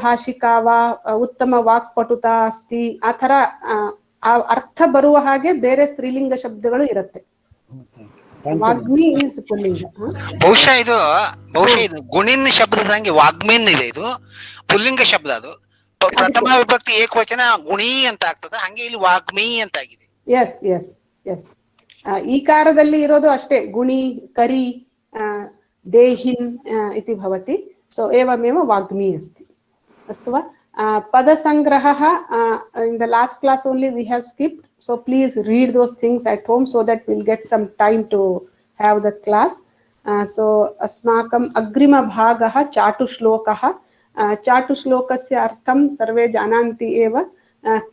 ಭಾಷಿಕಾ ವಾ ಉತ್ತಮ ವಾಕ್ಪಟುತಾ ಅಸ್ತಿ ಆ ಥರ ಅರ್ಥ ಬರುವ ಹಾಗೆ ಬೇರೆ ಸ್ತ್ರೀಲಿಂಗ ಶಬ್ದಗಳು ಇರುತ್ತೆ. ವಾಗ್ಮಿ ಈಸ್ ಪುಲ್ಲಿಂಗ. ಬಹುಶಃ ಇದು ಗುಣಿನ್ ಶಬ್ದದಂಗೆ ವಾಗ್ಮಿನ್ ಇದೆ, ಇದು ಪುಲ್ಲಿಂಗ ಶಬ್ದ. ಅದು ಪ್ರಥಮ ವಿಭಕ್ತಿ ಏಕವಚನ ಗುಣಿ ಅಂತ ಆಗ್ತದೆ, ಹಂಗೆ ಇಲ್ಲಿ ವಾಗ್ಮಿ ಅಂತ ಆಗಿದೆ. ಎಸ್ ಎಸ್ ಎಸ್ ಈ ಕಾರದಲ್ಲಿ ಇರೋದು ಅಷ್ಟೇ, ಗುಣಿ ಕರಿ ದೇಹಿನ್ ಇತಿ ಭವತಿ. ಸೊ ಏವಮೇವ ವಾಗ್ಮಿ ಅಸ್ತಿ. ಅಸ್ತು ವಾ? ಪದಸಂಗ್ರಹಃ in the last class only we have skipped, so please read those things at home so that we'll get some time to have the class. So अस्माकम् अग्रिम भागः चाटुश्लोकः. चाटुश्लोकस्य अर्थं सर्वे जानन्ति एव,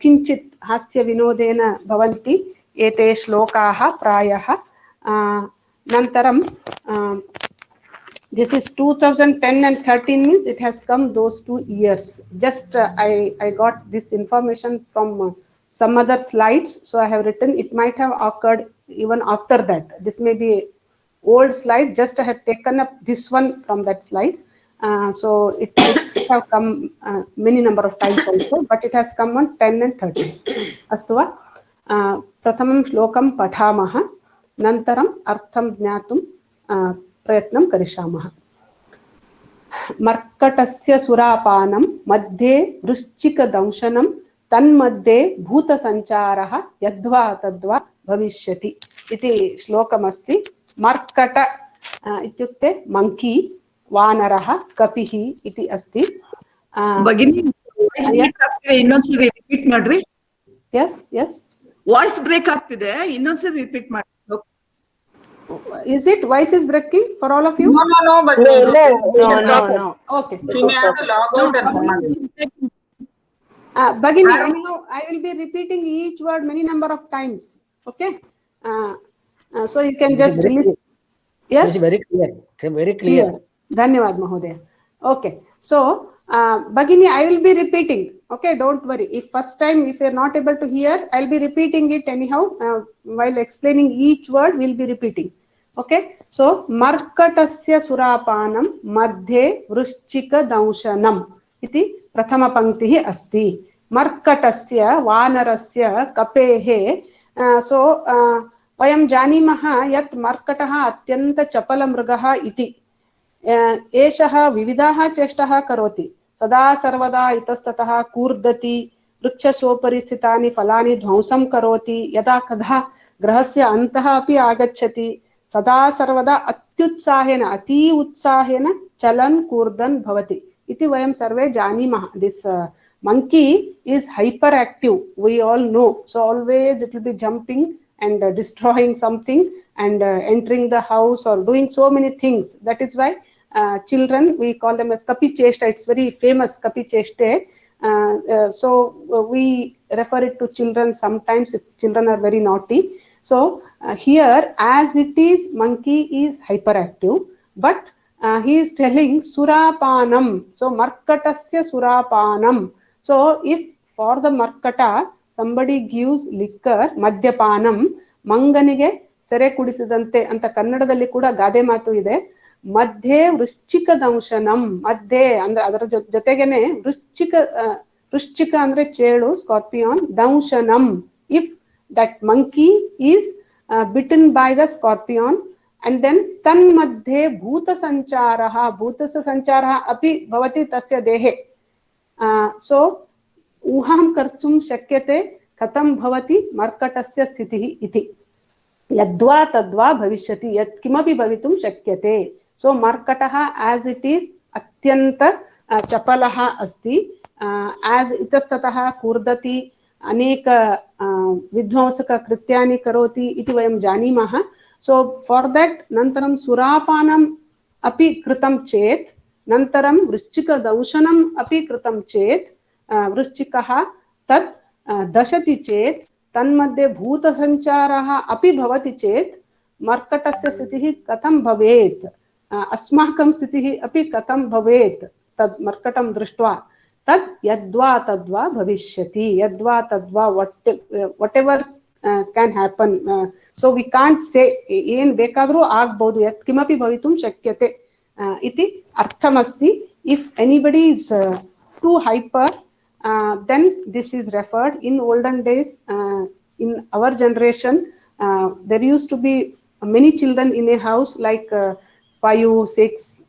किञ्चित् हास्यविनोदेन भवन्ति एते श्लोकाः प्रायः. नन्तरं this is 2010 and 13 means it has come those 2 years. Just I got this information from some other slides, so I have written. It might have occurred even after that. This may be old slide, just I have taken up this one from that slide. So it might have come many number of times also, but it has come on 10 and 13. Astu va? Prathamam shlokam pathamah, nantaram artham jnatum प्रयत्नं करिष्यामः. मर्कटस्य सुरापानं मध्ये वृश्चिकदंशनं तन्मध्ये भूतसञ्चारः यद्वा तद्वा भविष्यति इति श्लोकमस्ति. मर्कट इत्युक्ते monkey, वानरः, कपिः इति अस्ति. भगिनी ಇನ್ನೊಂದ್ಸರಿ ರಿಪೀಟ್ ಮಾಡ್ರಿ. ಎಸ್ ಎಸ್ ವಾಯ್ಸ್ ಬ್ರೇಕ್ ಆಗ್ತಿದೆ, ಇನ್ನೊಂದ್ಸರಿ ರಿಪೀಟ್ ಮಾಡಿ. Is it voice is breaking for all of you? No, but no. Okay. She may have to log out and come again. Bhagini, I will be repeating each word many number of times. Okay. So you can just release. Yes. This is very clear. Very clear. Dhanyavad Mahodaya. Okay. So Bhagini, I will be repeating. Okay, don't worry. If first time, if you're not able to hear, I'll be repeating it anyhow. While explaining each word, we'll be repeating. Okay. So, Markatasya Surapanam Madhye Vrishchika Danshanam iti Prathama Panktihi asti. Markatasya Vanarasya Kapehe. So, Vayam Janimaha Yat Markataha Atyanta Chapala Mrugaha iti. एषः विविधाः चेष्टाः करोति, सदा सर्वदा इतस्ततः कूर्दति, वृक्षोपरि स्थितानि फलानि ध्वंसं करोति, यदा कदा गृहस्य अन्तः अपि आगच्छति, सदा सर्वदा अत्युत्साहेन अति उत्साहेन चलन् कूर्दन् भवति इति वयं सर्वे जानीमः. This monkey is hyperactive, we all know. So always it will be jumping and destroying something and entering the house or doing so many things. That is why children, we call them as kapi cheshta. It's very famous, kapi cheshte. So we refer it to children sometimes if children are very naughty. So here, as it is, monkey is hyperactive, but he is telling surapanam. So markatasya surapanam. So if for the markata somebody gives liquor, madhyapanam, manganige ಸೆರೆ ಕುಡಿಸಿದಂತೆ ಅಂತ ಕನ್ನಡದಲ್ಲಿ ಕೂಡ ಗಾದೆ ಮಾತು ಇದೆ. ಮಧ್ಯೆ ವೃಶ್ಚಿಕ ದಂಶನಂ, ಮಧ್ಯೆ ಅಂದ್ರೆ ಅದರ ಜೊತೆಗೇನೆ ವೃಶ್ಚಿಕ ಅಂದ್ರೆ ಚೇಳು, ಸ್ಕಾರ್ಪಿಯಾನ್, ದಂಶನಂ if that monkey is bitten by the scorpion, and then ತನ್ಮಧ್ಯೆ ಭೂತ ಸಂಚಾರ ಅಪಿ ಭವತಿ ತಸ್ಯ ದೇಹೆ. ಸೊ ಊಹಾಂ ಕರ್ತುಂ ಶಕ್ಯತೆ ಕಥಂ ಭವತಿ ಮರ್ಕಟಸ್ಯ ಸ್ಥಿತಿಃ ಇತಿ. यद्वा तद्वा भविष्यति, यत् किमपि भवितुं शक्यते. सो मर्कटः as it is अत्यंत चपलः अस्ति, as इतस्ततः कूर्दति, अनेक विध्वंसक कृत्यानि करोति इति वयं जानीमः. सो फॉर दैट नन्तरं सुरापानम् अपि कृतं चेत्, नन्तरं वृश्चिकदंशनम् अपि कृतं चेत्, वृश्चिकः तत् दशति चेत्, तन्मध्ये भूतसञ्चारः अपि भवति चेत् मर्कटस्य स्थितिः कथं भवेत्, अस्माकं स्थितिः अपि कथं भवेत् तद् मर्कटं दृष्ट्वा. तद् यद्वा तद्वा भविष्यति, यद्वा तद्वा whatever can happen. So we can't say ಏನ್ ಬೇಕಾದರೂ ಆಗಬಹುದು, ಯತ್ ಕಿಮಪಿ ಭವಿತುಂ ಶಕ್ಯತೆ ಇತಿ ಅರ್ಥಮಸ್ತಿ. If anybody is to hyper, then this is referred. In olden days, in our generation, there used to be many children in a house, like 5, 6,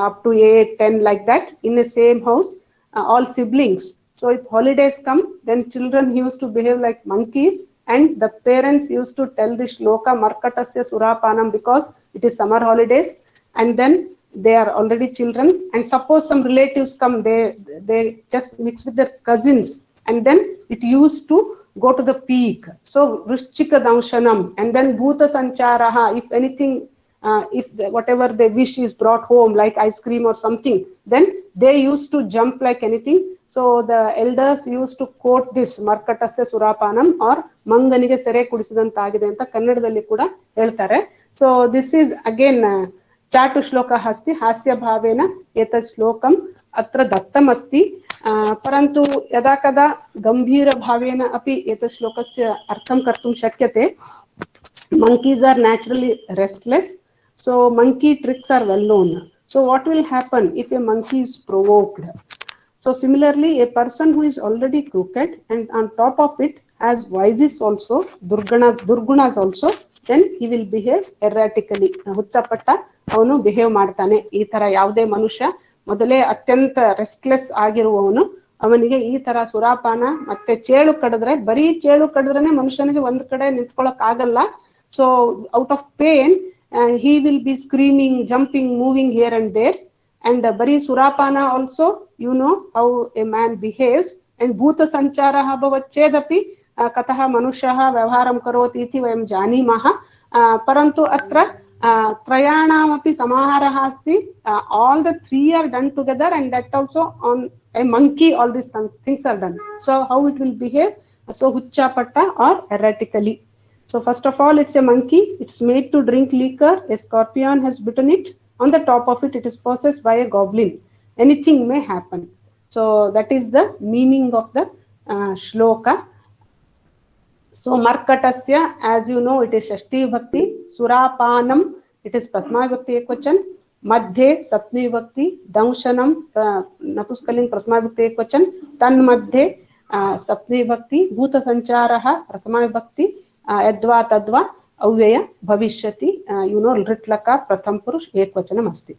up to 8, 10, like that, in the same house, all siblings. So if holidays come, then children used to behave like monkeys, and the parents used to tell the shloka Markatasya Surapanam, because it is summer holidays, and then they are already children, and suppose some relatives come, they just mix with their cousins, and then it used to go to the peak. So Vrishchika Danshanam, and then Bhuta Sancharaha, if anything, if whatever they wish is brought home, like ice cream or something, then they used to jump like anything. So the elders used to quote this Markatasya Surapanam, or Manganige Sere Kudisidantagide anta kannadadalli kuda heltare. So this is again चाटु श्लोकः अस्ति, हास्य भावेन एतत् श्लोकम् अत्र दत्तम् अस्ति, परन्तु यदा कदा गम्भीरभावेन अपि एतत् श्लोकस्य अर्थं कर्तुं शक्यते. Monkeys are naturally restless, so monkey tricks are well known. So what will happen if a monkey is provoked? So similarly, a person who is already crooked and on top of it has vices also, durgunas also, then he will behave erratically. ಹುಚ್ಚಪಟ್ಟ ಅವನು behave ಮಾಡ್ತಾನೆ. ಈ ತರ ಯಾವುದೇ ಮನುಷ್ಯ ಮೊದಲೇ ಅತ್ಯಂತ restless ಆಗಿರುವವನು, ಅವನಿಗೆ ಈ ತರ ಸುರಾಪಾನ ಮತ್ತೆ ಚೇಳು ಕಡಿದ್ರೆ, ಬರೀ ಚೇಳು ಕಡಿದ್ರೇನೆ ಮನುಷ್ಯನಿಗೆ ಒಂದ್ ಕಡೆ ನಿಂತ್ಕೊಳಕ್ ಆಗಲ್ಲ. So out of pain he will be screaming, jumping, moving here and there. And bari surapana also, you know how a man behaves. And bhuta sancharaha bhavat chedapi katah manushyaha vyavaharam karoti iti vayam janimah. Parantu atra trayanamapi samaharaha asti. All the three are done together, and that also on a monkey all these things are done. So how it will behave? So hucchapatta or erratically. So first of all, it's a monkey. It's made to drink liquor. A scorpion has bitten it. On the top of it, it is possessed by a goblin. Anything may happen. So that is the meaning of the shloka. So Markatasya, as you know, it is Shashti Bhakti. Surapanam, it is Prathama Vibhakti Ekvachan. Madhye Saptami Vibhakti. Danshanam, Napuskaling Prathama Vibhakti Ekvachan. Tan Madhye Saptami Vibhakti. Bhuta Sancharaha Prathama Vibhakti. Yadva Tadva ಅವ್ಯಯ ಭವಿಷ್ಯತಿ, you know ಲೃಟ್ಲಕ ಪ್ರಥಮ ಪುರುಷ ಏಕವಚನಂ ಅಸ್ತಿ.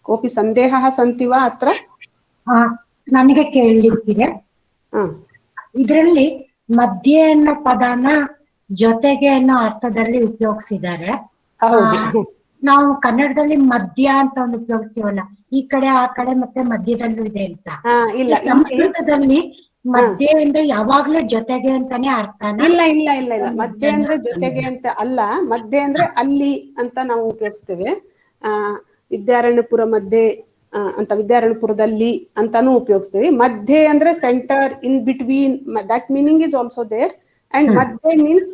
ಕೋಪಿ ಸಂದೇಹಃ ಸಂತಿ ವಾ ಅತ್ರ? ನನಗೆ ಕೇಳಲಿಕ್ಕಿದೆ. ಇದರಲ್ಲಿ ಮಧ್ಯೆ ಅನ್ನೋ ಪದನ ಜೊತೆಗೆ ಅನ್ನೋ ಅರ್ಥದಲ್ಲಿ ಉಪಯೋಗಿಸಿದ್ದಾರೆ. ನಾವು ಕನ್ನಡದಲ್ಲಿ ಮಧ್ಯ ಅಂತ ಒಂದು ಉಪಯೋಗಿಸ್ತೀವಲ್ಲ, ಈ ಕಡೆ ಆ ಕಡೆ ಮತ್ತೆ ಮಧ್ಯದಲ್ಲೂ ಇದೆ ಅಂತ. ಸಂಸ್ಕೃತದಲ್ಲಿ ಮಧ್ಯೆ ಅಂದ್ರೆ ಯಾವಾಗ್ಲೂ ಜೊತೆಗೆ ಅಂತಾನೆ ಅರ್ಥ? ಇಲ್ಲ ಇಲ್ಲ ಇಲ್ಲ ಇಲ್ಲ, ಮಧ್ಯೆ ಅಂದ್ರೆ ಜೊತೆಗೆ ಅಂತ ಅಲ್ಲ. ಮಧ್ಯೆ ಅಂದ್ರೆ ಅಲ್ಲಿ ಅಂತ ನಾವು ಉಪಯೋಗಿಸ್ತೇವೆ. ವಿದ್ಯಾರಣ್ಯಪುರ ಮಧ್ಯೆ ಅಂತ, ವಿದ್ಯಾರಣ್ಯಪುರದಲ್ಲಿ ಅಂತಾನು ಉಪಯೋಗಿಸ್ತೇವೆ. ಮಧ್ಯೆ ಅಂದ್ರೆ centre, in between, that meaning is also there. And ಮಧ್ಯೆ ಮೀನ್ಸ್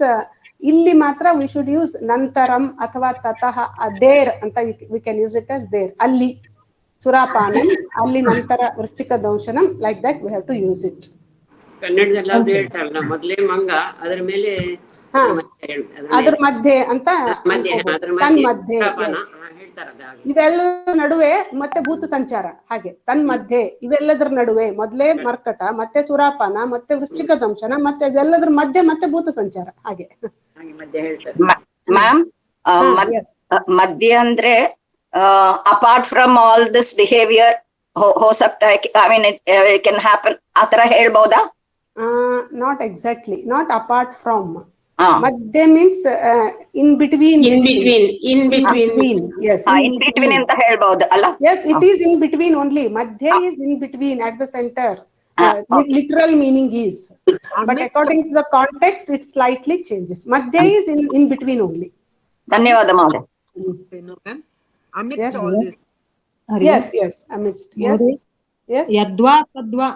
ಇಲ್ಲಿ ಮಾತ್ರ ವಿ ಶುಡ್ ಯೂಸ್ ನಂತರಂ ಅಥವಾ ತತಃ, ದೇರ್ ಅಂತ we can use it as there. ಅಲ್ಲಿ ಸುರಾಪಾನಂ, ಅಲ್ಲಿ ನಂತರ ವೃಶ್ಚಿಕ ದೌಶನಂ, like that we have to use it. ಕನ್ನಡದಲ್ಲಿ ಅದು ಹೇಳ್ತಾರಲ್ಲ, ಮೊದಲೇ ಮಂಗ ಅದರ ಮೇಲೆ ಅದ್ರ ಮಧ್ಯೆ ಅಂತ, ತನ್ಮಧ್ಯೆ, ಇವೆಲ್ಲ ನಡುವೆ ಮತ್ತೆ ಭೂತ ಸಂಚಾರ. ಹಾಗೆ ತನ್ಮಧ್ಯೆ ಇವೆಲ್ಲದರ ನಡುವೆ ಮೊದಲೇ ಮರ್ಕಟ, ಮತ್ತೆ ಸುರಾಪಾನ, ಮತ್ತೆ ವೃಶ್ಚಿಕ ದಂಶನ, ಮತ್ತೆ ಇದೆಲ್ಲದರ ಮಧ್ಯೆ ಮತ್ತೆ ಭೂತ ಸಂಚಾರ. ಹಾಗೆ ಮ್ಯಾಮ್, ಮಧ್ಯ ಅಂದ್ರೆ apart from all this behaviour ಹೋ ಸಕ್ತಾ ಹೈ, I mean it can happen, ಆತರ ಹೇಳ್ಬಹುದಾ? Not exactly, not apart from. ಮಧ್ಯೆ means in between. In between, in between, yes, in between ಅಂತ ಹೇಳ್ಬಹುದು ಅಲ್ಲ? Yes, it is in between only. Madhya is in between, at the center. Literal meaning is, but according to the context it slightly changes. Madhya is in between only. ಧನ್ಯವಾದ ಮಾಡೆ. Amidst all this. Yes, amidst. Yes. ಯದ್ವಾ ತದ್ವಾ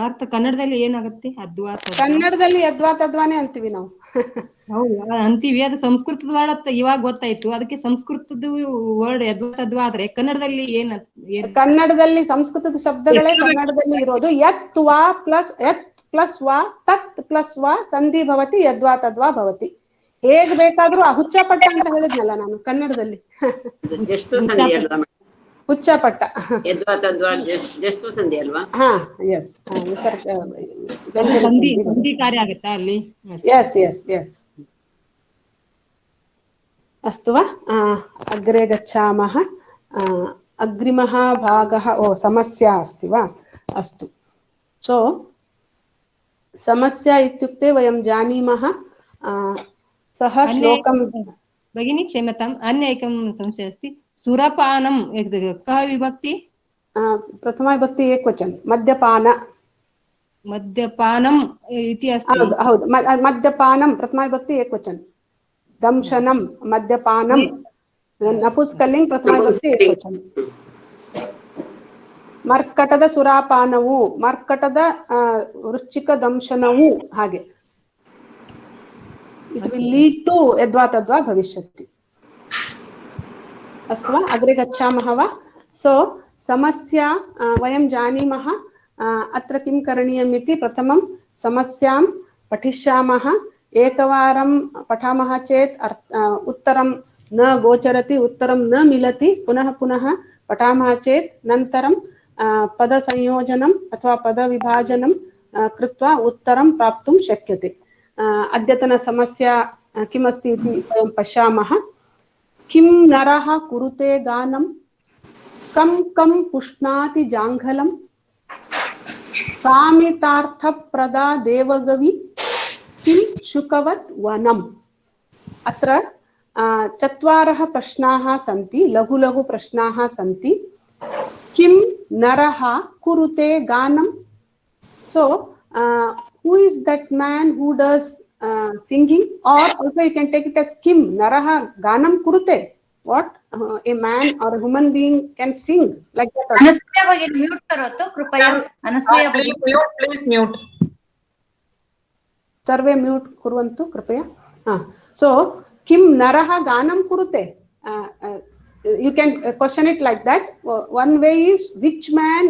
ಅರ್ಥ ಕನ್ನಡದಲ್ಲಿ ಏನಾಗುತ್ತೆ? ಅದ್ವಾ ತದ್ವಾ ಕನ್ನಡದಲ್ಲಿ ಯದ್ವಾ ತದ್ವಾನೇ ಅಂತೀವಿ ನಾವು. ಹೌದಾ ಅಂತೀವಿ, ಅದು ಸಂಸ್ಕೃತದ ವರ್ಡ್ ಇವಾಗ ಗೊತ್ತಾಯ್ತು. ಅದಕ್ಕೆ ಸಂಸ್ಕೃತದ ವರ್ಡ್ ಯದ್ವಾ ತದ್ವಾ ಆದ್ರೆ ಕನ್ನಡದಲ್ಲಿ ಏನ್? ಕನ್ನಡದಲ್ಲಿ ಸಂಸ್ಕೃತದ ಶಬ್ದಗಳೇ ಕನ್ನಡದಲ್ಲಿ ಇರೋದು. ಯತ್ ವಾ ಪ್ಲಸ್ ವಾ, ತತ್ ಪ್ಲಸ್ ವಾ ಸಂಧಿ ಭವತಿ, ಯದ್ವಾ ತದ್ವಾ ಭವತಿ. ಹೇಗ್ ಬೇಕಾದ್ರೂ ಹುಚ್ಚಪಟ್ಟ ಅಂತ ಹೇಳಿದ್ನಲ್ಲ ನಾನು ಕನ್ನಡದಲ್ಲಿ. ಉಚ್ಚಪಟ್ಟ. ಯದ್ವಾ ತದ್ವಾ ಜಸ್ತು ಸಂಧಿ ಅಲ್ವಾ? ಹಾ ಎಸ್, ವಿಸರ್ಗ ಅದು ಸಂಧಿ ಕಾರ್ಯ ಆಗುತ್ತಾ ಅಲ್ಲಿ? Yes yes yes. अस्तु वा? अग्रे गच्छामः. अग्रिमः भागः समस्या अस्ति वा? अस्तु. सो समस्या इत्युक्ते वयं जानीमः सः श्लोकं. भगिनी क्षम्यताम्, अन्य एकं संशयः अस्ति. सुरपानं कः विभक्ति? प्रथमा विभक्ति एकवचन, मद्यपान. मद्यपानम् इति अस्ति. हौದು, मद्यपानं प्रथमा विभक्ति एकवचन. दंशनं मद्यपानं नपुंसकलिंग प्रथमा विभक्ति एकवचन. ಮರ್ಕಟದ ಸುರಾಪಾನವು, ಮರ್ಕಟದ ವೃಶ್ಚಿಕ ದಂಶನವು, ಹಾಗೆ ಇಟ್ ವಿಲ್ ಲೀಡ್ ಟು ಯದ್ವಾ ತದ್ವಾ ಭವಿಷ್ಯತಿ. ಅಸ್ತು ವಾ? ಅಗ್ರೆ ಗಚ್ಚಾಮಃ ವಾ? सो समस्या वयं जानीमः. अत्र किं करणीयम् इति प्रथमं समस्यां पठिष्यामः. एकवारं पठामः चेत् उत्तरं न गोचरति, उत्तरं न मिलति. पुनः पुनः पठामः चेत् नन्तरं पदसंयोजनम् अथवा पदविभाजनं कृत्वा उत्तरं प्राप्तुं शक्यते. अद्यतन समस्या किमस्ति इति वयं पश्यामः. किं नरः कुरुते गानं, कं कं पुष्णाति जाङ्घलं, कामितार्थप्रदा देवगवी, किं शुकवत् वनम्. अत्र चत्वारः प्रश्नाः सन्ति, लघु लघु प्रश्नाः सन्ति. किं नरः कुरुते गानं. So who is that man who does singing, or also you can take it as kim naraha ganam kurute. What a man or a human being can sing like that. Anasuya bagini mute karo to kripaya. Anasuya bagini please mute. Sarve mute kurvantu kripaya. So kim naraha ganam kurute. You can question it like that. One way is which man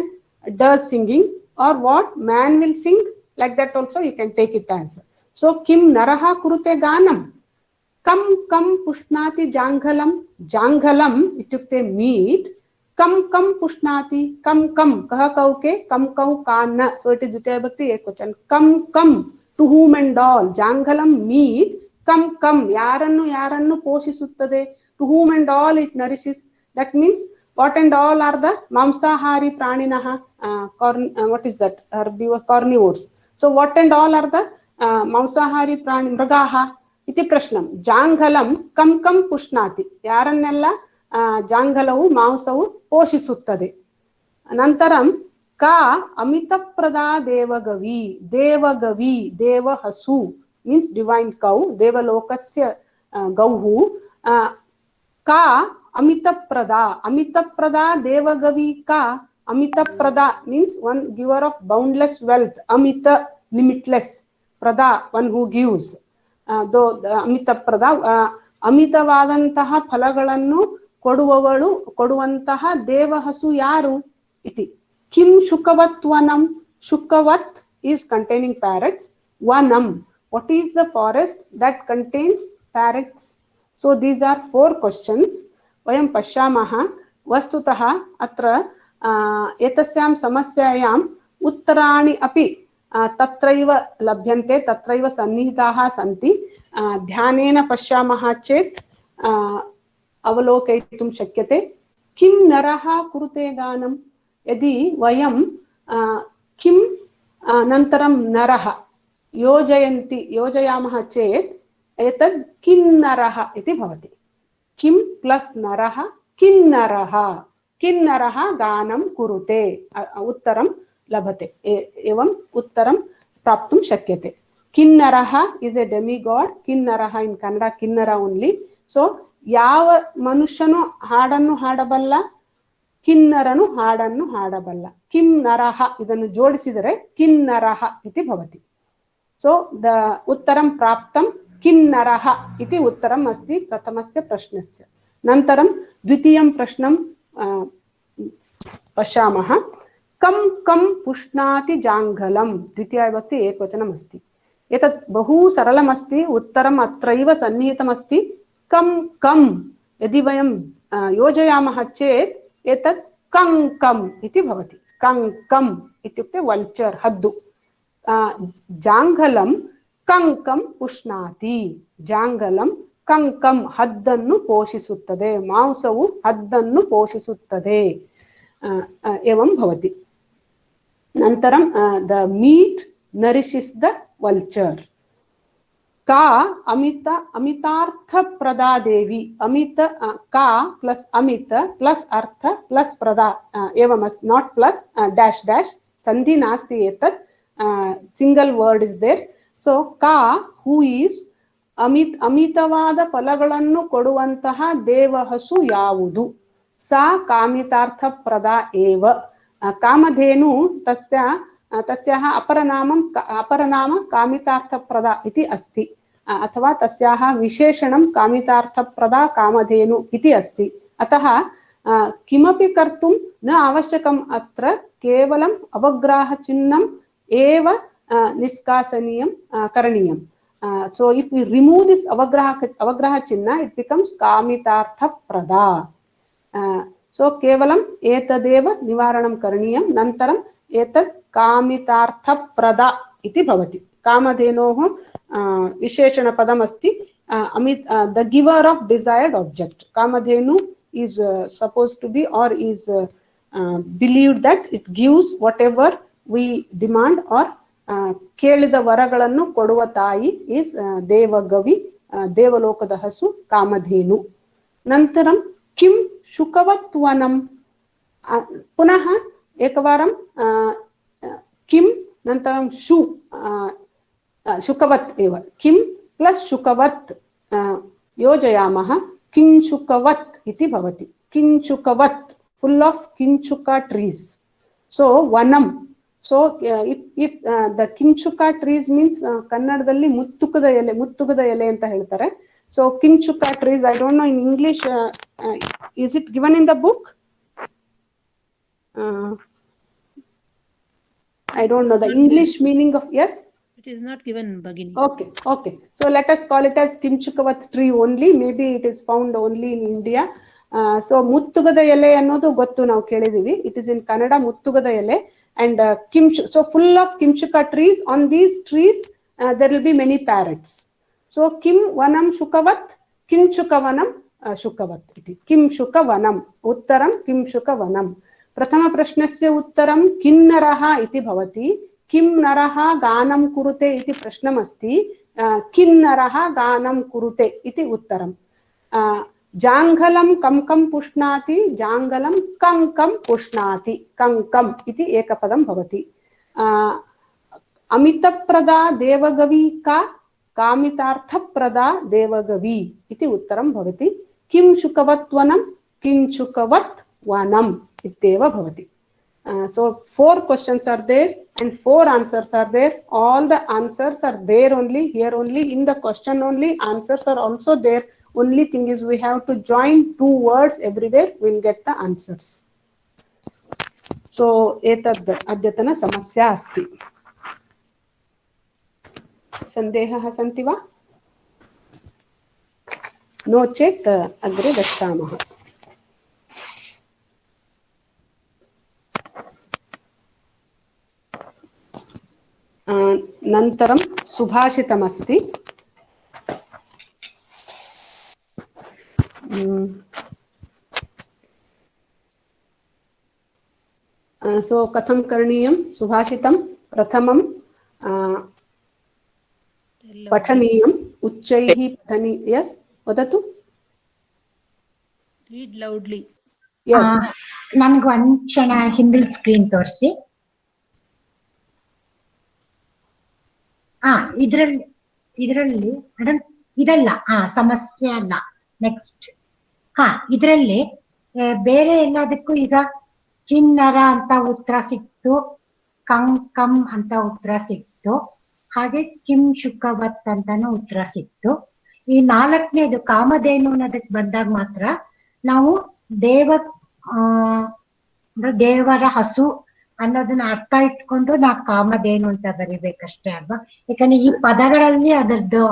does singing, or what man will sing, like that also you can take it as. So kim naraha kurute ganam, kam kam pushnati janghalam. Janghalam ityukte meat. Kam kam pushnati, kam kam kah kauke, kam kau kana. So it is dvitiya vibhakti ekvachan. Kam kam, to whom and all. Janghalam meat. Kam kam, yarannu yarannu poshishuttade. To whom and all it nourishes. That means what and all are the mamsahari praninaha. What is that? Carnivores. So what and all are the mamsahari prani mragaha iti prashnam. Janghalam kam kam pushnati. Yarannella jangalavu ಮಾಂಸವು ಪೋಷಿಸುತ್ತದೆ. ನಂತರಂ ka amitaprada devagavi. Devagavi, deva hasu means divine cow. Devalokasya gauhu. Ka amitaprada. Amitaprada devagavi ka. Amitaprada means one giver of boundless wealth. Amita, limitless. Prada, one who gives. Though amitaprada, ಅಮಿತವಾದಂತಹ ಫಲಗಳನ್ನು ಕೊಡುವಂತಹ ದೇವಹಸು ಯಾರು ಇತಿ. ಕಿಂ ಶುಕವತ್ ವನಂ. ಶುಕವತ್ is containing parrots. Vanam, what is the forest that contains parrots? So these are 4 questions. Vayam pashyamaha. Vastutah atra एतस्यां समस्यायां उत्तराणि अपि तत्रैव लभ्यन्ते, तत्रैव सन्निहिताः सन्ति. ध्यानेन पश्यामः चेत् अवलोकयितुं शक्यते. किं नरः कुरुते गानं. यदि वयं किं अनन्तरं नरः योजयामः चेत् एतद् किन्नरः इति भवति. किं प्लस् नरः किन्नरः. किन्नरः गानं कुरुते. उत्तरं लभते. एवं उत्तरं प्राप्तुं शक्यते. किन्नरः is a demigod. किन्नरः in Kannada Kinnar only. So ಯಾವ ಮನುಷ್ಯನು ಹಾಡನ್ನು ಹಾಡಬಲ್ಲ, ಕಿನ್ನರನು ಹಾಡನ್ನು ಹಾಡಬಲ್ಲ. ಕಿನ್ನರಃ ಇದನ್ನು ಜೋಡಿಸಿದರೆ ಕಿನ್ನರಃ ಇತಿ ಭವತಿ. ಸೊ ದ ಉತ್ತರಂ ಪ್ರಾಪ್ತಂ ಕಿನ್ನರಃ ಇತಿ ಉತ್ತರಂ ಅಸ್ತಿ ಪ್ರಥಮಸ್ಯ ಪ್ರಶ್ನಸ್ಯ. ನಂತರಂ ದ್ವಿತೀಯಂ ಪ್ರಶ್ನಂ पश्यामः. कं कं पुष्णाति जाङ्घलं. द्वितीया विभक्ति एकवचनम् अस्ति. एतत् बहु सरलम् अस्ति. उत्तरम् अत्रैव सन्निहितम् अस्ति. कं कं यदि वयं योजयामः चेत् एतत् कङ्कम् इति भवति। कङ्कम् इत्युक्ते वल्चर्, हद्दु। जाङ्घलं कङ्कं पुष्णाति, जाङ्घलं ಕಂಕಂ ಹದ್ದನ್ನು ಪೋಷಿಸುತ್ತದೆ, ಮಾಂಸವು ಹದ್ದನ್ನು ಪೋಷಿಸುತ್ತದೆ. एवं भवति. ನಂತರಂ ದ ಮೀಟ್ ನರಿಶಿಸ್ ದ ವಲ್ಚರ್. का अमितार्थ देवी, अमित का प्लस अमित प्लस अर्थ प्लस प्रदा एवं नॉट प्लस डैश डैश संधि नास्ति एतत् सिंगल वर्ड इज देयर. सो का हू इज ಅಮಿತವಾದ ಫಲಗಳನ್ನು ಕೊಡುವಂತಹ ದೇವಹಸು ಯಾವುದು? ಸಾ ಕಾಮಿತಾರ್ಥಪ್ರದ ಏವ. ಕಾಮಧೇನು ತಸ್ಯಾಹ ಅಪರನಾಮ ಕಾಮಿತಾರ್ಥಪ್ರದ ಇತಿ ಅಸ್ತಿ, ಅಥವಾ ತಸ್ಯಾಹ ವಿಶೇಷಣಂ ಕಾಮಿತಾರ್ಥಪ್ರದ ಕಾಮಧೇನು ಇತಿ ಅಸ್ತಿ. ಅತಃ ಕಿಮಪಿ ಕರ್ತುಂ ನ ಅವಶ್ಯಕಂ ಅತ್ರ ಕೇವಲಂ ಅವಗ್ರಾಹ ಚಿಹ್ನಂ ಏವ ನಿಷ್ಕಾಸನೀಯಂ ಕರಣೀಯಂ. So if we remove this avagraha chinna, it becomes kamitartha prada. So kevalam etadeva nivaranam karaniyam, nantaram etad kamitartha prada iti bhavati. Kamadhenoh visheshana padam asti, the giver of desired object. Kamadhenu is supposed to be or is believed that it gives whatever we demand or ಕೇಳಿದ ವರಗಳನ್ನು ಕೊಡುವ ತಾಯಿ is ದೇವಗವಿ, ದೇವಲೋಕದ ಹಸು ಕಾಮಧೇನು. ನಂತರಂ ಕಿಂ ಶುಕವತ್ವನಂ, ಪುನಃ ಏಕವಾರಂ ಕಿಂ ನಂತರಂ ಶುಕವತ್ ಏವ, ಕಿಂ ಪ್ಲಸ್ ಶುಕವತ್ ಯೋಜಯಾಮಃ, ಕಿಂಚುಕವತ್ ಇತಿ ಭವತಿ. ಕಿಂಚುಕವತ್, ಫುಲ್ ಆಫ್ ಕಿಂಚುಕ ಟ್ರೀಸ್. ಸೊ ವನಂ. So if the kinchuka trees means kannadadalli ಮುತ್ತುಗದ ಎಲೆ ಅಂತ ಹೇಳ್ತಾರೆ. So kinchuka trees, I don't know in English, is it given in the book? I don't know the English meaning of, yes? It is not given, Bhagini. Okay. So let us call it as kinchukavat tree only. Maybe it is found only in India. So ಮುತ್ತುಗದ ಎಲೆ ಅನ್ನೋದು ಗೊತ್ತು, ನಾವು ಕೇಳಿದೀವಿ. It is in Kannada, ಮುತ್ತುಗದ ಎಲೆ. And so full of kimchuka trees. On these trees there will be many parrots. So kim vanam shukavat, kinchuka vanam shukavat iti. Kim shuka vanam uttaram kim shuka vanam. Prathama prashnasya uttaram kinnaraha iti bhavati. Kim naraha ganam kurute iti prashnam asti. Kinnaraha ganam kurute iti uttaram. जांघलं कंकं पुष्णाति, जांघलं कंकं पुष्णाति. कंकं इति एकपदं भवति. अमितप्रदा देवगवी का, कामितार्थप्रदा देवगवी इति उत्तरं भवति. किं शुकवत्वनं, किंचुकवत् वनम् इत्येव भवति. So 4 questions are there and 4 answers are there. All the answers are there only, here only, in the question only. Answers are also there. Only thing is we have to join 2 words everywhere, we'll get the answers. So etad adyatana samasya asti. Sandehah santi va? No chet agre gachamah. ನಂತರಂ ಸುಭಾಷಿತಮಸ್ತಿ. So katham karaniyam subhashitam? Pratamam pathaniyam uchchaihi pathani. Yes, vadatu. Read loudly. Yes. ನನಗೆ ಒಂದ್ ಕ್ಷಣ ಹಿಂದಿಲ್ screen ತೋರಿಸಿ. ಇದರಲ್ಲಿ madam ಇದಲ್ಲ, ಸಮಸ್ಯೆ ಅಲ್ಲ. Next ಇದರಲ್ಲಿ ಬೇರೆ ಎಲ್ಲದಕ್ಕೂ ಈಗ ಕಿನ್ನರ ಅಂತ ಉತ್ತರ ಸಿಕ್ತು, ಕಂಕಂ ಅಂತ ಉತ್ತರ ಸಿಕ್ತು, ಹಾಗೆ ಕಿಂ ಶುಕವತ್ ಅಂತಾನು ಉತ್ತರ ಸಿಕ್ತು. ಈ 4ನೇದು ಕಾಮಧೇನು ಅನ್ನೋದಕ್ಕೆ ಬಂದಾಗ ಮಾತ್ರ ನಾವು ದೇವರ ಹಸು ಅನ್ನೋದನ್ನ ಅರ್ಥ ಇಟ್ಕೊಂಡು ನಾವು ಕಾಮಧೇನು ಅಂತ ಬರಿಬೇಕಷ್ಟೇ ಅಲ್ವಾ? ಯಾಕಂದ್ರೆ ಈ ಪದಗಳಲ್ಲಿ ಅದರದ್ದು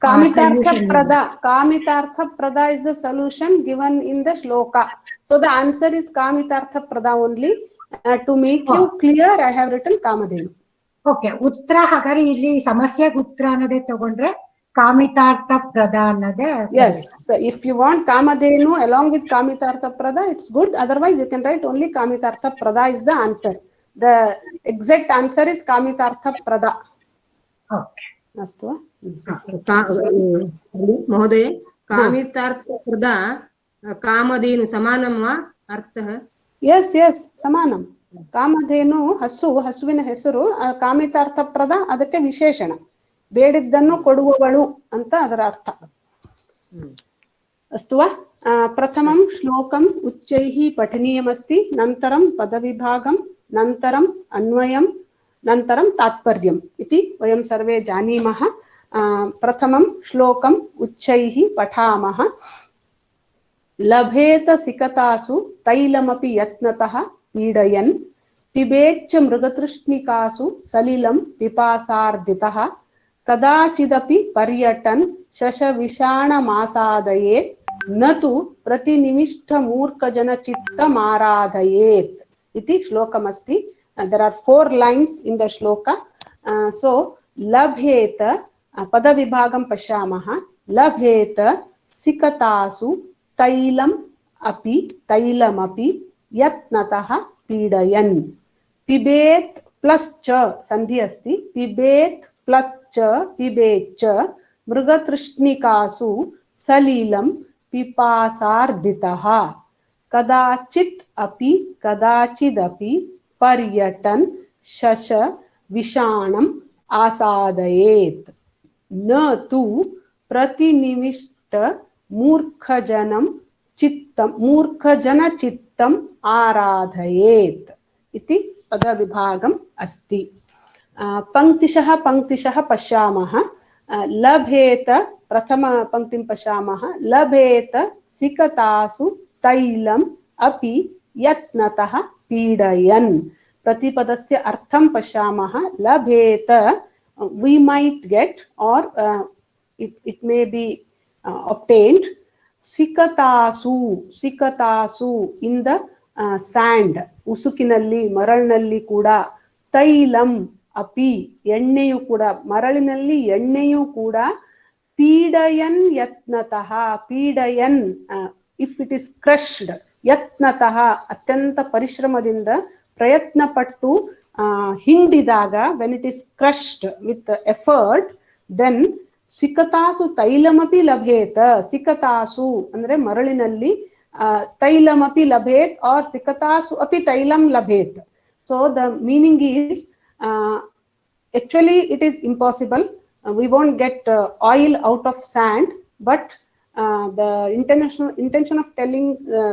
Kamitartha prada is the solution given in the shloka. So the answer is Kamitartha prada only. To make you clear, I have written Kamadhenu. Okay, ಉತ್ತರ ಹಾಗಾದ್ರೆ ಇಲ್ಲಿ ಸಮಸ್ಯೆಗೆ ಉತ್ತರ ಅನ್ನೋದೇ ತಗೊಂಡ್ರೆ ಕಾಮಿತಾರ್ಥ ಪ್ರದ ಅನ್ನೋದೇ. Yes, so if you want Kamadhenu along with Kamitartha prada, it's good. Otherwise, you can write only Kamitartha prada is the answer. The exact answer is Kamitartha prada. Okay, ಅಸ್ತು ಮಹೋದಯ, ಕಾಮಿತಾರ್ಥಪ್ರದ ಕಾಮಧೇನು ಸಮಾನಂ ವಾ ಅರ್ಥಃ? S S, ಸಮಾನಂ. ಕಾಮಧೇನು ಹಸುವಿನ ಹೆಸರು. ಕಾಮಿತಾರ್ಥಪ್ರದ ಅದಕ್ಕೆ ವಿಶೇಷಣ, ಬೇಡಿದ್ದನ್ನು ಕೊಡುವವಳು ಅಂತ ಅದರ ಅರ್ಥ. ಅಸ್ತು ವಾ? ಪ್ರಥಮಂ ಶ್ಲೋಕಂ ಉಚ್ಚೈಃ ಪಠನೀಯಮಸ್ತಿ, ನಂತರಂ ಪದವಿಭಾಗಂ, ನಂತರಂ ಅನ್ವಯಂ, ನಂತರಂ ತಾತ್ಪರ್ಯಂ ಇತಿ ವಯಂ ಸರ್ವೇ ಜಾनीमः. ಪ್ರಥಮಂ ಶ್ಲೋಕಂ ಉಚ್ಚೈಃ ಪಠಾಮಃ. ಲಭೇತ ಸಿಕತಾಸು ತೈಲಮಪಿ ಯತ್ನತಃ ಪೀಡಯನ್, ಪಿಬೇಚ್ಚ ಮೃಗತೃಷ್ಣಿಕಾಸು ಸಲಿಲಂ ಪಿಪಾಸಾರ್ಧಿತಃ, ಕದಾಚಿದಪಿ ಪರ್ಯಟನ್ ಶಶವಿಷಾಣಮಾಸಾದಯೇತ್, ನತು ಪ್ರತಿನಿಮಿಷ್ಠ ಮೂರ್ಖಜನಚಿತ್ತಮಾರಾಧಯೇತ್ ಇತಿ ಶ್ಲೋಕಮಸ್ತಿ. There are 4 lines in the shloka. So labheta, padavibhagam pashyamah. Labheta sikatasu tailam api yatnatah pidayan. Pibet plus cha sandhi asti. Pibet plus cha pibecha mrugatrishnikasu salilam pipasarditah. Kadachit api kadachidapi पर्यटन शश विषाणम आसादयेत, न तु प्रतिनिविष्ट मूर्खजन चित्तम आराधयेत इति पदविभागम् अस्ति. पंक्तिशः पश्यामः. लभेत, प्रथम पंक्तिं पश्यामः. लभेत सिकतासु तैलम अपि यत्नतः पीडयन्. प्रतिपदस्य अर्थं पश्यामः. लभेत, we might get, or it may be obtained. Sikatasu in the sand, ಉಸುಕಿನಲ್ಲಿ ಮರಳಿನಲ್ಲಿ ಕೂಡ. ತೈಲಂ ಅಪಿ, ಎಣ್ಣೆಯು ಕೂಡ, ಮರಳಿನಲ್ಲಿ ಎಣ್ಣೆಯು ಕೂಡ. ಪೀಡಯನ್ ಯತ್ನತಃ, ಪೀಡಯನ್ if it is crushed. ಯತ್ನತಃ ಅತ್ಯಂತ ಪರಿಶ್ರಮದಿಂದ ಪ್ರಯತ್ನ ಪಟ್ಟು ಹಿಂಡಿದಾಗ, when it is crushed with effort, then ಸಿಕತಾಸು ತೈಲಮಪಿ ಲಭೇತ. ಸಿಕತಾಸು ಅಂದ್ರೆ ಮರಳಿನಲ್ಲಿ, ತೈಲಮಪಿ ಲಭೇತ್ or ಸಿಕತಾಸು ಅಪಿ ತೈಲಂ ಲಭೇತ್. So the meaning is actually it is impossible. We won't get oil out of sand, but the intention of telling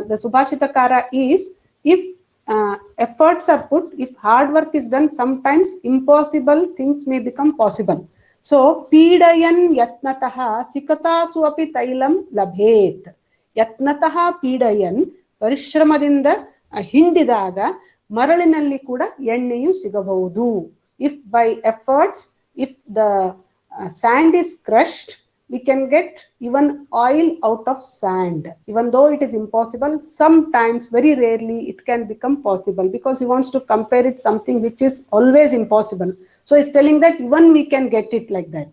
the Subhashitakara is, if efforts are put, if hard work is done, sometimes impossible things may become possible. So Pidayan Yatnataha Sikatasu api Tailam Labhet. Yatnataha Pidayan, Parishramadinda ಹಿಂಡಿದಾಗ ಮರಳಿನಲ್ಲಿ ಕೂಡ ಎಣ್ಣೆಯು ಸಿಗಬಹುದು. If by efforts, if the sand is crushed, we can get even oil out of sand. Even though it is impossible, sometimes, very rarely, it can become possible, because he wants to compare it something which is always impossible. So he's telling that even we can get it like that.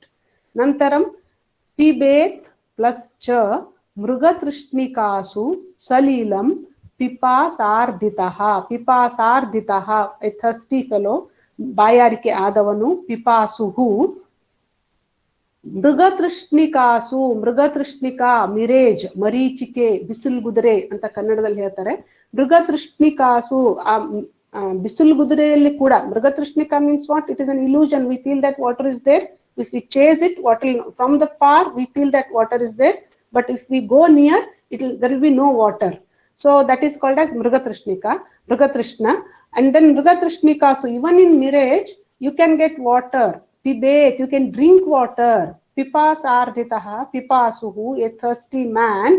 Nantaram pibet plus cha mrugatrishnikasu salilam pipasarditaha. Pipasarditaha, a thirsty fellow, bayarike adavanu. Pipasuhu ಮೃಗತೃಷ್ಣಿಕಾಸು. ಮೃಗತೃಷ್ಣಿಕಾ, mirage, ಮರೀಚಿಕೆ, ಬಿಸಿಲುಗುದುರೆ ಅಂತ ಕನ್ನಡದಲ್ಲಿ ಹೇಳ್ತಾರೆ. ಮೃಗತೃಷ್ಣಿಕಾಸು, ಬಿಸಿಲುಗುದುರೆಯಲ್ಲಿ ಕೂಡ. ಮೃಗತೃಷ್ಣಿಕಾ means what? It is an illusion. We feel that water is there. If we chase it, from the far we feel that water is there, but if we go near, there will be no water. So that is called as mrugatrushnika, mrugatrishna. And then mrugatrushnika, so even in mirage you can get water. Pibet, you can drink water. Pipasarditaha, pipasuhu, a thirsty man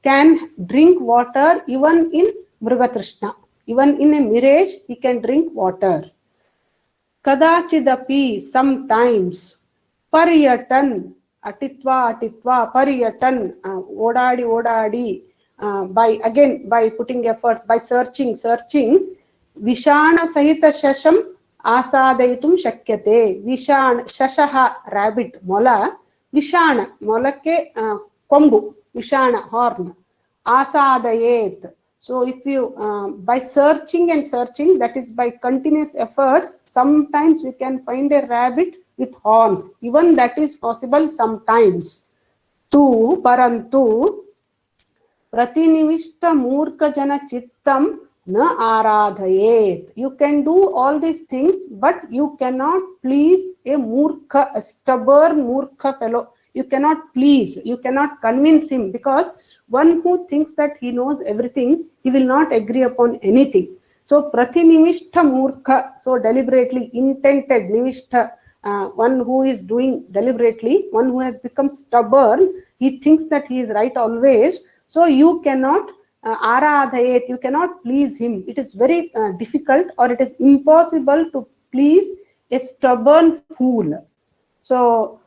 can drink water even in mrugatrishna. Even in a mirage he can drink water. Kadachidapi, sometimes. Paryatan, atitva, pariyatan, odadi, by putting efforts, by searching, vishana sahita shasham asadaitum shakyate. Vishana, shashaha, rabbit, mola, vishana, molake kombu, vishana, horn, asadayet. So if you, by searching, that is by continuous efforts, sometimes we can find a rabbit with horns. Even that is possible sometimes. Parantu, pratinivishta murkha jana chittam na aradhayet. You can do all these things, but you cannot please a murkha, a stubborn murkha fellow. You cannot please, you cannot convince him, because one who thinks that he knows everything, he will not agree upon anything. So pratinivishta murkha, so deliberately, intented, nivishta, one who is doing deliberately, one who has become stubborn, he thinks that he is right always. So you cannot aradhayet, you cannot please him. It is very difficult, or it is impossible to please a stubborn fool. So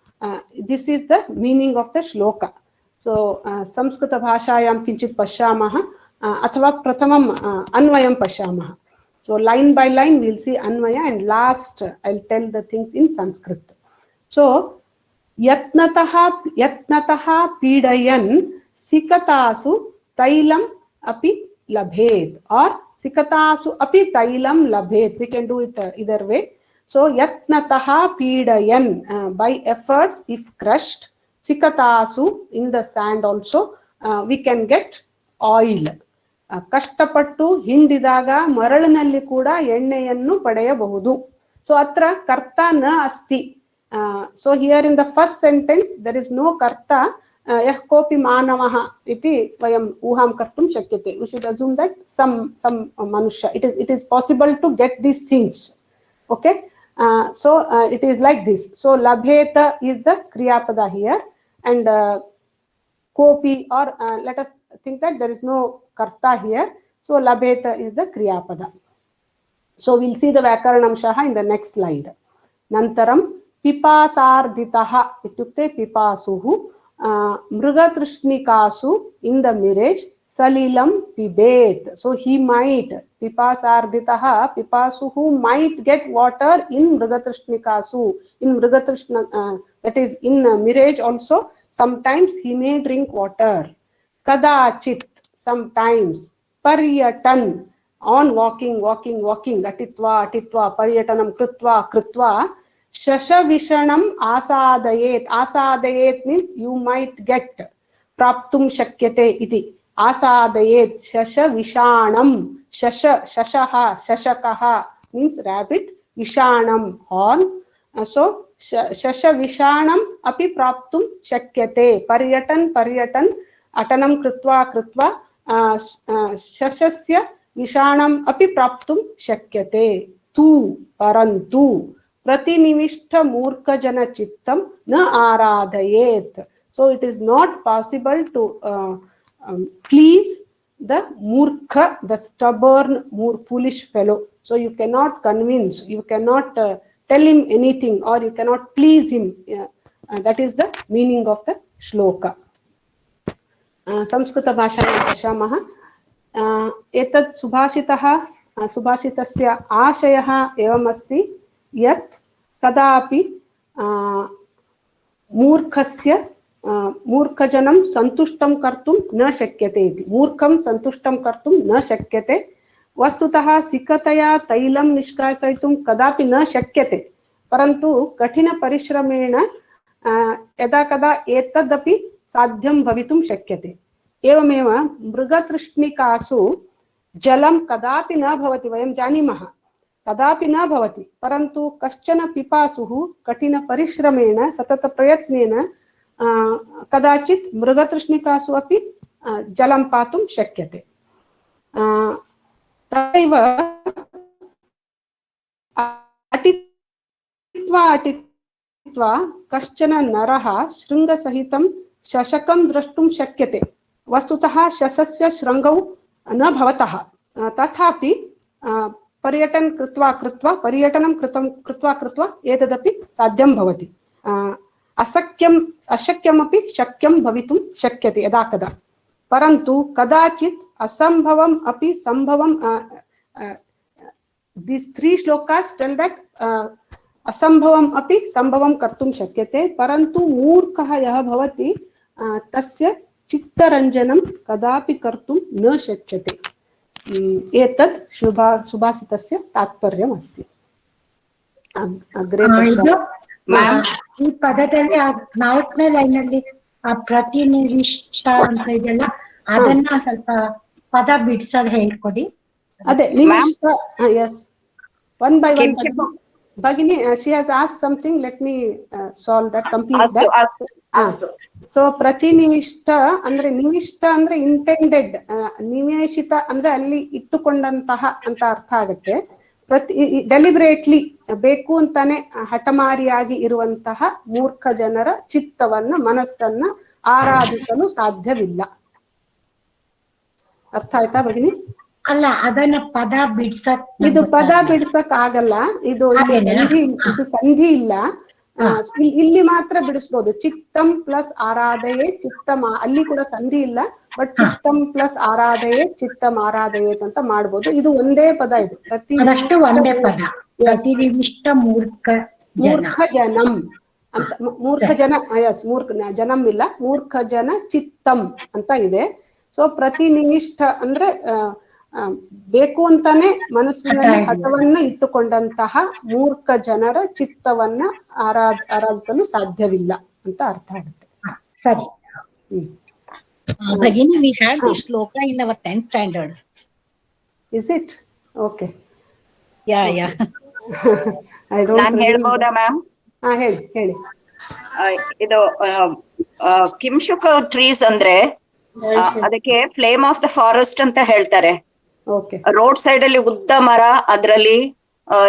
this is the meaning of the shloka. So Samskrita bhashayam kinchit pashyamah, athava pratamam anvayam pashyamah. So line by line we'll see anvaya, and last I'll tell the things in Sanskrit. So yatnataha pidayan sikatasu tailam api labhet, or sikatasu api tailam labhet. We can do it either way. So yatnataha pidayan, by efforts if crushed, sikatasu, in the sand also, we can get oil. ಕಷ್ಟಪಟ್ಟು ಹಿಂಡಿದಾಗ ಮರಳಿನಲ್ಲಿ ಕೂಡ ಎಣ್ಣೆಯನ್ನು ಪಡೆಯಬಹುದು. So ಅತ್ರ ಕರ್ತ ನ ಅಸ್ತಿ. So here in the first sentence there is no ಕರ್ತ. ಯಃ ಕೋಪಿ ಮಾನವಃ ಇತಿ ವಯಂ ಊಹಾಂ ಕರ್ತುಂ ಶಕ್ಯತೆ. We should assume that some ಮನುಷ್ಯ. It is possible to get these things. Okay, so it is like this. So labheta is the kriyapada here, and kopi, or let us think that there is no karta here, so labheta is the kriyapada. So we'll see the vyakaranamshaha in the next slide. Nantaram pipasarditaha ityukte pipasuhu mrugatrishhnikasu, in the mirage, salilam pibet. So he might, pipasarditaha, pipasuhu might get water in mrugatrishhnikasu, in mrugatrishna, that is in mirage also. Sometimes he may drink water. Kadachit, sometimes. Paryatan, on walking, atitva, paryatanam krutva. Shashavishanam asadayet. Asadayet means you might get. Praptum shakyate iti. Asadayet, shashavishanam. Shashaha, shashakaha means rabbit. Vishanam, horn. So shashavishanam api praptum shakyate. Paryatan, atanam krutva, shashasya vishanam api praptum shakyate. Parantu pratinivishta murkha jana chittam na aradhayet. So it is not possible to please the murkha, the stubborn, foolish fellow. So you cannot convince, you cannot tell him anything, or you cannot please him. That is the meaning of the shloka. Samskrita bhashayam pashamah. Etat subhashitasya ashayah evam asti yat kadapi मूर्खस्य मूर्खजनं संतुष्टं कर्तुं न शक्यते इति. मूर्खं संतुष्टं कर्तुं न शक्यते. वस्तुतः सिकतया तैलं निष्कासयितुं कदापि न शक्यते, परन्तु कठिन परिश्रमेण यदा कदा एतदपि साध्यं भवितुं शक्यते. एवमेव मृगतृष्णिकासु जलं कदापि न भवति, वयं जानीमः, कदापि न भवति, परन्तु कश्चन पिपासुः कठिन परिश्रमेण सतत प्रयत्नेन कदाचित् मृगतृष्णिकासु अपि जलं पातुं शक्यते. तथैव अटित्वा कश्चन नरः शृङ्गसहितं शशकं द्रष्टुं शक्यते. वस्तुतः शशस्य शृङ्गौ न भवतः, तथापि पर्यटनं कृत्वा एतदपि साध्यं भवति. अशक्यमपि शक्यं भवितुं शक्यते यदा कदा, परन्तु कदाचित् असम्भवम् अपि सम्भवं. These three shlokas tell that असम्भवम् अपि सम्भवं कर्तुं शक्यते, परन्तु मूर्खः यः भवति तस्य चित्तरञ्जनं कदापि कर्तुं न शक्यते. एतत् सुभाषितस्य तात्पर्यम् अस्ति. अग्रे ಈ ಪದದಲ್ಲಿ 4ನೇ ಲೈನ್ ಅಲ್ಲಿ ಪ್ರತಿನಿವಿಷ್ಟ ಅಂತ ಇದೆಯಲ್ಲ, ಅದನ್ನ ಸ್ವಲ್ಪ ಪದ ಬಿಡಿಸೋದು ಹೇಳ್ಕೊಡಿ. ಅದೇ ನಿವಿಷ್ಟ. Yes, one by one. Bhagini, she has asked something. Let me solve that, complete that. So ಪ್ರತಿನಿವಿಷ್ಟ ಅಂದ್ರೆ, ನಿವಿಷ್ಟ ಅಂದ್ರೆ ಇಂಟೆಂಡೆಡ್, ನಿವೇಶಿತ ಅಂದ್ರೆ ಅಲ್ಲಿ ಇಟ್ಟುಕೊಂಡಂತಹ ಅಂತ ಅರ್ಥ ಆಗುತ್ತೆ. ಡೆಲಿಬ್ರೇಟ್ಲಿ, ಬೇಕು ಅಂತಾನೆ ಹಠಮಾರಿಯಾಗಿ ಇರುವಂತಹ ಮೂರ್ಖ ಜನರ ಚಿತ್ತವನ್ನ, ಮನಸ್ಸನ್ನ ಆರಾಧಿಸಲು ಸಾಧ್ಯವಿಲ್ಲ. ಅರ್ಥ ಆಯ್ತಾ ಭಗಿನಿ? ಅಲ್ಲ, ಅದನ್ನ ಪದ ಬಿಡ್ಸಕ್, ಇದು ಪದ ಬಿಡ್ಸಕ್ ಆಗಲ್ಲ. ಇದು ಸಂಧಿ ಇಲ್ಲ. ಇಲ್ಲಿ ಮಾತ್ರ ಬಿಡಿಸ್ಬೋದು. ಚಿತ್ತಂ ಪ್ಲಸ್ ಆರಾಧಯೇ ಚಿತ್ತಂ, ಅಲ್ಲಿ ಕೂಡ ಸಂಧಿ ಇಲ್ಲ, ಬಟ್ ಚಿತ್ತಂ ಪ್ಲಸ್ ಆರಾಧಯೇ ಚಿತ್ತಂ ಆರಾಧಯೇತ್ ಅಂತ ಮಾಡ್ಬೋದು. ಇದು ಒಂದೇ ಪದ. ಇದು ಅದಷ್ಟು ಒಂದೇ ಪದ. ಪ್ರತಿನಿವಿಷ್ಟ ಮೂರ್ಖ ಜನಂ ಅಂತ, ಮೂರ್ಖ ಜನ. ಎಸ್, ಮೂರ್ಖ ಜನಂ ಇಲ್ಲ, ಮೂರ್ಖ ಜನ ಚಿತ್ತಂ ಅಂತ ಇದೆ. ಸೊ ಪ್ರತಿನಿವಿಷ್ಟ ಅಂದ್ರೆ ಬೇಕು ಅಂತಾನೆ ಮನಸ್ಸಿನಲ್ಲಿ ಹಠವನ್ನ ಇಟ್ಟುಕೊಂಡಂತಹ ಮೂರ್ಖ ಜನರ ಚಿತ್ತವನ್ನ ಆರಾಧಿಸಲು ಸಾಧ್ಯವಿಲ್ಲ ಅಂತ ಅರ್ಥ ಆಗುತ್ತೆ. ಸರಿ. Bhagini, we had this shloka in our 10th standard. Is it? Okay. Yeah. I don't. ನಾನು ಹೇಳ್ಬೋದಾ ಮ್ಯಾಮ್? ಹೇಳಿ. ಇದು ಕಿಂಶುಕ ಟ್ರೀಸ್ ಅಂದ್ರೆ ಅದಕ್ಕೆ ಫ್ಲೇಮ್ ಆಫ್ ದ ಫಾರೆಸ್ಟ್ ಅಂತ ಹೇಳ್ತಾರೆ. ರೋಡ್ ಸೈಡ್ ಅಲ್ಲಿ ಉದ್ದ ಮರ, ಅದರಲ್ಲಿ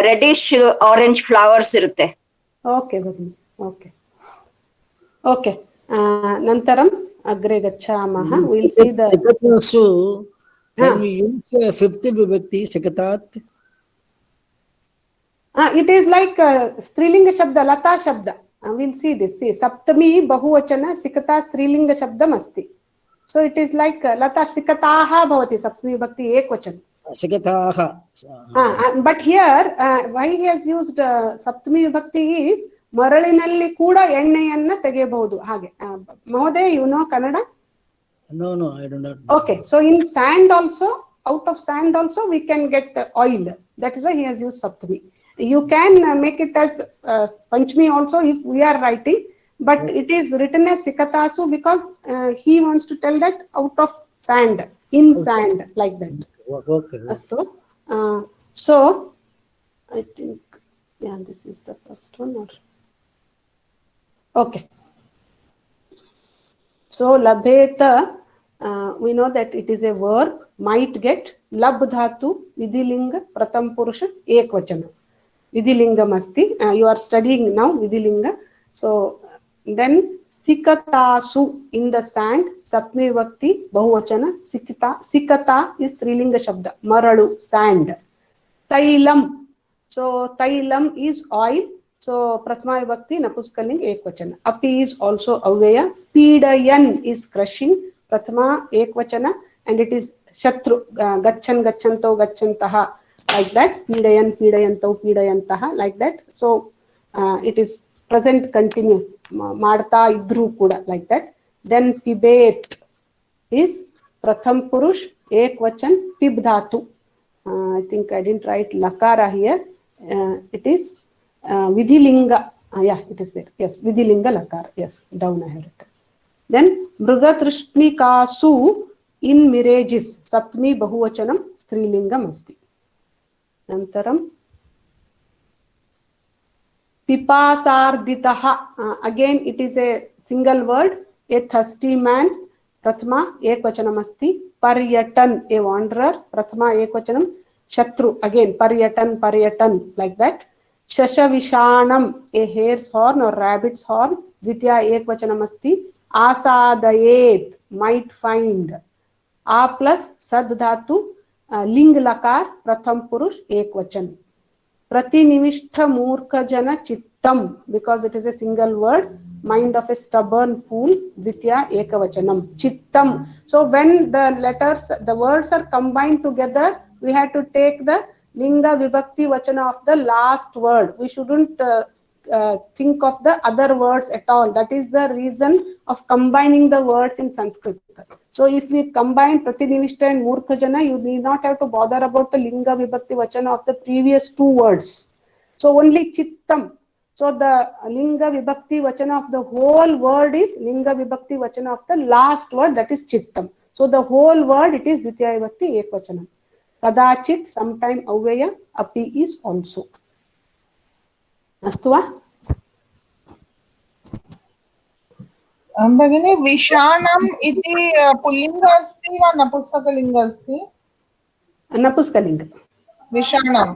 ರೆಡಿಶ್ ಆರೆಂಜ್ ಫ್ಲವರ್ಸ್ ಇರುತ್ತೆ. Okay okay okay. ನಂತರಂ ಅಗ್ರೆ ಗಚ್ಚಾಮಃ. Will see the can we use fifth vibhakti shakatat? It is like strilinga shabda, lata shabda. We'll see this. See, saptami bahuvachana sikata strilinga shabdam asti. So it is like lata sikataha bhavati, saptami vibhakti ekvachan. Sikataha. But here why he has used saptami vibhakti is ಮರಳಿನಲ್ಲಿ ಕೂಡ ಎಣ್ಣೆಯನ್ನ ತೆಗೆಯಬಹುದು. ಹಾಗೆ ಮಹೋದಯ, you know Kannada? No, I do not. Okay, so in sand also, out of sand also we can get oil. That is why he has used saptami. You can make it as panchami also if we are writing, but it is written as sikatasu because he wants to tell that out of sand, in sand, like that. Okay. Astu. So I think, yeah, this is the first one. Or okay. So labheta, we know that it is a verb, might get. Lab dhatu vidhilinga pratham purusha ekvachana. Vidhilingam asti. You are studying now vidhilinga. So then sikatasu, in the sand, saptami vibhakti bahuvachana. Sikata is strilinga shabda, maralu, sand. Tailam, so tailam is oil. So prathama vibhakti napuskaling ekvachana. Api is also avyaya. Pidayan is crushing, prathama ekvachana, and it is shatru, gachan gachanto gachantaha, like that. Pidayan pidayanto pidayantaha, like that. So it is present continuous, ಮಾಡ್ತಾ ಇದ್ರು ಕೂಡ, like that. Then pibet is pratham purush ekvachan pib dhatu. I think I didn't write lakara here. It is vidhilinga. Yeah, it is there. Yes, vidhilinga lakara. Yes, down I have written. Then mrugatrishhnikasu in mirages, saptami bahuvachanam strilingam asti. Nantaram pipasarditaha, again it is a single word, a thirsty man, prathama ekvachanam asti. Paryatan, a wanderer, prathama ekvachanam. Shatru, again paryatan, like that. Shashavishanam, a hare's horn or rabbit's horn, dvitiya ekvachanam asti. Asadayet, might find. A plus sad dhatu, ling lakar, pratham purush ekvachan. Pratinivishta murkha jana chittam, because it is a single word, mind of a stubborn fool, Dvitiya Ekavachanam. Chittam. So when the words are combined together, we have to take the Linga Vibhakti Vachana of the last word. We shouldn't think of the other words at all. That is the reason of combining the words in Sanskrit. So if we combine Pratinivishta and Murkhajana, you need not have to bother about the Linga Vibhakti Vachana of the previous two words. So only Chittam. So the Linga Vibhakti Vachana of the whole word is Linga Vibhakti Vachana of the last word, that is Chittam. So the whole word, it is Dvitiya Vibhakti Ekvachanam. Kadachit, sometime Avyaya, Api is also. Astu va? भगिनी विषाणम् इति पुल्लिङ्ग अस्ति वा नपुंसकलिङ्ग अस्ति? नपुंसकलिङ्ग. विषाणम्.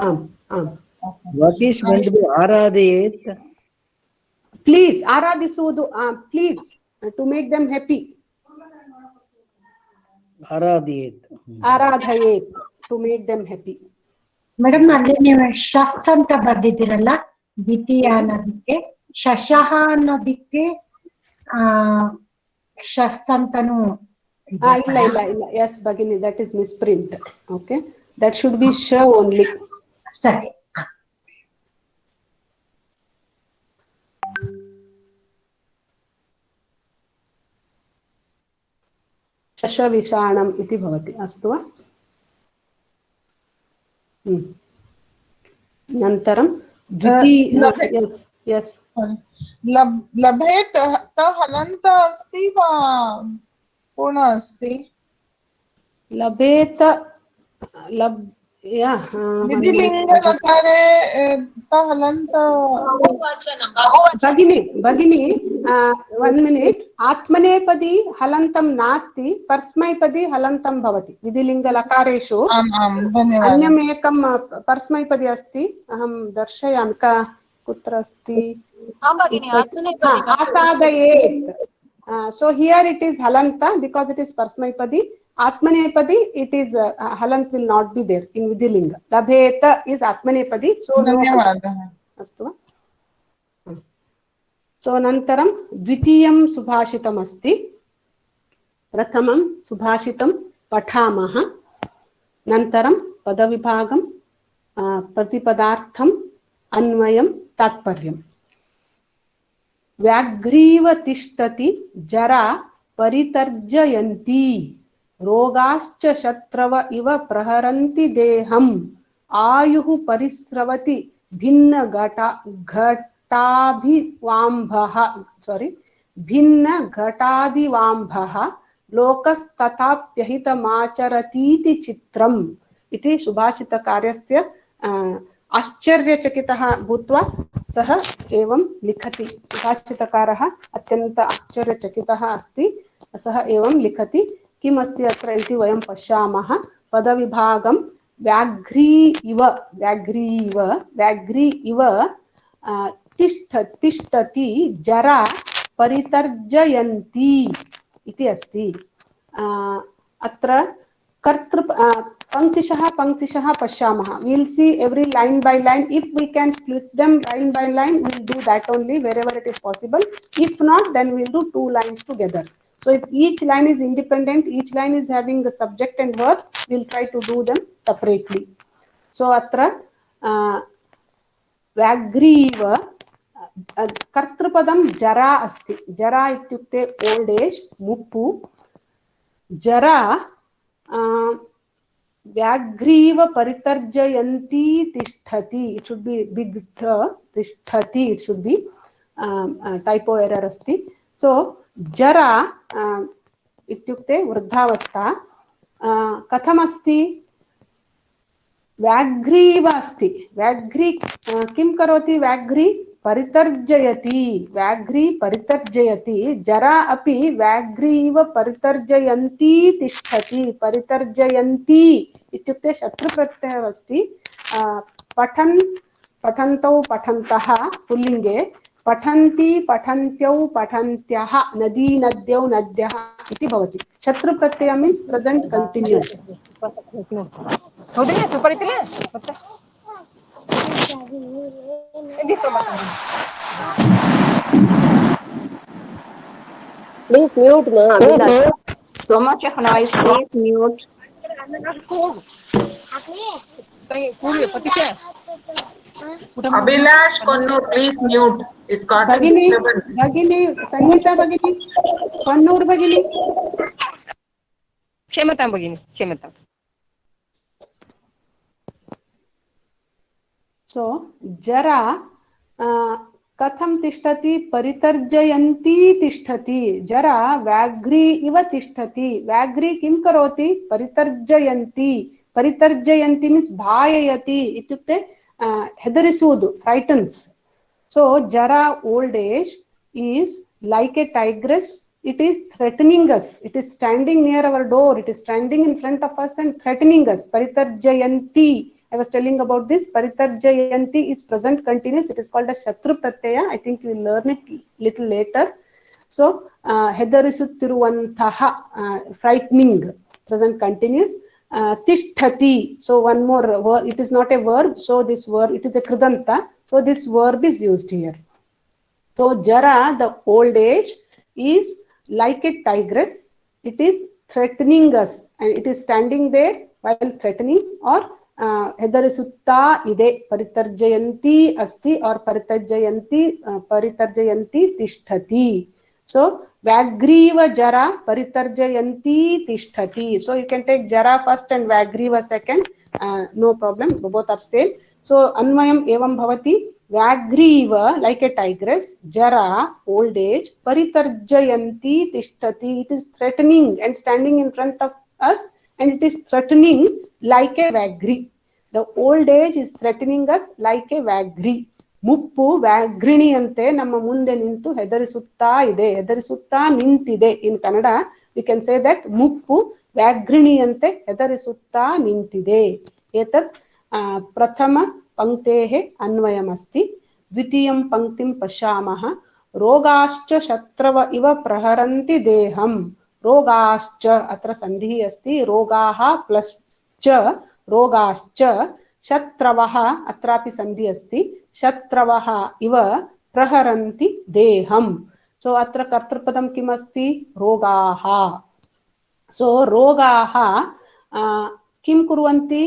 आम् आम्. What is meant by aradayet? Please, aradisudu, please, to make them happy. Aradayet. Aradhayet, to make them happy. Madam ಅಲ್ಲಿ ನೀವು ಶಸ್ ಅಂತ ಬರ್ದಿದ್ದೀರಲ್ಲ ದ್ವಿತೀಯ ಅನ್ನೋದಕ್ಕೆ ಶಶಃ ಅನ್ನೋದಕ್ಕೆ ಶಸ್ ಅಂತಾನು ಇಲ್ಲ ಇಲ್ಲ ಇಲ್ಲ S ಭಗಿನಿ, that is misprint. Okay, that should be sh only. ಸರಿ. शश विषाणम् इति भवति. अस्तु वा? अनन्तरं लभेत हलन्त अस्ति वा पूर्ण अस्ति? लभेत विधिलिङ्गलकारे हलन्त भगिनी 1 minute. आत्मनेपदी हलन्तं नास्ति, परस्मैपदी हलन्तं भवति विधिलिङ्गलकारेषु. अन्यम् एकं परस्मैपदी अस्ति, अहं दर्शयामि. कुत्र अस्ति? आसादयेत्. So here it is halanta because it is parasmaipadi. Atmanepadi, it is halant will not be there in Vidilinga. Labheta is Atmanepadi. So no. So nantaram dvitiyam subhashitam asti. Pratamam subhashitam pathamaha. Nantaram padavibhagam pratipadartham अन्वयं तात्पर्यम्. व्याघ्रीव तिष्ठति जरा परितर्जयन्ति रोगाश्च शत्रव इव प्रहरन्ति देहम् आयुः परिस्रवति भिन्न घटादिवाम्भः लोकस्तथाप्यहितमाचरतीति चित्रम् इति सुभाषितकार्यस्य आश्चर्यचकितः भूत्वा सः एवं लिखति. सुभाषितकारः अत्यन्त आश्चर्यचकितः अस्ति. सः एवं लिखति. किम् अस्ति अत्र इति वयं पश्यामः. पदविभागं व्याघ्री इव तिष्ठति जरा परितर्जयन्ति इति अस्ति. अत्र कर्तृ पंक्तिशः पश्यामः. We'll see every line by line. If we can split them line by line, we'll do that only wherever it is possible. If not, then we'll do 2 lines together. So if each line is independent, each line is having the subject and verb, we'll try to do them separately. So atra व्याघ्रीव कर्तृपदं जरा अस्ति. जरा इत्युक्ते old age, मुप्पु. जरा व्याघ्रीव परितर्जयन्ति तिष्ठति. It should be big तिष्ठति. It should be typo error अस्ति. सो जरा इत्युक्ते वृद्धावस्था. कथमस्ति? व्याघ्रीव अस्ति. व्याघ्री किं करोति? व्याघ्री परितर्जयति. व्याघ्री परितर्जयति. जरा अपि व्याघ्रीव परितर्जयन्ति तिष्ठति. परितर्जयन्ति इत्युक्ते शत्रुप्रत्ययः अस्ति. पठन्तौ पठन्तः पुल्लिङ्गे, पठन्ति पठन्त्यौ पठन्त्यः, नदी नद्यौ नद्यः इति भवति. शत्रुप्रत्ययः means present continuous. Please mute, ma. Abhilash. So much of noise. Please mute. Abhilash Konnur, please mute. It's causing Bhagini, disturbance. Bhagini, Sangeeta Bhagini, Konnur Bhagini. क्षम्यतां भगिनि, क्षम्यताम्. So, Jara कथं तिष्ठति परितर्जयन्ती तिष्ठति जरा व्याघ्री इव तिष्ठति व्याघ्री किं करोति परितर्जयन्ती परितर्जयन्ती मीन्स भाययति इत्युक्ते हेदरिसुವುದು फ्रैटन्स so jara old age is like a tigress it is threatening us it is standing near our door it is standing in front of us and threatening us paritarjayanti I was telling about this paritarjayanti is present continuous it is called as shatru pratyaya I think you will learn it little later so hedarisuttiruvantaha frightening present continuous tishtati so one more word it is not a verb so this verb it is a kridanta so this verb is used here so jara the old age is like a tigress it is threatening us and it is standing there while threatening or hedarisutta ide paritarjayanti asti or paritarjayanti tishtati so Vagriva Jara Paritarjayanti Tishtati. So you can take Jara first and Vagriva second. No problem. Both are same. So Anvayam Evam Bhavati. Vagriva like a tigress. Jara old age. Paritarjayanti Tishtati. It is threatening and standing in front of us and it is threatening like a Vagri. The old age is threatening us like a Vagri. ಮುಪ್ಪು ವ್ಯಾಘ್ರಿಣಿಯಂತೆ ನಮ್ಮ ಮುಂದೆ ನಿಂತು ಹೆದರಿಸುತ್ತಾ ಇದೆ ಹೆದರಿಸುತ್ತಾ ನಿಂತಿದೆ in Kannada we can say that ಮುಪ್ಪು ವ್ಯಾಘ್ರಿಣಿಯಂತೆ ಹೆದರಿಸುತ್ತಾ ನಿಂತಿದೆ ಏತತ್ ಪ್ರಥಮ ಪಂಕ್ತೇಃ ಅನ್ವಯಮಸ್ತಿ ದ್ವಿತೀಯಂ ಪಂಕ್ತಿಂ ಪಶ್ಯಾಮಃ ರೋಗಾಶ್ಚ ಶತ್ರವ ಇವ ಪ್ರಹರಂತಿ ದೇಹಂ ರೋಗಾಶ್ಚ ಅತ್ರ ಸಂಧಿಃ ಅಸ್ತಿ ರೋಗಾಃ ಪ್ಲಸ್ ಚ ರೋಗಾಶ್ಚ शत्रवः अत्रापि संधि अस्ति शत्रवः इव प्रहरन्ति देहं सो अत्र कर्तृपदं किम् अस्ति रोगाः सो रोगाः किं कुर्वन्ति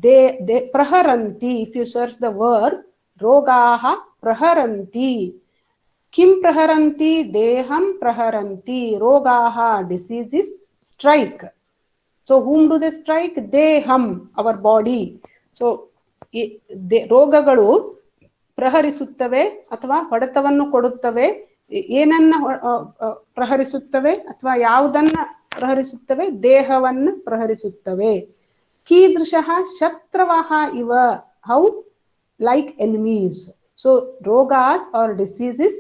दे प्रहरन्ति if you search the word रोगाः प्रहरन्ति किं प्रहरन्ति देहं प्रहरन्ति रोगाः diseases strike so whom do they strike deham our body so ರೋಗಗಳು ಪ್ರಹರಿಸುತ್ತವೆ ಅಥವಾ ಹೊಡೆತವನ್ನು ಕೊಡುತ್ತವೆ ಏನನ್ನ ಪ್ರಹರಿಸುತ್ತವೆ ಅಥವಾ ಯಾವುದನ್ನ ಪ್ರಹರಿಸುತ್ತವೆ ದೇಹವನ್ನು ಪ್ರಹರಿಸುತ್ತವೆ ಕೀದೃಶಃ ಶತ್ರವಃ ಇವ ಹೌ ಲೈಕ್ ಎನಿಮೀಸ್ ಸೊ ರೋಗಾಸ್ are diseases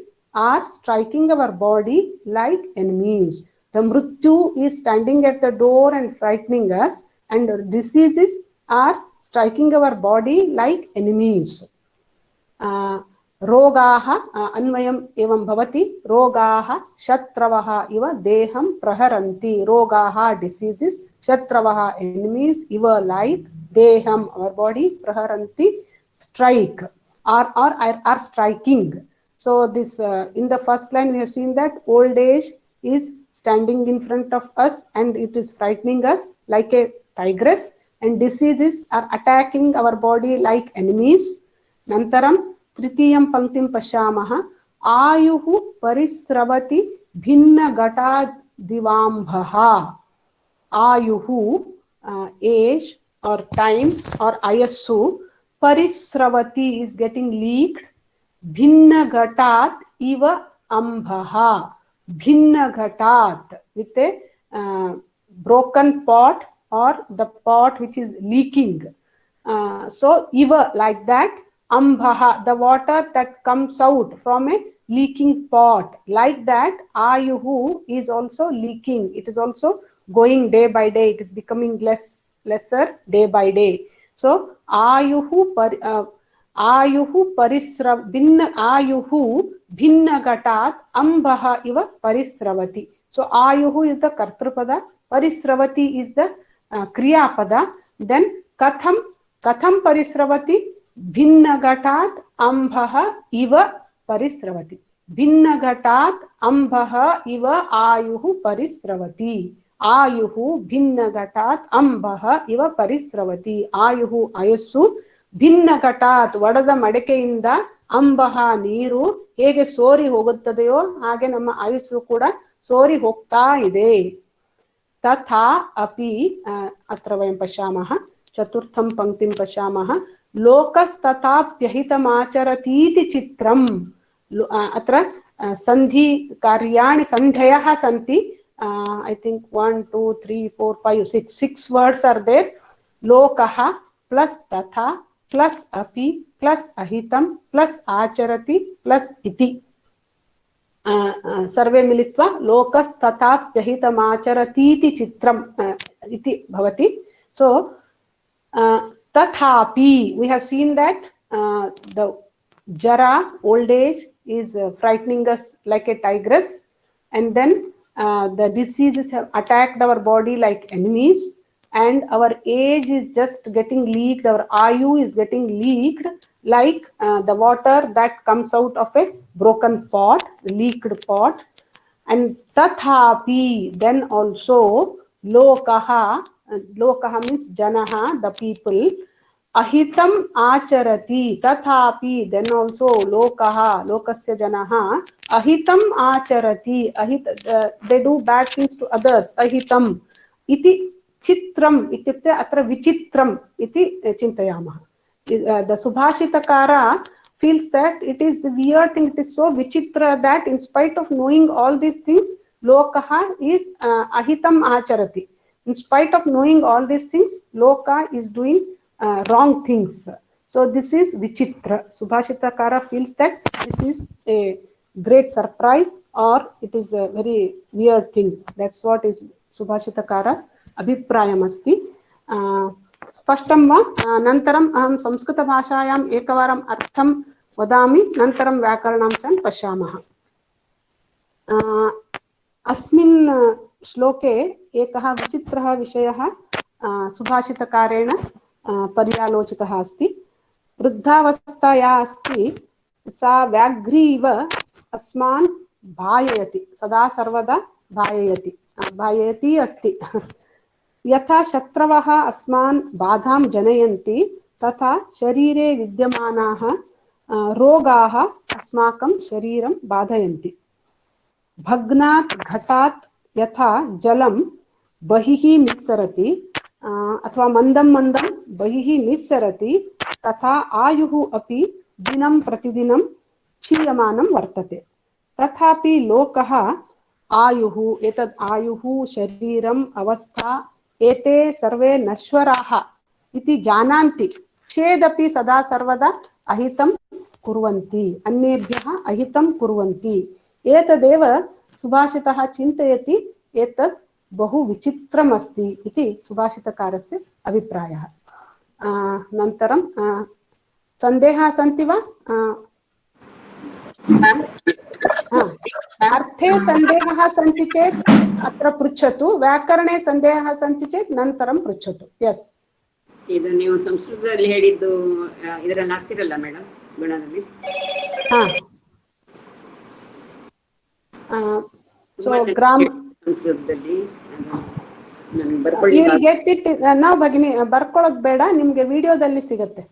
are striking our body like enemies the ಮೃತ್ಯು is standing at the door and frightening us and diseases are striking our body like enemies rogaah anvayam evam bhavati rogaah shatravah iva deham praharanti rogaah diseases shatravah enemies iva like deham our body praharanti strike are striking so this in the first line we have seen that old age is standing in front of us and it is frightening us like a tigress and diseases are attacking our body like enemies nantaram tritiyam panktim pashyamah ayuhu parisravati bhinna gata divambha ayuhu age or time or ayassu parisravati is getting leaked bhinna gatat iva ambha bhinna gatat with a broken pot or the pot which is leaking so eva like that ambha the water that comes out from a leaking pot like that ayuhu is also leaking it is also going day by day it is becoming lesser day by day so ayuhu bhinna gatat ambha iva parisravati so ayuhu is the kartrupada parisravati is the kriya pada then katham parisravati bhinna gatat ambha iva parisravati भिन्नघटात् अम्बः इव आयुः परिस्रवति. आयुः भिन्नघटात् अम्बः इव परिस्रवति. आयुः आयुस्सು ಭಿನ್ನಘಟಾತ್ ಒಡೆದ ಮಡಕೆಯಿಂದ ಅಂಬಹ ನೀರು ಹೇಗೆ ಸೋರಿ ಹೋಗುತ್ತದೆಯೋ ಹಾಗೆ ನಮ್ಮ ಆಯುಸ್ಸು ಕೂಡ ಸೋರಿ ಹೋಗ್ತಾ ಇದೆ. तथा अपि अत्र वयं पश्यामः चतुर्थं पंक्तिं पश्यामः लोकस्तथाप्यहितमाचरतीति चित्रम्. अत्र सन्धि कार्याणि सन्धयः सन्ति. I think 1 2 3 4 5 6 words are there. लोकः प्लस तथा प्लस अपि प्लस अहितं प्लस आचरति प्लस इति सर्वे मिलित्वा लोकस्तथाप्यहितमाचरतीति चित्रम् इति भवति. So tathapi, we have seen that the jara, old age, is frightening us like a tigress, and then the diseases have attacked our body like enemies, and our age is just getting leaked, our ayu is getting leaked like the water that comes out of a broken pot, leaked pot. And tathapi, then also lokaha, lokaha means janaha, the people, ahitam acharati, tathapi, then also lokaha, lokasya janaha, ahitam acharati, they do bad things to others, ahitam iti chitram ityukte atra vichitram iti chintayamah. The subhashitakara feels that it is a weird thing, it is so vichitra that in spite of knowing all these things, lokaha is ahitam acharati. In spite of knowing all these things, loka is doing wrong things. So this is vichitra. Subhashitakara feels that this is a great surprise or it is a very weird thing. That's what is Subhashitakara's अभिप्रायम् अस्ति. स्पष्टं वा? अनन्तरम् अहं संस्कृतभाषायाम् एकवारम् अर्थं वदामि, अनन्तरं व्याकरणांशान् पश्यामः. अस्मिन् श्लोके एकः विचित्रः विषयः सुभाषितकारेण पर्यालोचितः अस्ति. वृद्धावस्था या अस्ति सा व्याघ्री इव अस्मान् भाययति, सदा सर्वदा भाययति अस्ति. यथा शत्रवः अस्मान् बाधां जनयन्ति तथा शरीरे विद्यमानाः रोगाः अस्माकं शरीरं बाधयन्ति. भग्नात् घटात् यथा जलं बहिः निस्सरति अथवा मन्दं मन्दं बहिः निस्सरति तथा आयुः अपि दिनं प्रतिदिनं क्षीयमानं वर्तते. तथापि लोकः आयुः, एतद् आयुः, शरीरम्, अवस्था एते सर्वे नश्वराः इति जानन्ति चेदपि सदा सर्वदा अहितं कुर्वन्ति, अन्येभ्यः अहितं कुर्वन्ति. एतदेव सुभाषितः चिन्तयति एतत् बहु विचित्रम् अस्ति इति सुभाषितकारस्य अभिप्रायः. अनन्तरं सन्देहाः सन्ति वा? अर्थे सन्देहाः सन्ति चेत् अत्र पृच्छतु, व्याकरणे सन्देहाः सन्ति चेत् नन्तरं पृच्छतु. यस्, ಇದು ನೀವು ಸಂಸ್ಕೃತದಲ್ಲಿ ಹೇಳಿದ್ದು ಇದರಲ್ಲಿ ಹಾಕ್ತಿರಲ್ಲ ಮೇಡಮ್, ಗುಣದಲ್ಲಿ? ಸೊ ಗ್ರಾಮ್ ಸಂಸ್ಕೃತದಲ್ಲಿ ಗೆಟ್ ಇಟ್ ನಾವು ಭಗಿನಿ ಬರ್ಕೊಳ್ಳೋದು ಬೇಡ, ನಿಮ್ಗೆ ವಿಡಿಯೋದಲ್ಲಿ ಸಿಗುತ್ತೆ.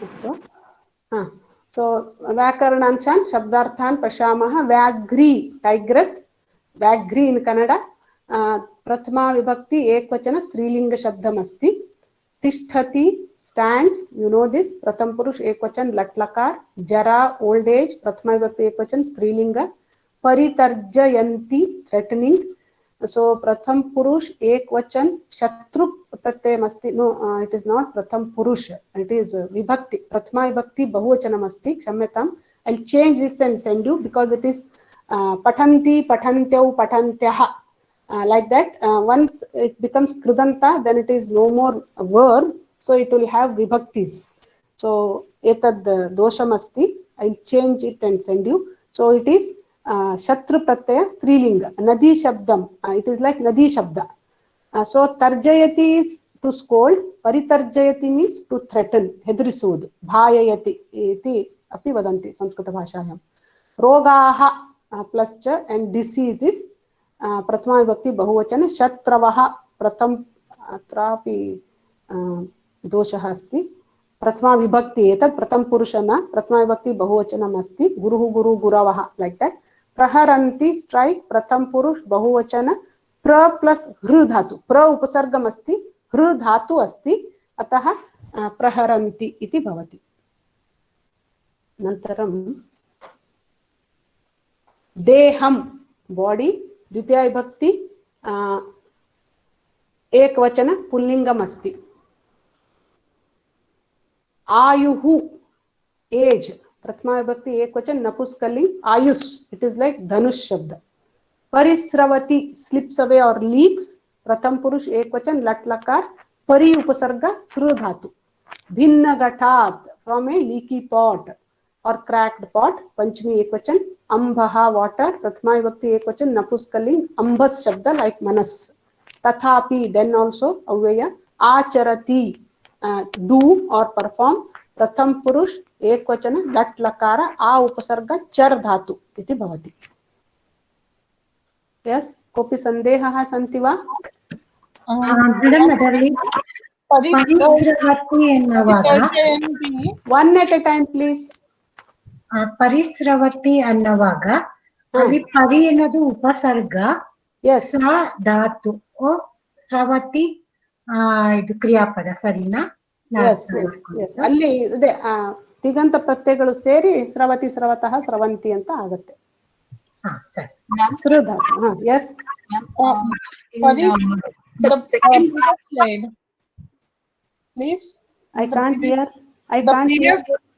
ಅಷ್ಟು. ಸೊ ವ್ಯಾಕರಣಾಂಶಾನ್ ಶಬ್ದಾರ್ಥಾನ್ ಪಶ್ಯಾಮಃ. ವ್ಯಾಘ್ರಿ, ಟೈಗ್ರಸ್, ವ್ಯಾಘ್ರಿ ಇನ್ ಕನ್ನಡ. प्रथमा विभक्ति एकवचन स्त्रीलिंग शब्दमस्ति. तिष्ठति, स्टैंड्स, यू नो दिस, प्रथम पुरुष एकवचन लट लकार. जरा, ओल्ड एज, प्रथमा विभक्ति एकवचन स्त्रीलिंग. परितर्जयन्ति, थ्रेटनिंग. सो प्रथम पुरुष एकवचन शत्रु प्रत्ययमस्ति. नो, इट इज नॉट प्रथम पुरुष, इट इज विभक्ति. प्रथमा विभक्ति बहुवचनमस्ति, क्षम्यताम्. I will change this and send you because it is पठन्ति, पठन्त्यौ, पठन्त्यः. Like that, once it becomes krudanta, then it is no more a verb, so it will have vibhaktis. So etad dosham asti, I'll change it and send you. So it is shatru pratyaya strilinga, nadi shabdam, it is like nadi shabda. So tarjayati is to scold, paritarjayati means to threaten, hedrisodu, bhayayati iti api vadanti samskrita bhashayam. रोगाः plus च and disease is प्रथमा विभक्ति बहुवचन शत्रवः प्रथम अत्रापि दोषः अस्ति प्रथमा विभक्ति एतत् प्रथम पुरुष न प्रथमा विभक्ति बहुवचनम् अस्ति गुरुः गुरु गुरवः लाइक दैट प्रहरन्ति स्ट्राइक प्रथम पुरुष बहुवचन प्र प्लस हृ धातु प्र उपसर्गम् अस्ति हृ धातु अस्ति अतः प्रहरन्ति इति भवति अनन्तरं देहं बॉडी द्वितीया विभक्ति एकवचन पुल्लिंगम् अस्ति आयुः एज प्रथमा विभक्ति एकवचन नपुंसकलिंग आयुष इट इज लाइक धनुष शब्द परिस्रवति स्लिप्स अवे और लीक्स प्रथम पुरुष एकवचन लट लकार परि उपसर्ग सृ धातु भिन्न घटात् फ्रॉम ए लीकी पॉट और क्रैक्ड पॉट पंचमी एकवचन अंबः वाटर प्रथमा विभक्ति एकवचन नपुंसकलिंग अंबस शब्द लाइक मनस तथापि देन आल्सो अव्यय आचरति डू और परफॉर्म प्रथम पुरुष एकवचन लट लकार आ उपसर्ग चर धातु इति भवति यस कोऽपि सन्देहः सन्ति वा one at a time please ಪರಿಸ್ರವತಿ ಅನ್ನುವಾಗ ಅಲ್ಲಿ ಪರಿ ಅನ್ನೋದು ಉಪಸರ್ಗ ಸ ಧಾತು ಸ್ರವತಿ ಇದು ಕ್ರಿಯಾಪದ ಸರಿನಾ ಅಲ್ಲಿ ಇದೆ ತಿಗಂತ ಪ್ರತ್ಯಯಗಳು ಸೇರಿ ಸ್ರವತಿ ಸ್ರವತಃ ಸ್ರವಂತಿ ಅಂತ ಆಗುತ್ತೆ yes slide please I can't hear hear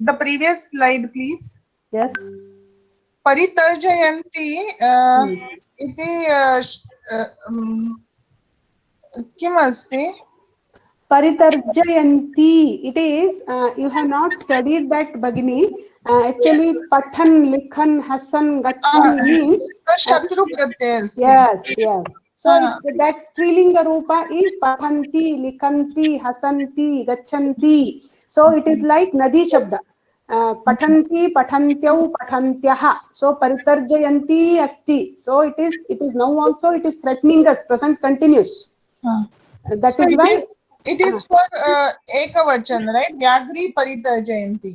the previous slide please yes परितर्जयन्ति इति किम् अस्ति परितर्जयन्ति it is you have not studied that Bhagini actually pathan likhan hasan gachan means shatru pratyay yes so that strilinga rupa is pathanti likhanti hasanti gachanti so it is like nadi shabda pathanti pathantyau pathantyah so paritarjayanti asti so it is now also it is threatening us present continuous that so is why it is for ekavachan right vyagri paritarjayanti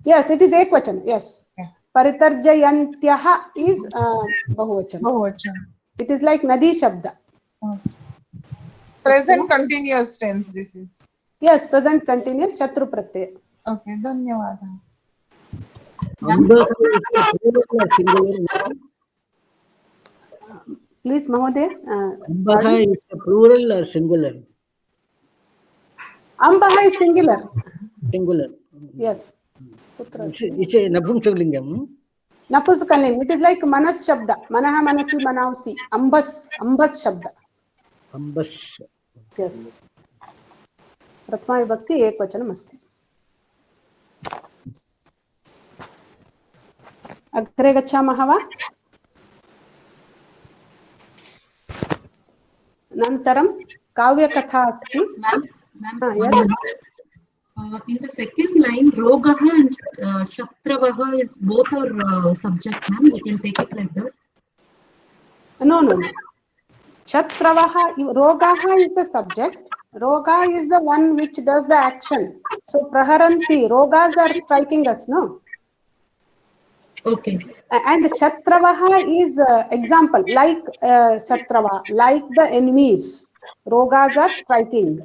yes it is ekvachan yes paritarjayantyah is bahuvachan it is like nadi shabda present continuous tense this is yes present continuous shatru pratyay okay dhanyawad please mahoday ambah is plural or singular ambah is singular yes it's a napumsakalingam napuskalingam it is like manas shabda manah manasi manavsi ambas shabda ambas yes prathama vibhakti ekvachanam asti अग्रे गच्छामः वा अनन्तरं काव्यकथा अस्ति in the second line rogah and shatravah is both are subject ma'am you can take it like that no shatravah rogah is the subject roga is the one which does the action so praharanti rogas are striking us no okay and shatravah is example like shatrava like the enemies rogas are striking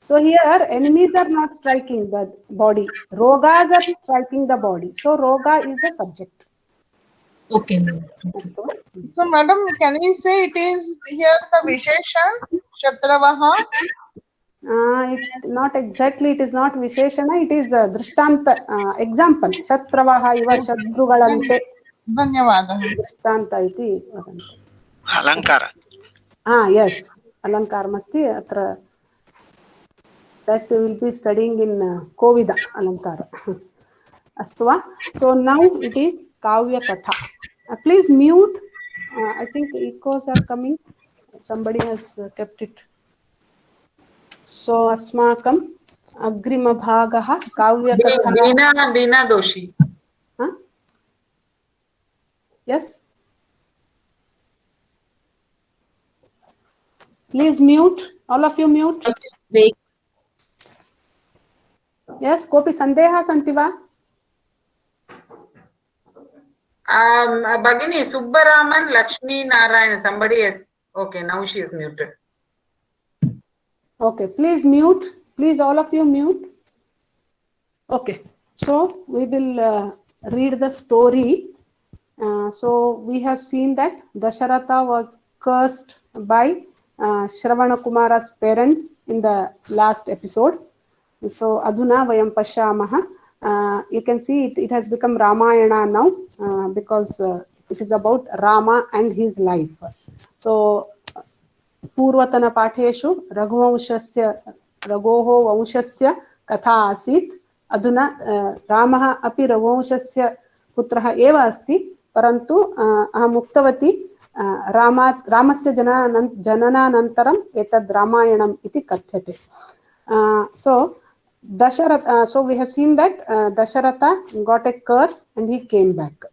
so here enemies are not striking the body rogas are striking the body so roga is the subject okay so madam can we say it is here the visheshan shatravah not exactly it is not visheshana it is drishtanta example shatravah iva shatrugalante dhanyawad drishtanta iti vadanti alankara yes alankaram asti atra that we will be studying in Kovida alankara astu va so now it is kavya katha please mute I think echoes are coming somebody has kept it so अस्माकं अग्रिमभागः काव्यकथा बीना दोषी Yes. Please mute. All of you mute. Yes. Kopi sandeha santi va? Bhagini, Subbaraman, Lakshmi Narayan, somebody is, okay, now she is muted. Okay, please mute. Please, all of you mute. Okay, so we will read the story. So we have seen that Dasharatha was cursed by Shravana Kumara's parents in the last episode. So Adhuna Vayam Pashyamaha. You can see it has become Ramayana now because it is about Rama and his life. So पूर्वतन पाठेषु रघोः वंशस्य कथा आसीत्. अधुना रामः अपि रघुवंशस्य पुत्रः एव अस्ति, परन्तु अहम् उक्तवती रामस्य जननानन्तरम् एतद् रामायणम् इति कथ्यते. So we have seen that Dasharatha got a curse and he came back,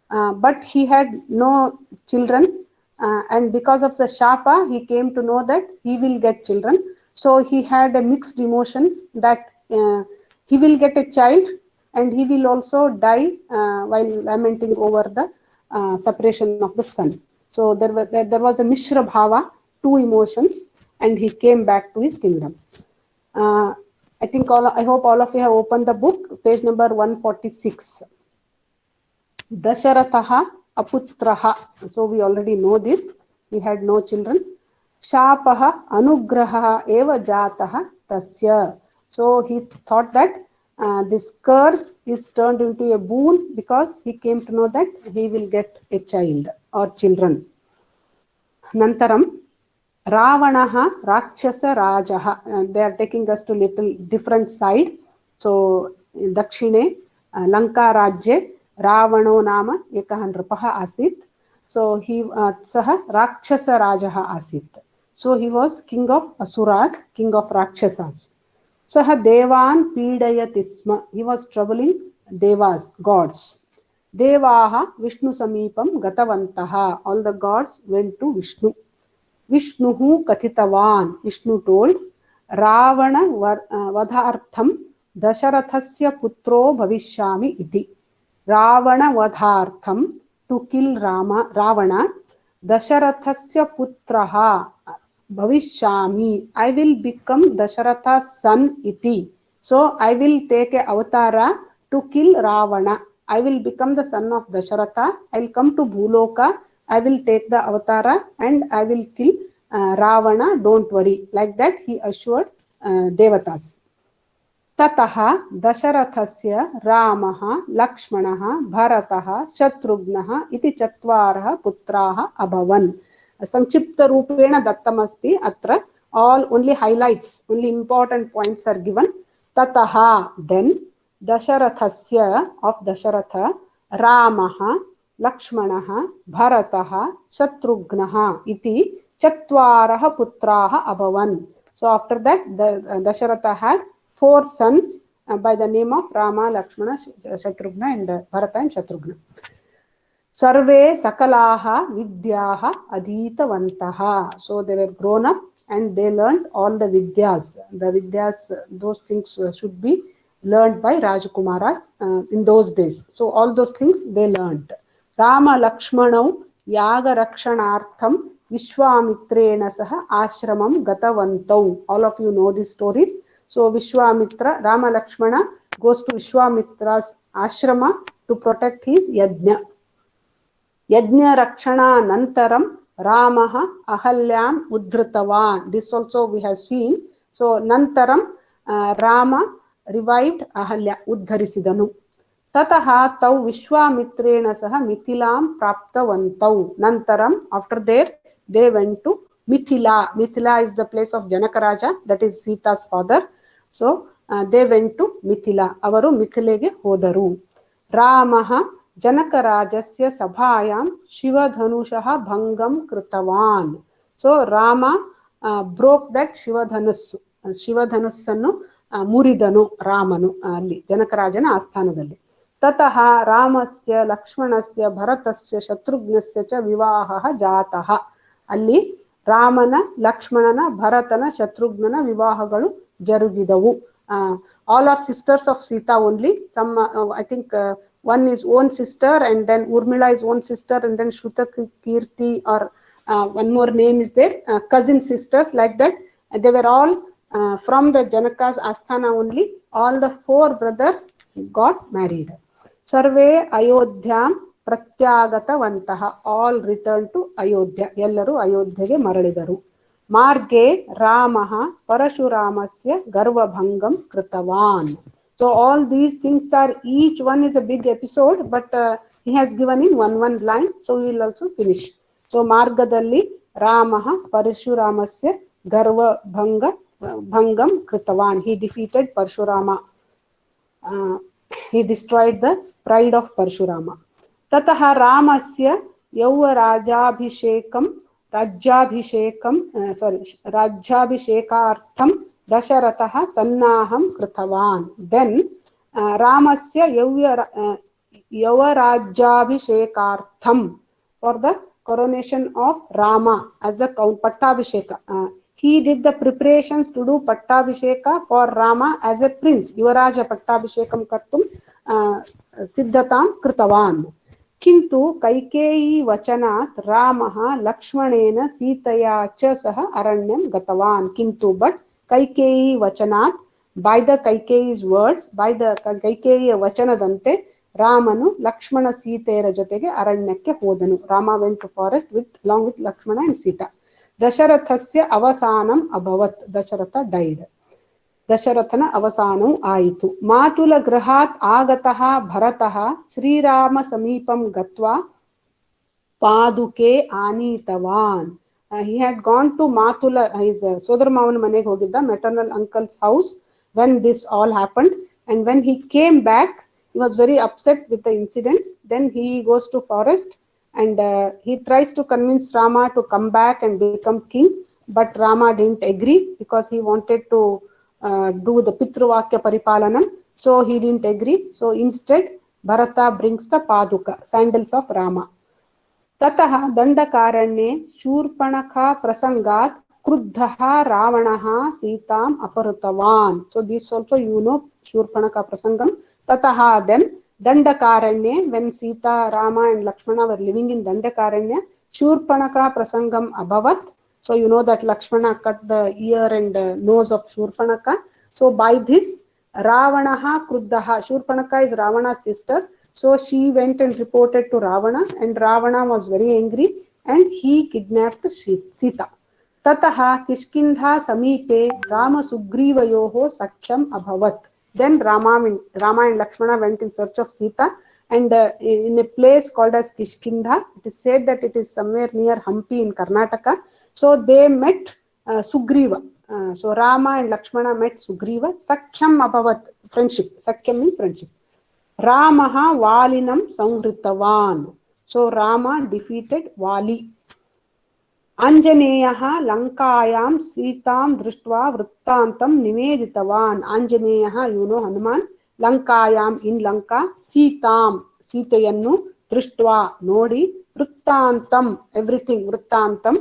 but he had no children. And because of the shapa, he came to know that he will get children. So he had a mixed emotions that he will get a child and he will also die while lamenting over the separation of the son. So there was a mishra bhava, two emotions, and he came back to his kingdom. I hope all of you have opened the book, page number 146. Dasharataha aputraha. So we already know this. He had no children. Shapaha anugraha eva jataha tasya. So he thought that this curse is turned into a boon because he came to know that he will get a child or children. Nantaram Ravanaha Rakshasa Rajaha. They are taking us to little different side. So Dakshine Lanka Rajye Ravano Nama Ekah Nripaha Asit. So he Saha Rakshasa Rajaha Asit. So he was king of Asuras, king of Rakshasas. Saha Devan Pidayatisma. He was troubling Devas, gods. Devaha Vishnu Samipam Gatavantaha. All the gods went to Vishnu. Vishnuhu Kathitavan. Vishnu told Ravana Vadhartham Dasharathasya Putro Bhavishyami iti. Ravana Vadhartham, to kill Ravana, Dasharathasya Putraha Bhavishyami, I will become Dasharatha's son iti. So I will take a avatara to kill Ravana. I will become the son of Dasharatha. I will come to Bhuloka. I will take the avatara and I will kill Ravana. Don't worry. Like that he assured Devatas. Tataha Dasharathasya Ramaha Lakshmanaha Bharataha Shatrugnaha iti chatvaraha putraha abhavan. Sanchipta rupena dattamasti atra. All only highlights, only important points are given. Tataha, then Dasharathasya of Dasharatha Ramaha Lakshmanaha Bharataha Shatrugnaha iti chatvaraha putraha abhavan. So after that Dasharatha had 4 sons by the name of Rama, Lakshmana, Shatrugna and Bharata and Shatrugna. Sarve sakalaha vidyaha adhitavantaha. So they were grown up and they learned all the vidyas. The vidyas, those things should be learned by Rajkumaras in those days. So all those things they learned. Rama Lakshmanau yaga rakshanartham Vishwamitrena saha ashramam gatavantau. All of you know these stories. So Vishwamitra, Rama Lakshmana goes to Vishwamitra's ashrama to protect his yajna. Yajna rakshana nantaram Ramaha ahalyam udhritavan. This also we have seen. So nantaram Rama revived Ahalya, uddharisidanu. Tataha tau Vishwamitrena saha Mithilam praptavantau. Nantaram, after there, they went to Mithila. Mithila is the place of Janakaraja, that is Sita's father. So they went to Mithila. Avaru Mithilege hodaru. Ramaha Janakarajasya sabhayam Shivadhanushaha bhangam kritavan. So Rama broke that Shivadhanus. Shivadhanussannu muridanu Ramanu ali Janakarajana asthanadalli. ततः रामस्य लक्ष्मणस्य भरतस्य शत्रुघ्नस्य च विवाहः जातः. ಅಲ್ಲಿ ರಾಮನ ಲಕ್ಷ್ಮಣನ ಭರತನ ಶತ್ರುಘ್ನನ ವಿವಾಹಗಳು ಜರುಗಿದವು. All are sisters of Sita only. Some I think one is own sister, and then Urmila is own sister, and then Shrutakirti or one more name is there, cousin sisters like that. And they were all from the Janaka's Asthana only. All the 4 brothers got married. Sarve Ayodhyam Pratyagatavantaha. All returned to Ayodhya. Ellaru Ayodhyage maralidaru. Marge Ramaha Parashuramasya Garvabhangam Kritavan. So all these things are, each one is a big episode, but he has given in one line, so we will also finish. So Margadalli Ramaha Parashuramasya Garvabhangam Kritavan. He defeated Parashurama. He destroyed the pride of Parashurama. Tataha Ramasya Yavarajabhishekam Rajyabhishekartham Dasharatha Sannaham Kritavan. Then Ramasya Yavarajyabhishekartham, for the coronation of Rama as the Pattabhisheka. He did the preparations to do Pattabhisheka for Rama as a prince. Yuvaraja Pattabhishekam Kartum Siddhatam Kritavan. किंतु कैकेयी वचनात् रामः लक्ष्मणेन सीतया च सह अरण्यं गतवान्. किंतु but Kaikeyi वचनात्, by the Kaikeyi's words, by the Kaikeyi वचनದಂತೆ ರಾಮನು ಲಕ್ಷ್ಮಣ ಸೀತೆಯರ ಜೊತೆಗೆ ಅರಣ್ಯಕ್ಕೆ ಹೋದನು. Rama went to forest along with Lakshmana and Sita. ದಶರಥಸ್ಯ ಅವಸಾನಂ ಅಭವತ್. Dasharatha died. ದಶರಥನ ಅವಸಾನವು ಆಯಿತು. ಮಾತುಲ ಗೃಹಾತ್ ಆಗತಃ ಭರತಃ Shriram ಸಮೀಪಂ ಗತ್ವಾ ಪಾದುಕೆ ಆನೀತವಾನ್. He had gone to Matula, his ಸೋದರ ಮಾವನ ಮನೆಗೆ ಹೋಗಿದ್ದ, maternal uncle's house, when this all happened. And when he came back, he was very upset with the incidents. Then he goes to forest and he tries to convince Rama to come back and become king. But Rama didn't agree because he wanted to do the Pitruvakya Paripalanam. So he didn't agree. So instead, Bharata brings the Paduka, sandals of Rama. Tataha Dandakaranye Shurpanakha Prasangat Kruddhaha Ravanaha Sitam Aparutavan. So this also you know Shurpanakha Prasangam. Tataha then Dandakaranye, when Sita, Rama and Lakshmana were living in Dandakaranya, Shurpanakha Prasangam Abhavat. So you know that Lakshmana cut the ear and nose of Shurpanakha. So by this, Ravanaha Kruddaha, Shurpanakha is Ravana's sister. So she went and reported to Ravana, and Ravana was very angry and he kidnapped Sita. Tataha Kishkindha Samipe Rama Sugrivayoho Sakhyam Abhavat. Then Rama and Lakshmana went in search of Sita, and in a place called as Kishkindha, it is said that it is somewhere near Hampi in Karnataka. So they met Sugriva. So Rama and Lakshmana met Sugriva. Sakhyam Abhavat, friendship. Sakhyam means friendship. Ramaha Valinam Sangritavan. So Rama defeated Vali. Anjaneyaha Lankayam Sitam Drishtva Vrittantam Niveditavan. Anjaneyaha, you know Hanuman. Lankayam, in Lanka. Sitam, Sitayannu. Drishtva, nodi. Vrittantam, everything. Vrittantam.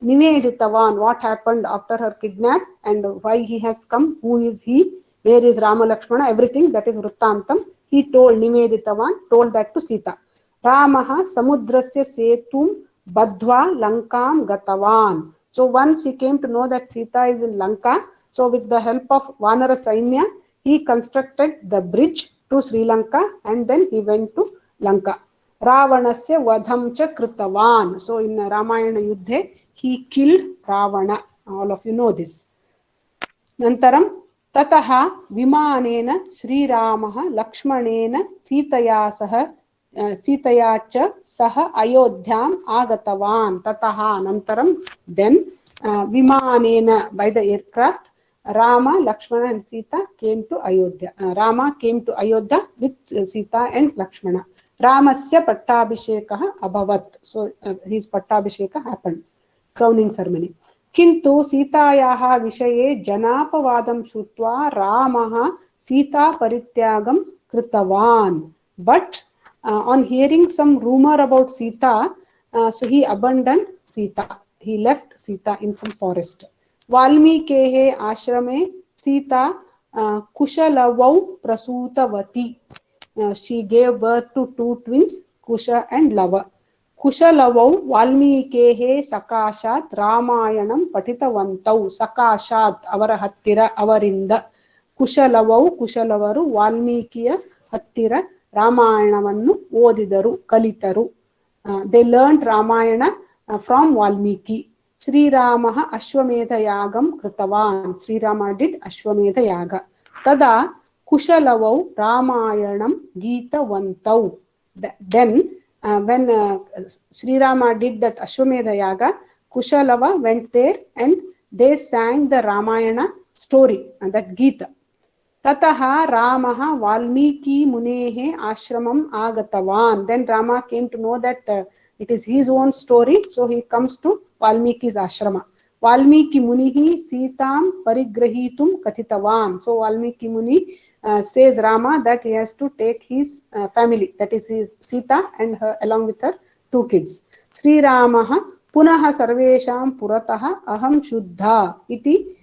Niveditavan, what happened after her kidnap and why he has come, who is he, where is Rama Lakshmana, everything, that is Vrittantam. He told, Niveditavan, told that to Sita. Ramaha Samudrasya Setum Badhva Lankam Gatavan. So once he came to know that Sita is in Lanka, so with the help of Vanara Sainya, he constructed the bridge to Sri Lanka and then he went to Lanka. Ravanasya Vadham cha Kritavan. So in Ramayana Yuddhe, he killed Ravana. All of you know this. Nantaram Tataha Vimanena Sri Ramaha Lakshmanena Sitaya cha Saha Ayodhyam Agatavan. Tataha Nantaram, then Vimanena, by the aircraft, Rama, Lakshmana and Sita came to Ayodhya. Rama came to Ayodhya with Sita and Lakshmana. Ramasya Pattabhishekah Abhavat. So his Pattabhisheka happened. Crowning ceremony. Kintu Sitayaha Vishaye Janapavadam Shutva Ramaha Sita Parityagam Kritavan. But on hearing some rumor about Sita, so he abandoned Sita. He left Sita in some forest. Valmikehe ashrame Sita Kushalavau Prasutavati. She gave birth to two twins, Kusha and Lava. Kushalavau Valmikehe Sakashat Ramayanam Patitavantau. Sakashat avara hattira avarinda. ಕುಶಲವವು ಕುಶಲವರು ವಾಲ್ಮೀಕಿಯ ಹತ್ತಿರ ರಾಮಾಯಣವನ್ನು ಓದಿದರು ಕಲಿತರು. They learn Ramayana from Valmiki. Srirama ಅಶ್ವಮೇಧ ಯಾಗಂ ಕೃತವಾನ್. Srirama did Ashwamedha yaga. ತದಾ ಕುಶಲವೌ ರಾಮಾಯಣಂ ಗೀತವಂತೌ. Then when Srirama did that Ashwamedha Yaga, Kushalava went there and they sang the Ramayana story and that Gita. Tataha Ramaha Valmiki Munehe Ashramam Agatavan. Then Rama came to know that it is his own story, so he comes to Valmiki's ashrama. Valmiki Munihi Sitam Parigrahitum Katitavan. So Valmiki Muni says Rama that he has to take his family, that is his Sita and her, along with her two kids. Sri Ramaha Punaha Sarvesham Purataha Aham Shuddha iti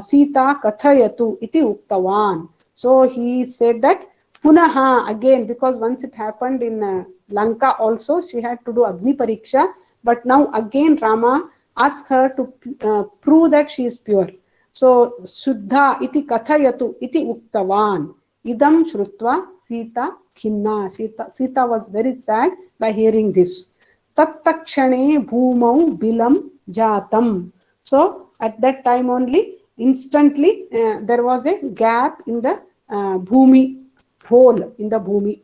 Sita Kathayatu iti Uktavan. So he said that Punaha again, because once it happened in Lanka also, she had to do Agni Pariksha, but now again Rama asked her to prove that she is pure. So Shuddha iti Kathayatu iti Uktavan. Idam Shrutva Sita Khinna. Sita was very sad by hearing this. Tattakshane Bhumau Bilam Jatam. So at that time only, instantly there was a gap in the bhumi, hole in the bhumi.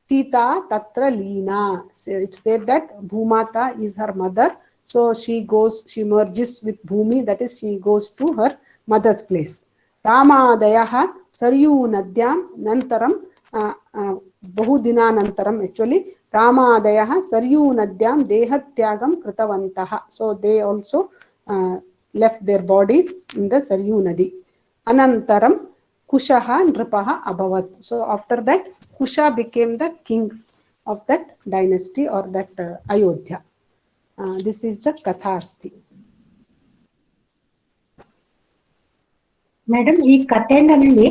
Sita Tatra Leena. So it said that Bhumata is her mother. So she merges with Bhumi, that is, she goes to her mother's place. Ramadayaha Saryu Nadyam Nantaram Bahudina Nantaram, actually Ramadayaha Saryu Nadyam Dehatyagam Kritavantaha. So they also left their bodies in the Saryu Nadi. Anantaram Kushaha Nripaha Abhavat. So after that, Kusha became the king of that dynasty or that Ayodhya. This is the Kathasti. Madam ಈ ಕಥೆನಲ್ಲಿ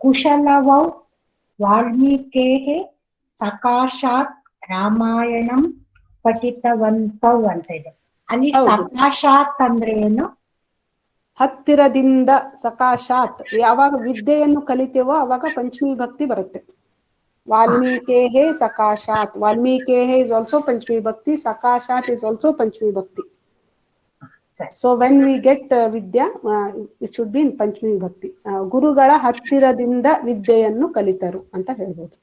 ಕುಶಲವೌ ವಾಲ್ಮೀಕೇಹೆ ಸಕಾಶಾತ್ ರಾಮಾಯಣಂ ಪಠಿತವಂತೌ ಅಂತ ಇದೆ. ಅಲ್ಲಿ ಸಕಾಶಾತ್ ಅಂದ್ರೆ ಏನು? ಹತ್ತಿರದಿಂದ. ಸಕಾಶಾತ್ ಯಾವಾಗ ವಿದ್ಯೆಯನ್ನು ಕಲಿತೇವೋ ಅವಾಗ ಪಂಚಮಿ ಭಕ್ತಿ ಬರುತ್ತೆ. ವಾಲ್ಮೀಕೇಹೆ ಸಕಾಶಾತ್. ವಾಲ್ಮೀಕೇಹೆ is also Panchami Bhakti. Sakashat is also Panchami Bhakti. So when we get Vidya, it should be in Panchami Bhakti. ಗುರುಗಳ ಹತ್ತಿರದಿಂದ ವಿದ್ಯೆಯನ್ನು ಕಲಿತರು ಅಂತ ಹೇಳ್ಬೋದು.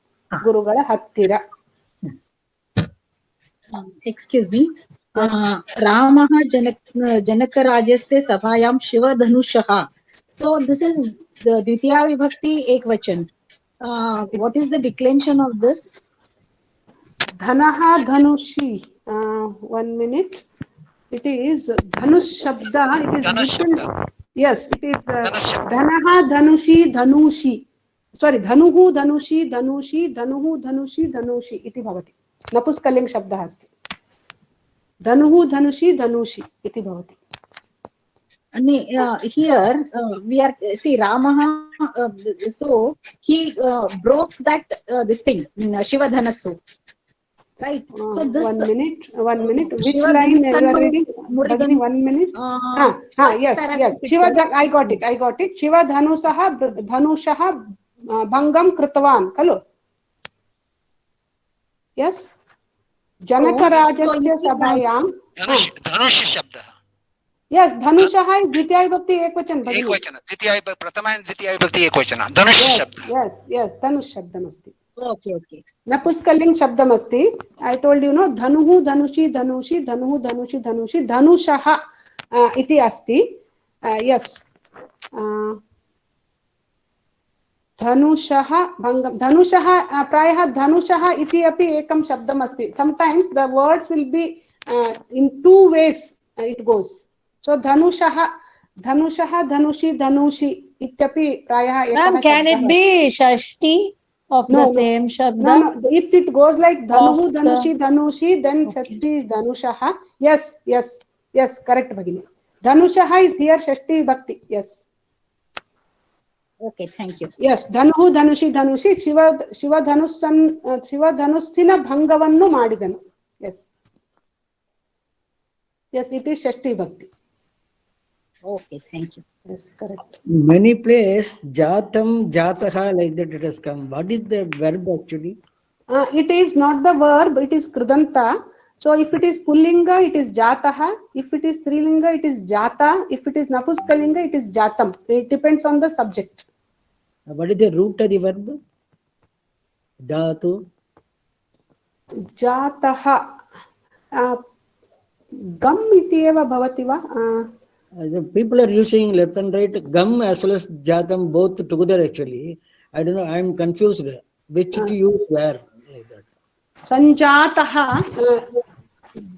ಗುರುಗಳ ಹತ್ತಿರ. Excuse me. Ramah Janakarajasya Sabhayam Shiva Dhanushaha. So this is the Dvitiya Vibhakti Ekvachan. What is the declension of this? Dhanaha Dhanushi. 1 minute. It is Dhanush Shabda. It is written. Yes, it is Dhanaha Dhanushi Dhanushi. Sorry, Dhanuhu Dhanushi Dhanushi Dhanuhu Dhanushi Dhanushi. Iti bhavati. Napuskaling Shabda asti. Dhanuhu Dhanushi Dhanushi. Iti bhavati. Here we are see Ramaha. So he broke that this thing Shiva Dhanasu. Right. So this 1 minute. Which Shiva line you are reading? 1 minute. Yes. Shiva, I got it. Shiva Dhanushaha Bhangam Kritavan. Kalu. Yes. Janakarajasya Sabhayam. Dhanush Shabda. Yes, Dhanushaha is Dvitiya Vibhakti Ekvachan. Ekvachana. Pratama and Dvitiya Vibhakti Ekvachana. Dhanush Shabda. Yes. Dhanush Shabdam asti. Okay. Napuskaling Shabdam asti. I told you, no, Dhanuhu Dhanushi Dhanushi Dhanuhu Dhanushi Dhanushi Dhanushaha iti asti. Yes. Dhanushaha Bhangam. Dhanushaha Prayaha Dhanushaha iti api ekam Shabdam asti. Sometimes the words will be in two ways it goes. So Dhanushaha धनुषः धनुषि धनुषि इत्यपि प्रायः एकः Can it be Shashti of the same Shabda? No. If it goes like Dhanuhu Dhanushi Dhanushi, then Shashti is Dhanushah. Yes, correct, Bhagini. Dhanushah is here Shashti Bhakti. Yes. Okay, thank you. Yes, Dhanuhu Dhanushi Dhanushi Shiva Dhanussina Bhangavannu Madidanu. Yes, it is Shashti Bhakti. Okay, thank you. Yes, correct. Many places jatam jataha like that it has come. What is the verb actually? It is not the verb, it is Krudanta. So if it is Pullinga, it is Jataha. If it is Strilinga, it is Jata. If it is Napuskalinga, it is Jatam. It depends on the subject. What is the root of the verb? Dhatu. Jataha. Gam iti eva bhavati va? People are using left and right gum as well as jatam both together actually. I don't know, I am confused which to use where like that. Sanjataha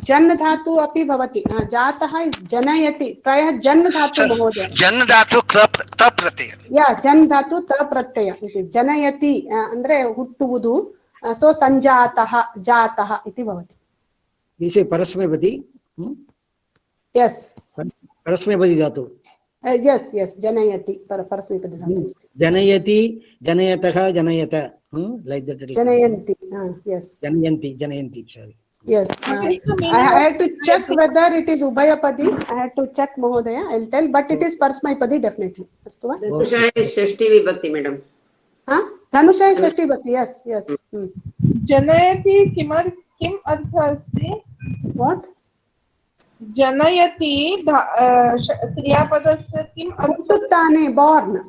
jan dhatu api bhavati. Jataha is janayati. Prayah jan dhatu mahodaya. Jan dhatu ta pratyaya. Yeah, jan dhatu ta pratyaya. Janayati andre huttuvudu. So sanjataha jataha iti bhavati. This is parasmayapadi. Yes. Parasmayapadi dhatu. Yes, janayati parasmayapadi dhatu. Janayati, janayataha, janayata. Like that. Janayanti. Yes. Janayanti. Sorry. Yes. I had to check whether it is Ubhayapadi. I had to check Mahodaya. I'll tell, but it is Parasmayapadi definitely. Dhanusha is Shashti Vibhakti, madam. Dhanusha is Shashti Vibhakti. Yes. Janayati kim artha asti? What? Janayati kriyapadasya kim artha?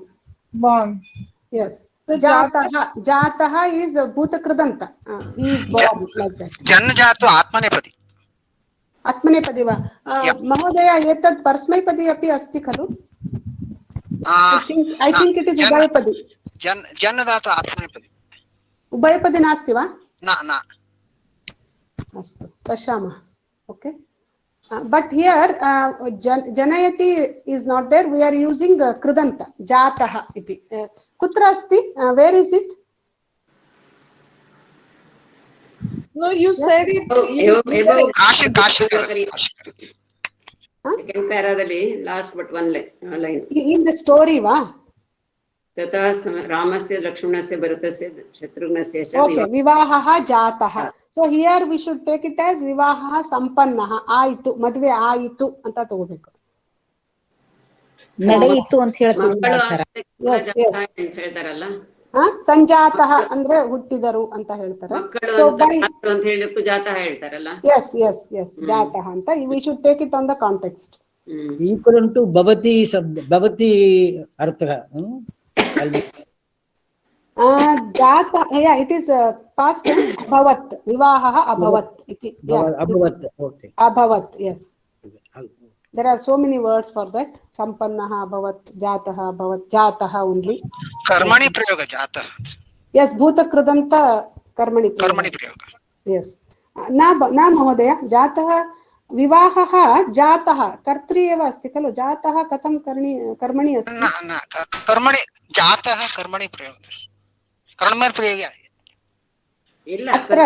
Born. Yes. So Jataha is Bhutakridanta. He is born like that. Janjatu Atmanepadi. Atmanepadi va. Mahodaya etad Parasmayapadi api asti khalu? I think it is Ubhayapadi. Janadatu Atmanepadi. Ubhayapadi nasti va? Na. Astu. Pashamah. Okay. But here Janayati is not there. We are using Kridanta. Jataha iti. Kutra asti? Where is it? No, you said it. Second paradali, last but one line. In the story, va? Tata Ramasya, Lakshmanasya, Bharatasya, Shatrugnasya. Okay, Vivahaha Jataha. So here we should take it as Vivahaha Sampannaha. Aitu, Madve Aitu anta ತಗೋಬೇಕು. ನಡೆಯಿತು ಅಂತ ಹೇಳ್ತಾರೆ. Yes. ಹೇಳ್ತಾರಲ್ಲ. ಸಂಜಾತಃ ಅಂದ್ರೆ ಹುಟ್ಟಿದರು ಅಂತ ಹೇಳ್ತಾರೆ. So by ಅಂತ ಹೇಳಕ್ಕೂ ಜಾತಃ ಹೇಳ್ತಾರಲ್ಲ. Yes. ಜಾತಃ ಅಂತ. We should take it on the context. Equivalent to bhavati artha. Jata, yeah, it is past tense. Abhavat. Vivahaha abhavat. Abhavat. Okay. Abhavat. Yes. There are so many words for that. Sampannaha abhavat, jataha abhavat, jataha only. Karmani prayoga jata. Yes, bhutakridanta karmani prayoga. Yes. Na mahodaya, jataha vivahaha jataha kartri eva asti khalo. Jataha katham karmani asti? Na karmani jataha karmani prayoga. Karmani prayoga. अत्र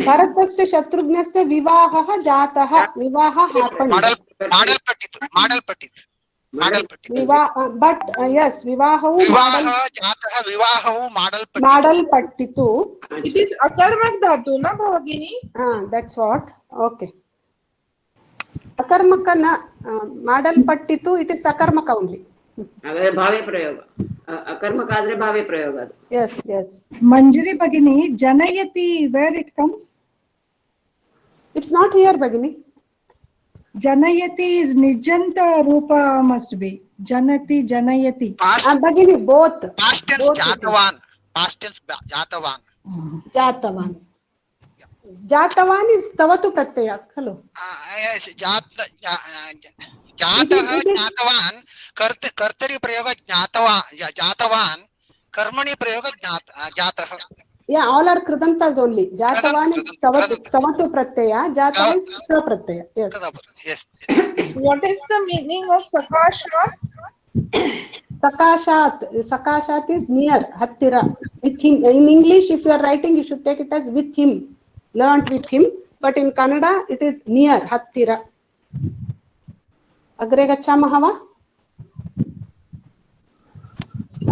भरतस्य शत्रुघ्नस्य विवाहः जातः. विवाहः happened. But yes, विवाहವು ಮಾಡಲ್ಪಟ್ಟಿತು. It is akarmak dhatu na bhavagini? That's what. Okay. ಅಕರ್ಮಕ ಮಾಡಲ್ಪಟ್ಟಿತು. It is ಸಕರ್ಮಕ only. ಹಾಗಾದ್ರೆ ಭಾವೇ ಪ್ರಯೋಗ. ಅಕರ್ಮಕ ಆದ್ರೆ ಭಾವೇ ಪ್ರಯೋಗ ಅದು. Yes. Manjari Bhagini, Janayati, where it comes? It's not here, Bhagini. Janayati is Nijanta Rupa must be. Janati, Janayati. Bhagini, both. Past tense Jatavan. Past tense Jatavan. Jatavan is Tavatu Pratyaya. Hello. Yes, Jatavan. Kartari prayoga Jatavan. Karmani prayoga Jataha. Yeah, all are Kridantas only. Jatavan is Tavatu Pratyaya. Jataha is Pratyaya. Yes. What is the meaning of Sakashat? Sakashat is near, hattira, with him. In English, if you are writing, you should take it as with him, learnt with him. But in Kannada, it is near, hattira. Agre gachamah va?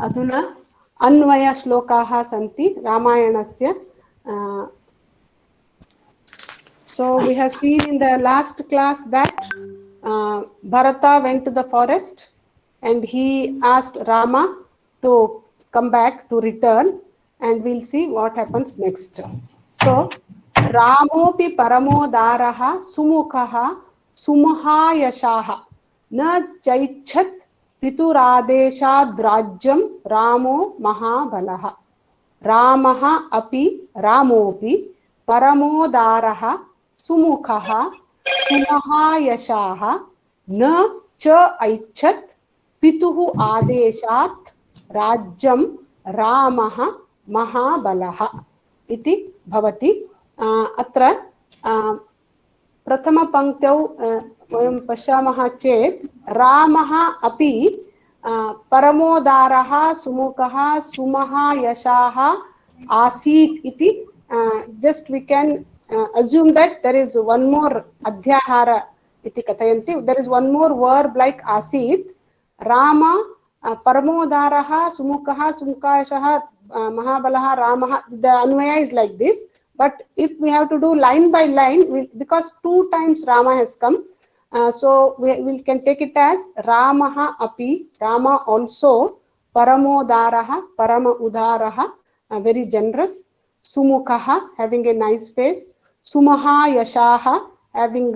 Aduna अन्वय श्लोकाः सन्ति रामायणस्य. So we have seen in the last class that Bharata went to the forest and he asked Rama to come back, to return, and we'll see what happens next. So Ramopi paramodaraha sumukhaha sumahayashaha na chaichat पितुरादेशाद्राज्यं रामो महाबलः रामः अपि रामोऽपि परमोदारः सुमुखः सुमहायशाः न च ऐच्छत् पितुः आदेशात् राज्यं रामः महाबलः इति भवति. अत्र प्रथमपङ्क्तौ वयं पश्यामः चेत् रामः अपि परमोदारः सुमुखः सुमहायशाः आसीत् इति. Just we can assume that there is one more adhyahara iti kathayanti. There is one more verb like asit. Rama paramodaraha sumukaha sumukayashaha mahabalaha ramah. The anvaya is like this. But if we have to do line by line, because 2 times Rama has come, so we can take it as Ramaha api, Rama also, paramodaraha, parama udaraha, very generous, sumukhaha, having a nice face, sumaha yashaha, having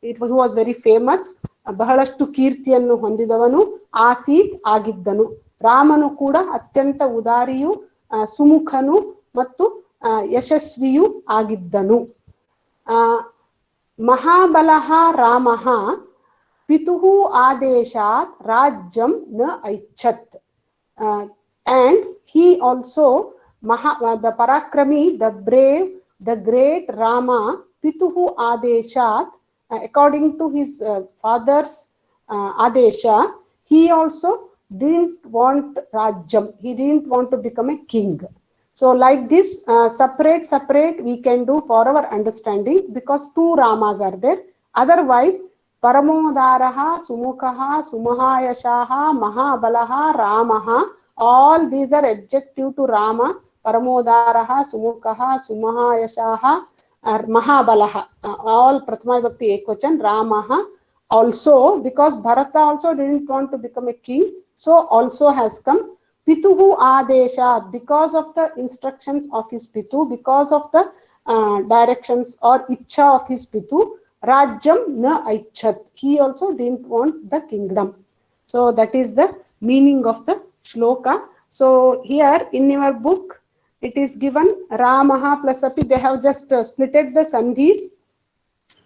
he was very famous, ಬಹಳಷ್ಟು ಕೀರ್ತಿಯನ್ನು ಹೊಂದಿದವನು, ಆಸೀತ್ ಆಗಿದ್ದನು. ರಾಮನು ಕೂಡ ಅತ್ಯಂತ ಉದಾರಿಯು, ಸುಮುಖನು ಮತ್ತು ಯಶಸ್ವಿಯು ಆಗಿದ್ದನು. ಮಹಾಬಲಃ ರಾಮಃ ಪಿತುಃ ಆದೇಶಾತ್ ರಾಜ್ಯಂ ನ ಐಚ್ಛತ್. And he also, the Parakrami, the brave, the great Rama, pituhu adeshat, according to his father's adesha, he also didn't want rajyam. He didn't want to become a king. So like this, separate we can do for our understanding, because 2 Ramas are there. Otherwise, paramodaraha, sumukhaha, sumahayashaha, mahabalaha, ramaha, all these are adjective to Rama. Paramodaraha, sumukhaha, sumahayashaha, mahabalaha, all prathama vibhakti ekvachan. Ramaha also, because Bharata also didn't want to become a king, so also has come. Pituhu adeshat, because of the instructions of his pitu, because of the directions or ichha of his pitu, rajyam na aichat, he also didn't want the kingdom. So that is the meaning of the shloka. So here in your book it is given Ramaha plus api. They have just splitted the sandhis,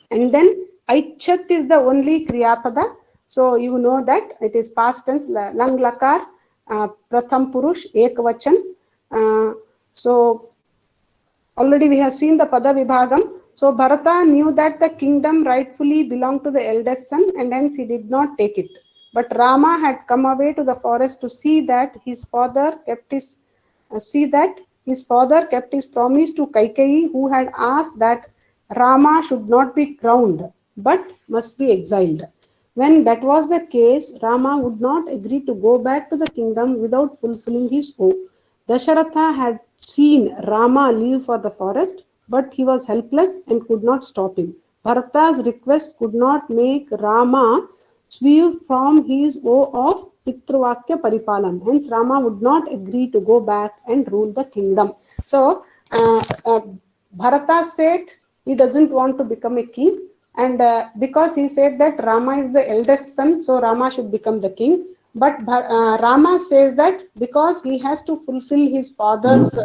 and then aichat is the only kriyapada. So you know that it is past tense, lang lakar, pratham purush, ekvachan. So already we have seen the pada vibhagam. So Bharata knew that the kingdom rightfully belonged to the eldest son, and hence he did not take it. But Rama had come away to the forest to see that his father kept his promise to Kaikeyi, who had asked that Rama should not be crowned but must be exiled. When that was the case, Rama would not agree to go back to the kingdom without fulfilling his oath. Dasharatha had seen Rama leave for the forest, but he was helpless and could not stop him. Bharata's request could not make Rama swerve from his oath of Pitruvakya Paripalan. Hence, Rama would not agree to go back and rule the kingdom. So, Bharata said he doesn't want to become a king. And because he said that Rama is the eldest son, so Rama should become the king. But Rama says that because he has to fulfill his father's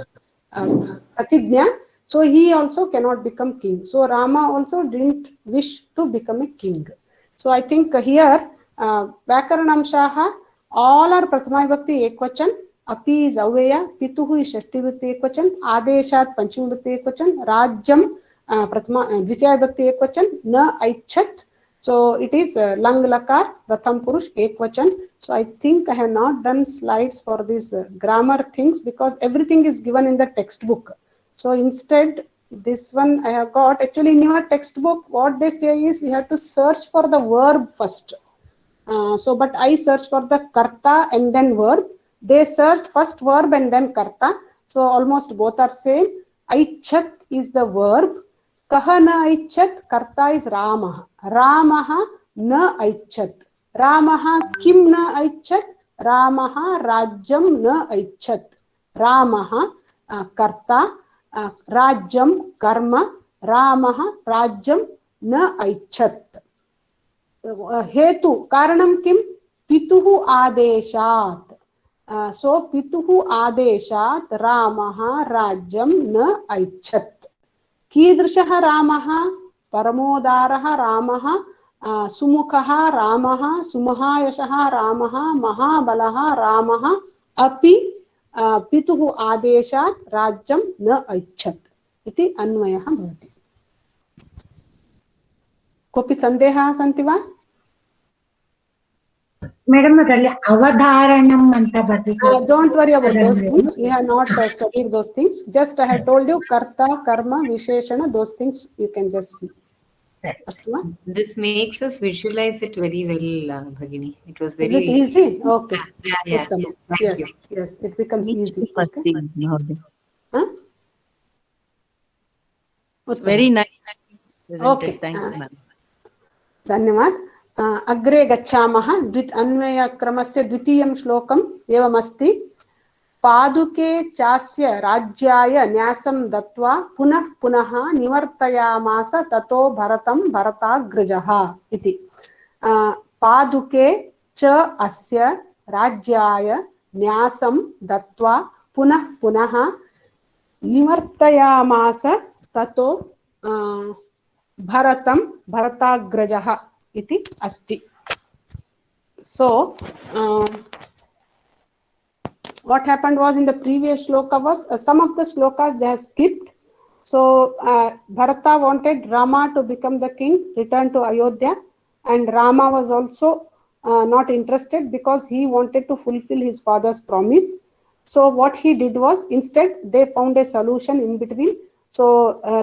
pratignya, so he also cannot become king. So Rama also didn't wish to become a king. So I think here Vakaranamshaha, all are Prathama Vibhakti Ekvachan, Api is Aveya, Pituhu is Shashti Vibhakti Ekvachan, Adeshat Panchami Vibhakti Ekvachan, Rajyam Prathama Dvitiya Vibhakti Ekvachan, Na Aichat So it is lang lakar, pratham purush, ekvachan. So I think I have not done slides for these grammar things because everything is given in the textbook. So instead, this one I have got, actually in your textbook, what they say is you have to search for the verb first. So, but I search for the karta and then verb. They search first verb and then karta. So almost both are same. Aichat is the verb. Kahana aichat, karta is Ramaha. Ramaha na aichat. Ramaha kim na aichat. Ramaha rajyam na aichat. Ramaha karta, rajyam karma. Ramaha rajyam na aichat. हेतु कारणं किं पितुः आदेशात् सो पितुः आदेशात् रामः राज्यं न ऐच्छत् कीदृशः रामः परमोदारः रामः सुमुखः रामः सुमहायशः रामः महाबलः रामः अपि पितुः आदेशात् राज्यं न ऐच्छत् इति अन्वयः भवति कोऽपि सन्देहः सन्ति वा ಮೇಡಮ್ ಅದರಲ್ಲಿ ಅವಧಾರಣಂ ಅಂತ ಬರ್ಬೇಕು. Don't worry about those things. We have not studied those things. Just I have told you karta, karma, visheshana, those things you can just see. This makes us visualize it very well, Bhagini. It was very. Is it easy? Okay. Yeah. Yes, yes. It becomes easy. Okay. Huh? Very nice. Okay. Thanks, ma'am. धन्यवाद. अग्रे गच्छामः. अन्वयक्रमस्य द्वितीयं श्लोकम् एवमस्ति. पादुके चास्य राज्याय न्यासं दत्त्वा पुनः पुनः निवर्तयामास ततो भरतं भरताग्रजः इति. पादुके च अस्य राज्याय न्यासं दत्त्वा पुनः पुनः निवर्तयामास ततो भरतं भरताग्रजः इति अस्ति. So what happened was in the previous shloka was some of the shlokas they have skipped. So Bharata wanted Rama to become the king, return to Ayodhya, and Rama was also not interested because he wanted to fulfill his father's promise. So what he did was instead they found a solution in between. So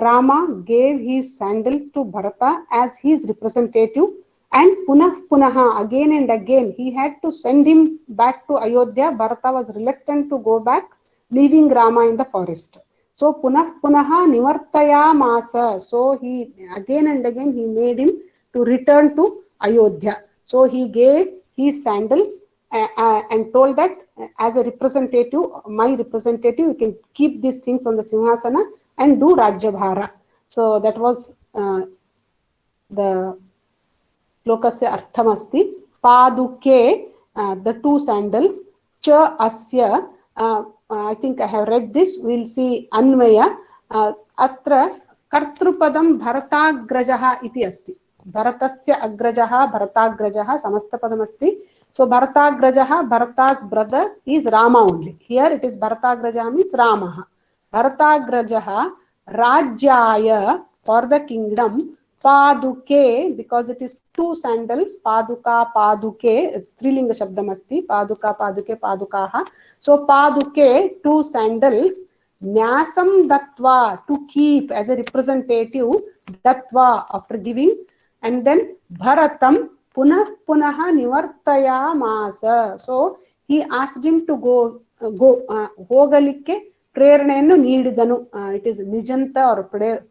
Rama gave his sandals to Bharata as his representative, and punah punaha, again and again he had to send him back to Ayodhya. Bharata was reluctant to go back, leaving Rama in the forest. So punah punaha nivartaya masa. So he again and again he made him to return to Ayodhya. So he gave his sandals and told that as a representative, my representative, you can keep these things on the Simhasana and do Rajyabhara. So that was the Lokasya Arthamasti. Paduke, the two sandals. Cha Asya, I think I have read this. We'll see Anvaya. Atra Kartrupadam Bharatagrajaha iti asti. Bharatasya Agrajaha, Bharatagrajaha, Samastapadam asti. So Bharatagrajaha, Bharata's brother, is Rama only. Here it is Bharatagrajaha means Ramaha. Bharatagrajaha Rajyaya, for the kingdom. Paduke, because it is two sandals. Paduka, Paduke, it's Strilinga Shabdam asti. Paduka, Paduke, Padukaha. So Paduke, two sandals. Nyasam Dattva, to keep as a representative. Dattva, after giving. And then Bharatam Punah Punaha Nivartaya Masa. So he asked him to go Hogalikke ಪ್ರೇರಣೆಯನ್ನು ನೀಡಿದನು. It is nijanta or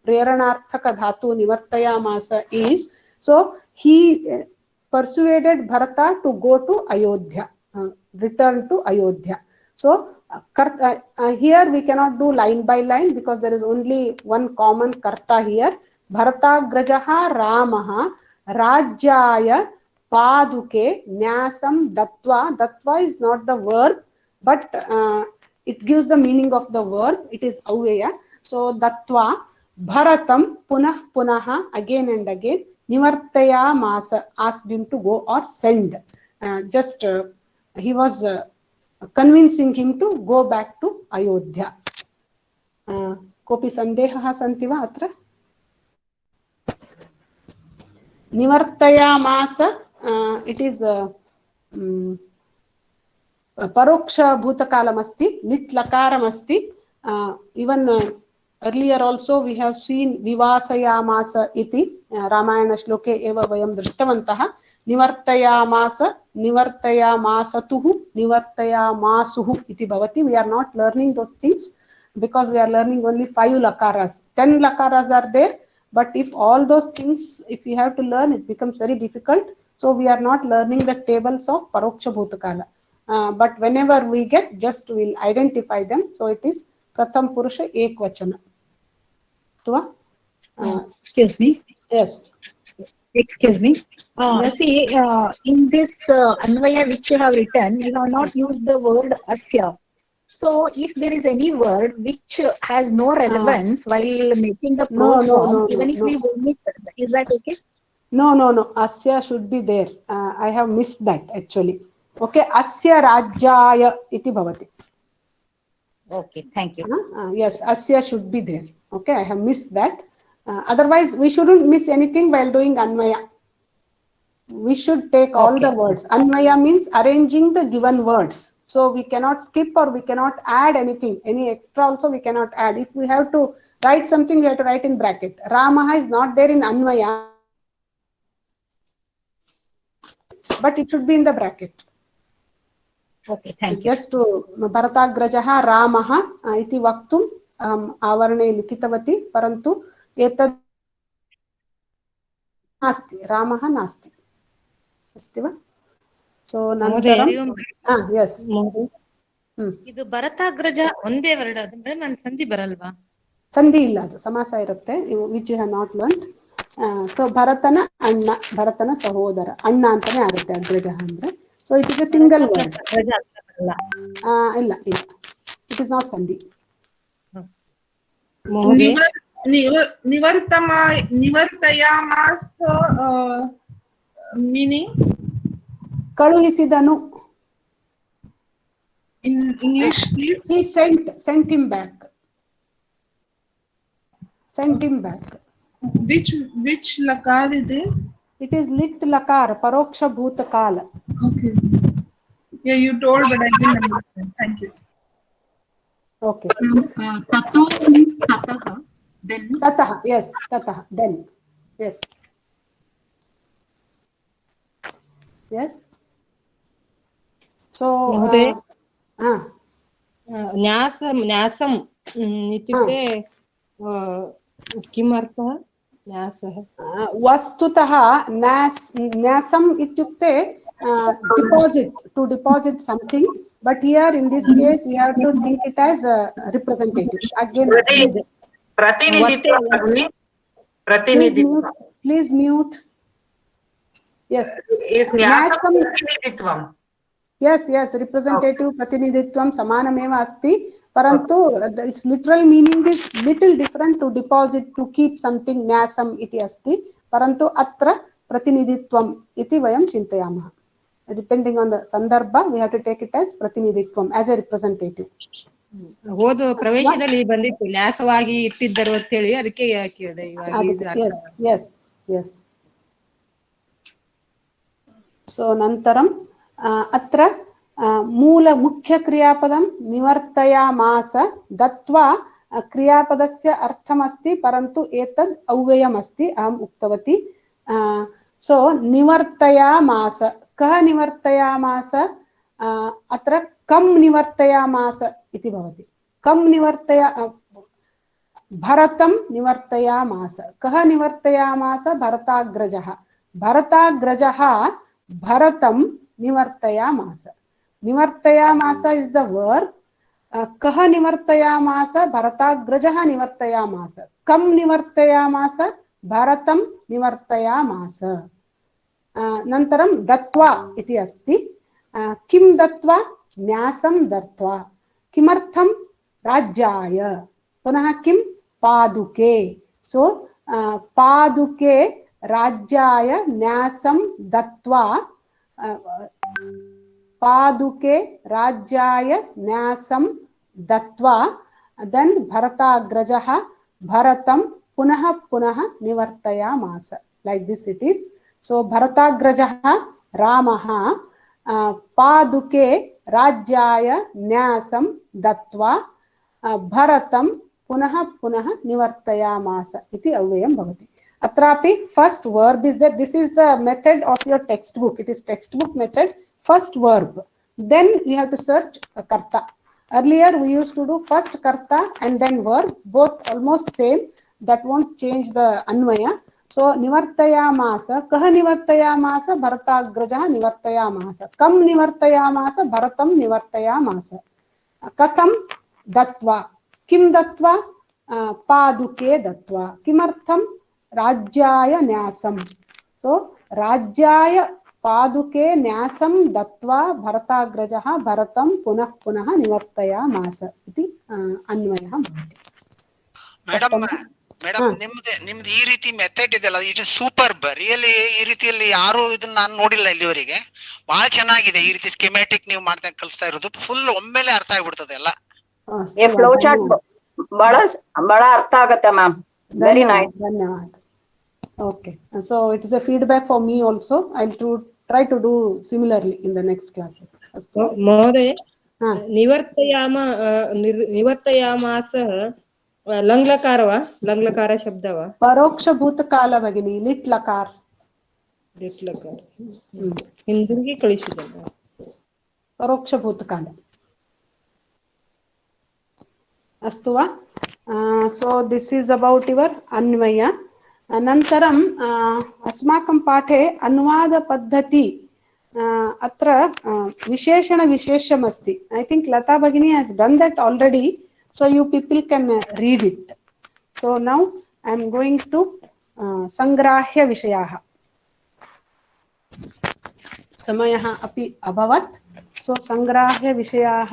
ಪ್ರೇರಣಾರ್ಥಕ ಧಾತು ನಿವರ್ತಯ ಮಾಸ is. So he persuaded Bharata to go to Ayodhya, return to Ayodhya. So here we cannot do line by line because there is only one common karta here. Bharatagrajaha Ramaha Rajyaya Paduke Nyasam Dattva. Dattva is not the verb, but it gives the meaning of the verb. It is avyaya. So Dattva Bharatam Punah Punaha, again and again. Nivartaya Masa, asked him to go or send. He was convincing him to go back to Ayodhya. Kopi sandehaः santi va atra? nivartayamasa, it is paroksha bhutakalam asti, lit lakaram asti. Even earlier also we have seen vivasayamasa iti Ramayana shloke eva vayam drishtavantah. Nivartayamasa, nivartayamasatuhu, nivartayamasuhu iti bhavati. We are not learning those things because we are learning only 5 lakaras. 10 lakaras are there, but if all those things, if we have to learn, it becomes very difficult. So we are not learning the tables of paroksha bhutakala. But whenever we get, just we'll identify them. So it is pratham purusha ekvachana. Excuse me. Yes. Excuse me. Yes. See, in this Anvaya which you have written, you have not used the word asya. So, if there is any word which has no relevance while making the prose form, even if we omit, is that okay? No. Asya should be there. I have missed that actually. Okay. Asya rajyaya iti bhavati. Okay, thank you. Yes, asya should be there. Okay, I have missed that. Otherwise, we shouldn't miss anything while doing anvaya. We should take all the words. Anvaya means arranging the given words. So we cannot skip or we cannot add anything. Any extra also we cannot add. If we have to write something, we have to write in bracket. Ramaha is not there in anvaya, but it should be in the bracket. Okay, thank you. Just to Bharatagrajaha Ramaha iti vaktum avarane likitavati, parantu etad nasti, Ramaha nasti. Asti va? So nantaram, yes. ಇದು ಭರತಾಗ್ರಜ ಒಂದೇ word ಆದ್ರೆ ನಾನು ಸಂಧಿ ಬರಲ್ವಾ? ಸಂಧಿ ಇಲ್ಲ, ಅದು ಸಮಾಸ ಇರುತ್ತೆ, which you have not learn. So ಭರತನ ಅಣ್ಣ, ಭರತನ ಸಹೋದರ, ಅಣ್ಣ ಅಂತಾನೆ ಆಗುತ್ತೆ ಅಗ್ರಜ ಅಂದ್ರೆ. So it is a single word. ಇಲ್ಲ, ಇಟ್ ಇಸ್ ನಾಟ್ ಸಂಧಿ. ನಿವರ್ತಯಾಮಾಸ meaning ಕಳುಹಿಸಿದನು. In English, please. He sent him back. Sent him back. Which lakar it is? It is lit lakar, paroksha bhutakala. Okay. Yeah, you told, but I didn't understand. Thank you. Okay. Tato means tataha. Then. Tataha, yes. Tataha, then. Yes. Yes. So. न्यासम् इत्युक्ते किमर्थः न्यासः? वस्तुतः न्यासम् इत्युक्ते deposit, to deposit something, but here in this case you have to think it as a representative. Again, please mute. Yes. Is nyasam pratinidhitvam? Yes, representative pratinidhitvam samanameva asti, parantu its literal meaning is little different. To deposit, to keep something, nyasam iti asti, parantu atra pratinidhitvam iti vayam chintayamah. Depending on the sandarbha, we have to take it as pratinidhitvam, as a representative. ಹೋದ ಪ್ರವೇಶದಲ್ಲಿ ಬಂದಿತ್ತು ನ್ಯಾಸವಾಗಿ ಇಟ್ಟಿದ್ದರು ಅಂತ ಹೇಳಿ, ಅದಕ್ಕೆ ಕೇಳಿದೆ ಇವಾಗ. Yes. So nantaram atra ಮೂಲ ಮುಖ್ಯ ಕ್ರಿಯಾಪದಂ ನಿವರ್ತಯಾಮಾಸ ದತ್ವಾ ಕ್ರಿಯಾಪದಸ್ಯ ಅರ್ಥಮಸ್ತಿ, ಪರಂತು ಏತದ್ ಅವ್ಯಯಮಸ್ತಿ ಅಹಂ ಉಕ್ತವತಿ. ಸೊ ನಿವರ್ತಯಾಮಾಸ, ಕಹ ನಿವರ್ತಯಾಮಾಸ, ಅತ್ರ ಕಂ ನಿವರ್ತಯಾಮಾಸ ಇತಿ ಭವತಿ. ಕಂ ಭರತಂ ನಿವರ್ತಯಾಮಾಸ. ಕಹ ನಿವರ್ತಯಾಮಾಸ? ಭರತಾಗ್ರಜಃ. ಭರತಾಗ್ರಜಃ ಭರತಂ ನಿವರ್ತಯಾಮಾಸ. Nivartayamasa is the verb. Kaha nivartayamasa? Bharatagrajah nivartayamasa. Kam nivartayamasa? Bharatam nivartayamasa. Nantaram datva iti asti. Kim datva? Nyasam datva. Kimartham? Rajyaya. Punah kim? Paduke. So paduke rajyaya nyasam datva. Paduke rajyaya nyasam datva, then bharatagrajaha bharatam punah nivartayamasa. Like this it is. So Bharatagrajah Ramah Paduke Rajyaya Nyasam Dattva Bharatam Punah Punah Nivartayamasa iti avyayam bhavati. Atrapi first verb is there. This is the method of your textbook. It is textbook method. First verb. Then you have to search karta. Earlier we used to do first karta and then verb. Both almost same. That won't change the anvaya. So nivartayamasa. Kaha nivartayamasa? Bharatagrajah nivartayamasa. Kam nivartayamasa? Bharatam nivartayamasa. Katham? Datva. Kim datva? Paduke datva. Kimartham? Rajyaya nyasam. So Rajyaya Paduke nyasam datva Bharatagrajah Bharatam punah punah nivartayamasa iti anvayah bhavati. Madam ನಿಮ್ದು ಈ ರೀತಿ method ಇದೆಲ್ಲ it is super. Really ಈ ರೀತಿಯಲ್ಲಿ ಯಾರು ಇದನ್ನ ನಾನು ನೋಡಿಲ್ಲ ಇಲ್ಲಿವರೆಗೆ. ಬಹಳ ಚೆನ್ನಾಗಿದೆ ಈ ರೀತಿ ಸ್ಕಿಮ್ಯಾಟಿಕ್ ನೀವು ಮಾಡ್ತಾ ಕಳಿಸ್ತಾ ಇರೋದು. ಫುಲ್ ಒಮ್ಮೆಲೆ ಅರ್ಥ ಆಗ್ಬಿಡ್ತದೆ ಎಲ್ಲ. ಫ್ಲೋ ಚಾರ್ಟ್ ಬಹಳ ಅರ್ಥ ಆಗತ್ತೆ ಮ್ಯಾಮ್. Very nice. ಧನ್ಯವಾದ. Okay, so it is a feedback for me also. I'll try to do similarly in the next classes. ಮಹೋದಯ ನಿವರ್ತಯಾಮಾಸ ಲಂಗ್ಲಕಾರವ ಲಂಗ್ಲಕಾರ ಶಬ್ದವ ಪರೋಕ್ಷ ಭೂತಕಾಲ ಭಗಿನಿ ಲಿಟ್ ಲಕಾರ ಹಿಂದಿರುಗಿ ಕಳಿಸಿದ ಪರೋಕ್ಷ ಭೂತಕಾಲ ಅಸ್ತು ವಾ. So this is about your अन्वय. अनन्तरं अस्माकं पाठे अनुवादपद्धति अत्र विशेषणविशेषम् अस्ति. I think Lata Bhagini has done that already, so you people can read it. So now I am going to संग्राह्य विषयाः. समयः अपि अभवत्. So संग्राह्य विषयाः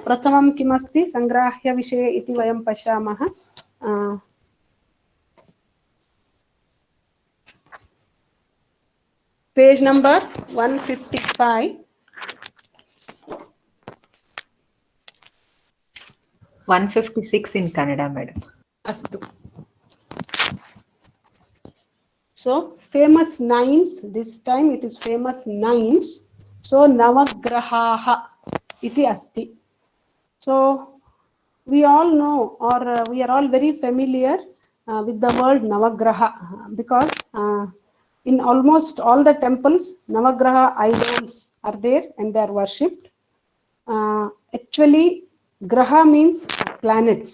प्रथमं किमस्ति? संग्राह्य विषये इति वयं पश्यामः. Page number 155. 156 in Kannada, madam. Astu. So famous nines. This time it is famous nines. So navagrahaha iti asti. So we all know, or we are all very familiar with the word navagraha, because in almost all the temples, Navagraha idols are there and they are worshipped. Actually, Graha means planets.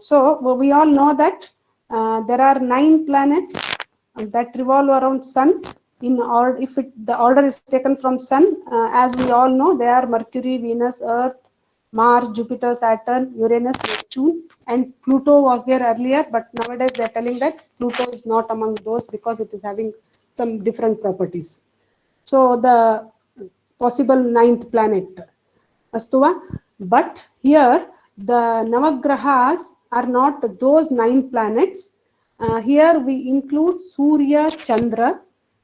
So we all know that there are 9 planets that revolve around Sun. If the order is taken from Sun, as we all know, they are Mercury, Venus, Earth, Mars, Jupiter, Saturn, Uranus, Neptune, and Pluto was there earlier, but nowadays they are telling that Pluto is not among those because it is having some different properties. So the possible 9th planet, Astuva. But here the Navagrahas are not those 9 planets. Here we include Surya, Chandra,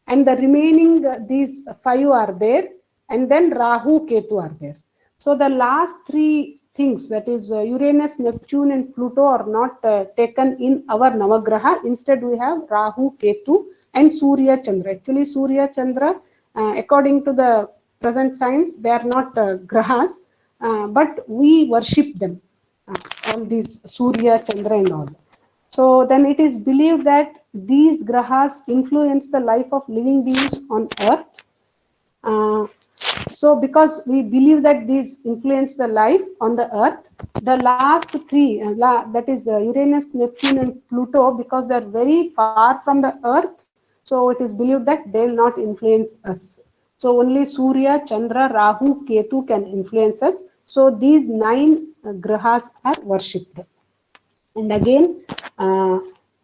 and the remaining these 5 are there, and then Rahu, Ketu are there. So the last 3 things, that is Uranus, Neptune and Pluto, are not taken in our Navagraha. Instead we have Rahu, Ketu and Surya, Chandra. Actually Surya, Chandra, according to the present science, they are not grahas, but we worship them, all these Surya, Chandra and all. So then it is believed that these grahas influence the life of living beings on earth. So because we believe that these influence the life on the earth, the last 3, that is Uranus, Neptune and Pluto, because they are very far from the earth, so it is believed that they will not influence us. So only Surya, Chandra, Rahu, Ketu can influence us. So these 9 grahas are worshipped. And again,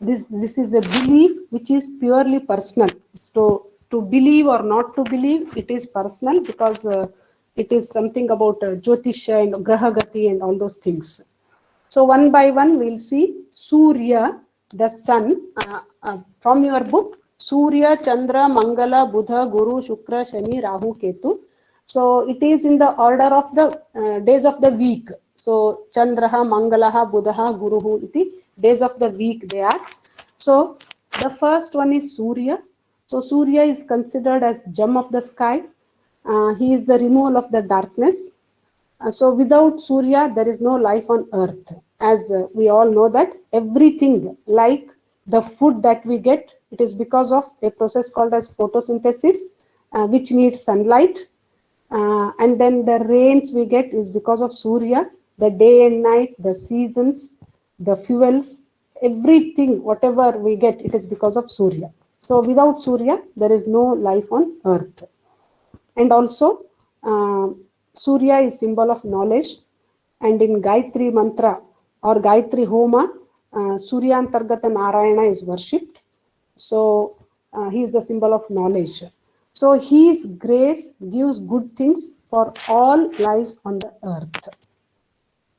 this is a belief which is purely personal. So to believe or not to believe, it is personal, because it is something about Jyotisha and Grahagati and all those things. So one by one we'll see. Surya, the sun, from your book, Surya, Chandra, Mangala, Buddha, Guru, Shukra, Shani, Rahu, Ketu. So it is in the order of the days of the week. So Chandraha, Mangalaha, Buddhaha, Guruhu iti days of the week they are. So The first one is Surya. So Surya is considered as gem of the sky. He is the removal of the darkness. So without Surya, there is no life on earth. As we all know that everything like the food that we get, it is because of a process called as photosynthesis, which needs sunlight. And then the rains we get is because of Surya, the day and night, the seasons, the fuels, everything, whatever we get, it is because of Surya. So without Surya, there is no life on earth. And also, Surya is symbol of knowledge. And in Gayatri Mantra or Gayatri Homa, Surya Antargata Narayana is worshipped. So he is the symbol of knowledge. So his grace gives good things for all lives on the earth.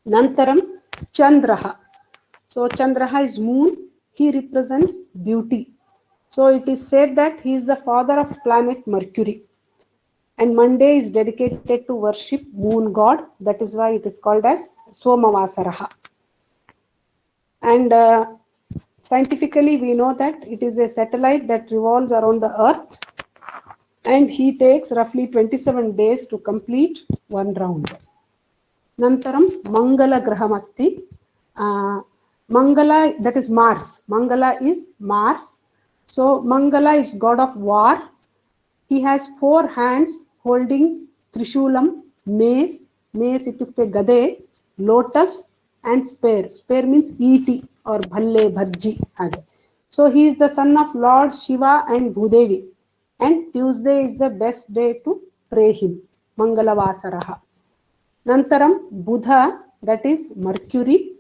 Nantaram Chandraha. So Chandraha is moon. He represents beauty. So it is said that he is the father of planet Mercury. And Monday is dedicated to worship moon god. That is why it is called as Somavasaraha. And scientifically, we know that it is a satellite that revolves around the earth. And he takes roughly 27 days to complete one round. Nantaram Mangala Grahamasti. Mangala, that is Mars. Mangala is Mars. So Mangala is god of war. He has 4 hands holding Trishulam, mace, itukte gade, lotus, and spear. Spear means iti or bhalle, bharji. So he is the son of Lord Shiva and Bhudevi. And Tuesday is the best day to pray him. Mangalavasaraha. Nantaram Buddha, that is Mercury.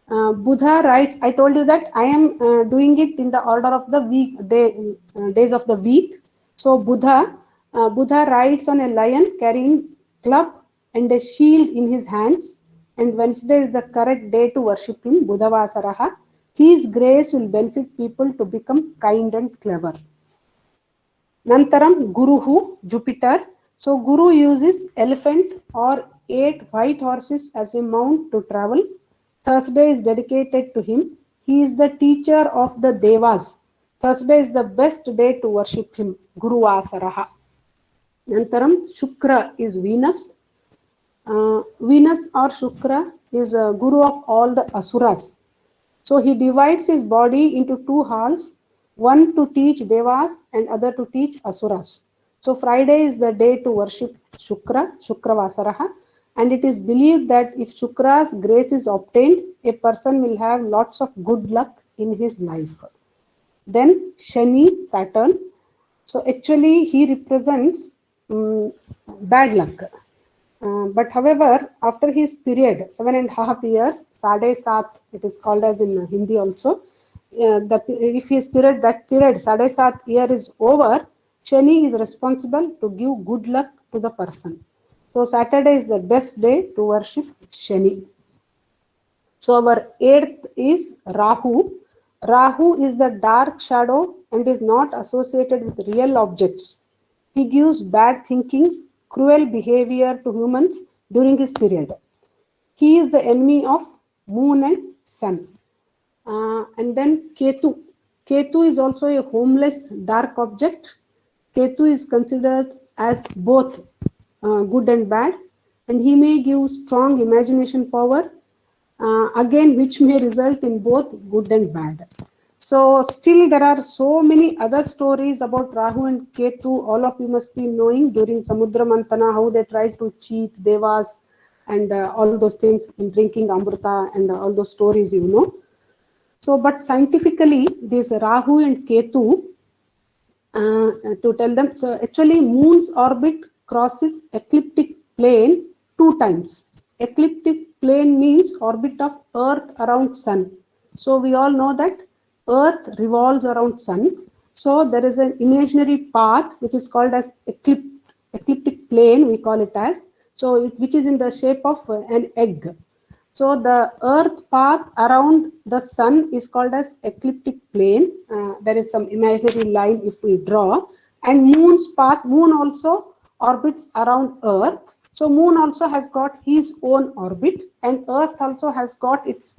Buddha writes, I told you that I am doing it in the order of the week, days of the week. So Buddha rides on a lion carrying club and a shield in his hands. And Wednesday is the correct day to worship him, Buddhavasaraha. His grace will benefit people to become kind and clever. Nantaram Guruhu, Jupiter. So Guru uses elephant or 8 white horses as a mount to travel. Thursday is dedicated to him. He is the teacher of the Devas. Thursday is the best day to worship him, Guru Vasaraha. Nantaram Shukra is Venus. Venus or Shukra is a guru of all the Asuras. So he divides his body into 2 halls, one to teach Devas and other to teach Asuras. So Friday is the day to worship Shukra, Shukravasaraha, and it is believed that if Shukra's grace is obtained, a person will have lots of good luck in his life. Then Shani, Saturn. So actually he represents bad luck. But however, after his period, 7.5 years, Sade Sat, it is called as in Hindi also, if his period, that period, Sade Sat year is over, Shani is responsible to give good luck to the person. So Saturday is the best day to worship Shani. So our 8th is Rahu. Rahu is the dark shadow and is not associated with real objects. He gives bad thinking, cruel behavior to humans during his period. He is the enemy of moon and sun. And then Ketu. Ketu is also a homeless dark object. Ketu is considered as both good and bad, and he may give strong imagination power, again which may result in both good and bad. So still there are so many other stories about Rahu and Ketu. All of you must be knowing during Samudra Mantana how they tried to cheat Devas and all those things in drinking Amrita and all those stories, you know. So but scientifically this Rahu and Ketu, to tell them, so actually moon's orbit crosses ecliptic plane 2 times. Ecliptic plane means orbit of Earth around Sun. So we all know that Earth revolves around Sun. So there is an imaginary path which is called as ecliptic plane, we call it as. So which is in the shape of an egg. So the Earth path around the Sun is called as ecliptic plane. There is some imaginary line if we draw. And moon's path, moon also orbits around Earth. So moon also has got his own orbit and Earth also has got its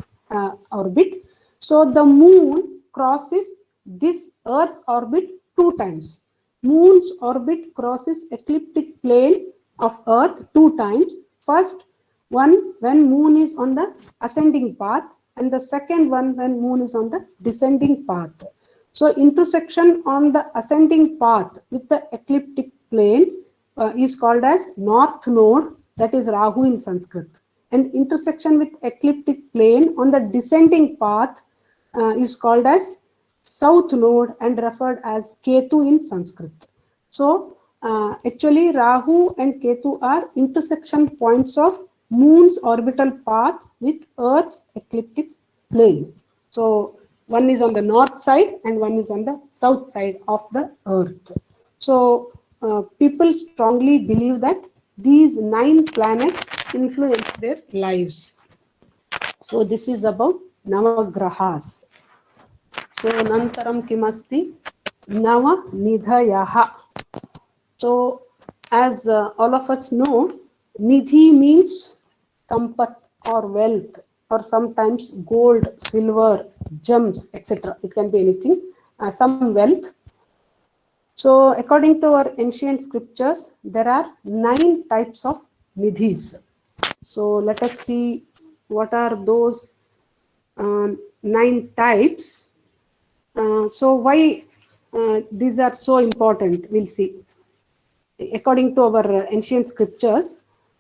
orbit. So the moon crosses this Earth's orbit 2 times. Moon's orbit crosses ecliptic plane of Earth 2 times. First one when Moon is on the ascending path, and the second one when Moon is on the descending path. So intersection on the ascending path with the ecliptic plane is called as north node, that is Rahu in Sanskrit. And intersection with ecliptic plane on the descending path is called as south node and referred as Ketu in Sanskrit. So actually Rahu and Ketu are intersection points of Moon's orbital path with Earth's ecliptic plane. So one is on the north side and one is on the south side of the Earth. So people strongly believe that these 9 planets influence their lives. So this is about Navagrahas. So Nantaram Kimasti Nava Nidhayaha. So as all of us know, Nidhi means sampat or wealth, or sometimes gold, silver, gems, etc. It can be anything, some wealth. So according to our ancient scriptures, there are 9 types of nidhis. So let us see what are those 9 types. So why these are so important, we'll see. According to our ancient scriptures,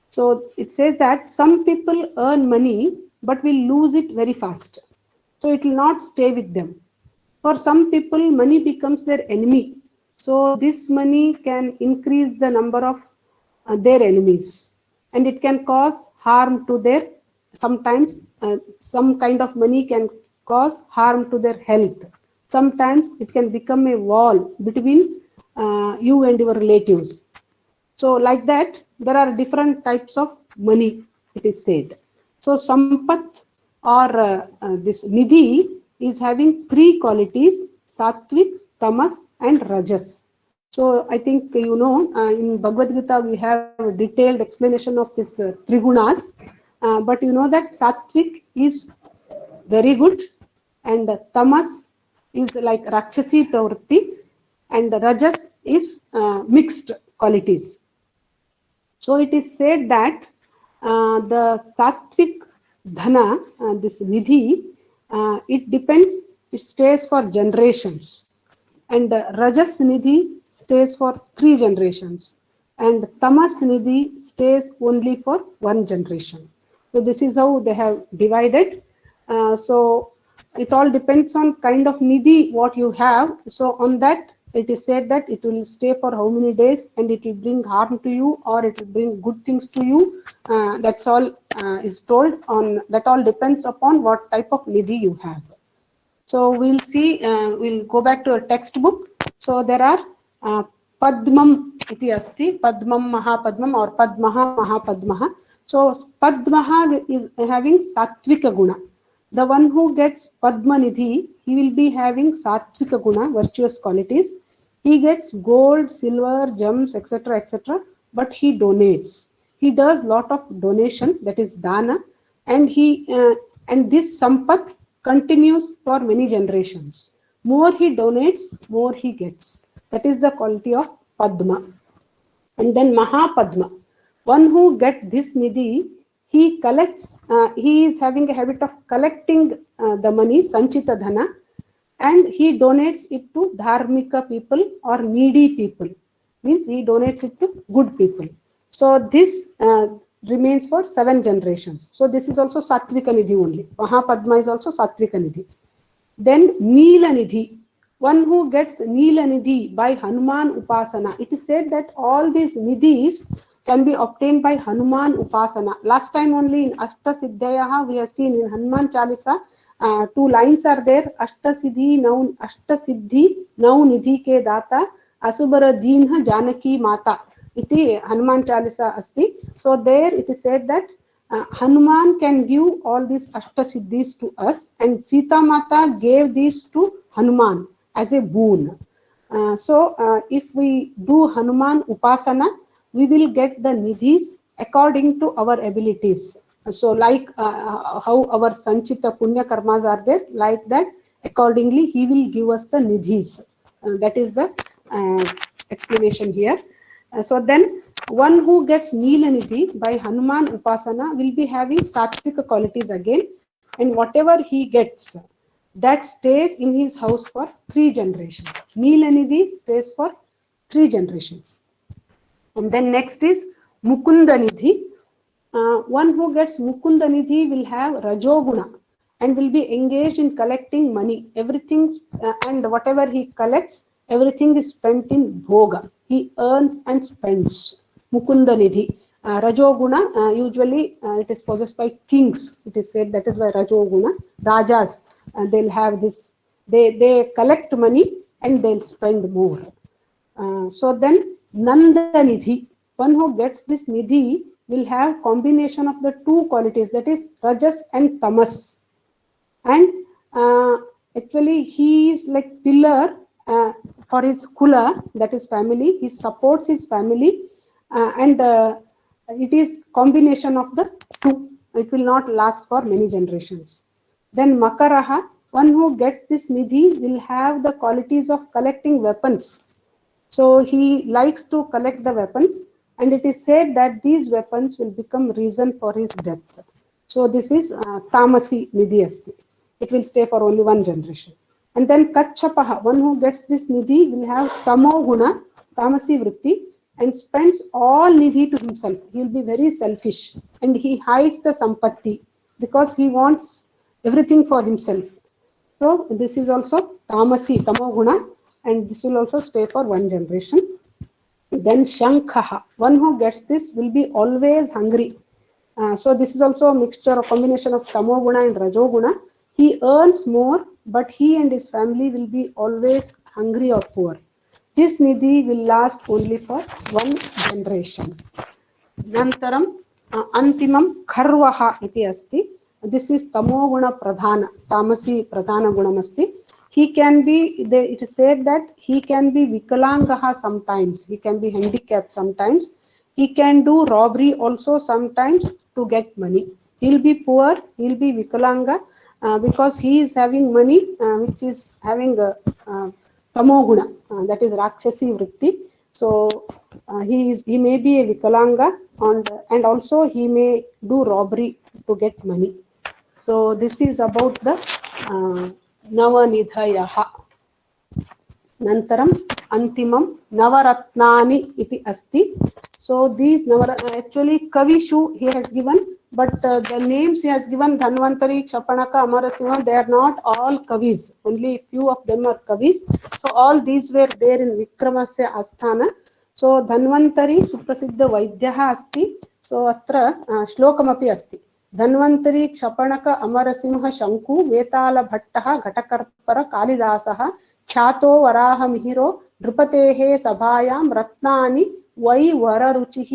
so it says that some people earn money but will lose it very fast. So it will not stay with them. For some people, money becomes their enemy. So this money can increase the number of their enemies, and it can cause harm to their, sometimes some kind of money can cause harm to their health. Sometimes it can become a wall between you and your relatives. So like that, there are different types of money, it is said. So sampat or this nidhi is having 3 qualities: sattvic, tamas and rajas. So I think you know in Bhagavad Gita we have a detailed explanation of this trigunas, but you know that sattvic is very good and tamas is like rakshasi pravritti and rajas is mixed qualities. So it is said that the sattvic dhana, this nidhi, it depends, it stays for generations, and rajas nidhi stays for 3 generations, and tamas nidhi stays only for 1 generation. So this is how they have divided. So it all depends on kind of nidhi what you have. So on that it is said that it will stay for how many days, and it will bring harm to you or it will bring good things to you. That's all is told on, that all depends upon what type of nidhi you have. So we'll see, we'll go back to a textbook. So there are Padmam iti asti, Padmam Mahapadmam or Padmaha Mahapadmaha. So Padmaha is having Sattvika Guna. The one who gets Padma Nidhi, he will be having Sattvika Guna, virtuous qualities. He gets gold, silver, gems, etc., etc., but he donates. He does lot of donation, that is dana, and and this sampat continues for many generations. More he donates, more he gets. That is the quality of Padma. And then Mahapadma, one who gets this nidhi, he collects, he is having a habit of collecting the money, sanchita dhana, and he donates it to dharmika people or needy people. Means he donates it to good people. So this remains for 7 generations. So this is also Sattvika Nidhi only. Mahapadma is also Sattvika Nidhi. Then Neela Nidhi, one who gets Neela Nidhi by Hanuman Upasana. It is said that all these nidhis can be obtained by Hanuman Upasana. Last time only in Ashta Siddhayaha we have seen in Hanuman Chalisa, 2 lines are there. Ashta Siddhi Nau Nidhi ke data Asubara Deenha Janaki Mata. Iti Hanuman Chalisa asti. So there it is said that Hanuman can give all these Ashta Siddhis to us, and Sita Mata gave these to Hanuman as a boon. So if we do Hanuman Upasana, we will get the nidhis according to our abilities. So like how our Sanchita Punya Karmas are there, like that Accordingly, he will give us the nidhis. That is the explanation here. So then, one who gets Neela Nidhi by Hanuman Upasana will be having satvika qualities again, and whatever he gets, that stays in his house for 3 generations. Neela Nidhi stays for 3 generations. And then next is Mukunda Nidhi. One who gets Mukunda Nidhi will have Rajoguna and will be engaged in collecting money. Everything and whatever he collects, everything is spent in bhoga. He earns and spends. Mukunda Nidhi. Rajoguna, usually it is possessed by kings. It is said that is why Rajoguna. Rajas, they'll have this. They collect money and they'll spend more. So then Nanda Nidhi. One who gets this Nidhi will have combination of the 2 qualities, that is Rajas and Tamas. And actually he is like pillar for his kula, that is family. He supports his family and it is combination of the 2. It will not last for many generations. Then Makaraha, one who gets this Nidhi will have the qualities of collecting weapons. So he likes to collect the weapons, and it is said that these weapons will become reason for his death. So this is Tamasi Nidhi Asti. It will stay for only 1 generation. And then Kachapaha, one who gets this Nidhi will have Tamo Guna, Tamasi Vritti, and spends all Nidhi to himself. He will be very selfish and he hides the Sampatti because he wants everything for himself. So this is also Tamasi, Tamo Guna, and this will also stay for 1 generation. Then Shankhaha, one who gets this will be always hungry. So this is also a mixture or combination of Tamoguna and Rajoguna. He earns more, but he and his family will be always hungry or poor. His Nidhi will last only for 1 generation. Nantaram Antimam Kharvaha iti asti. This is Tamoguna Pradhana, Tamasi Pradhana Gunamasti. He can be, it is said that he can be Vikalangaha sometimes, he can be handicapped sometimes, he can do robbery also sometimes to get money. He'll be poor, he'll be Vikalanga because he is having money which is having Tamoguna, that is Rakshasi Vritti. So he may be a Vikalanga and also he may do robbery to get money. So this is about the Navanidhayaha. Nantaram Antimam Navaratnani iti asti. So these actually Kavishu he has given, but the names he has given Dhanvantari, Chapanaka, Amarasingha, they are not all Kavis. Only few of them are Kavis. So all these were there in Vikramasya Asthana. So Dhanvantari Suprasiddha Vaidyaha asti. So atra Shlokamapi asti. Dhanvantari Kshapanaka Amar Singh शंकु वेताल भट्टः घटकर्पर कालिदासः ख्यातो वराह मिहिरो नृपतेः सभायां रत्नानि वै वररुचिः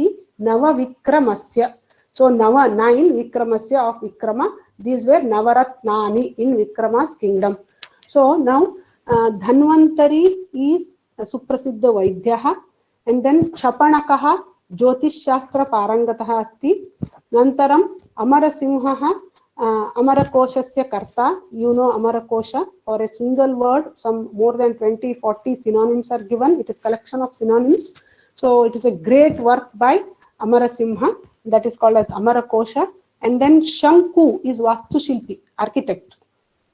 नवविक्रमस्य. So Nava 9 Vikramasya of Vikrama, these were Navaratnani in Vikrama's kingdom. So now Dhanvantari is Suprasiddha Vaidyaha, and then Chapanakaha Jyotish Shastra Parangatah asti. Nantaram Amarasingha Amarakoshasya Karta. You know Amarakosha, for a single word some more than 20-40 synonyms are given. It is collection of synonyms. So it is a great work by Amarasimha, that is called as Amarakosha. And then Shanku is Vastushilpi, architect.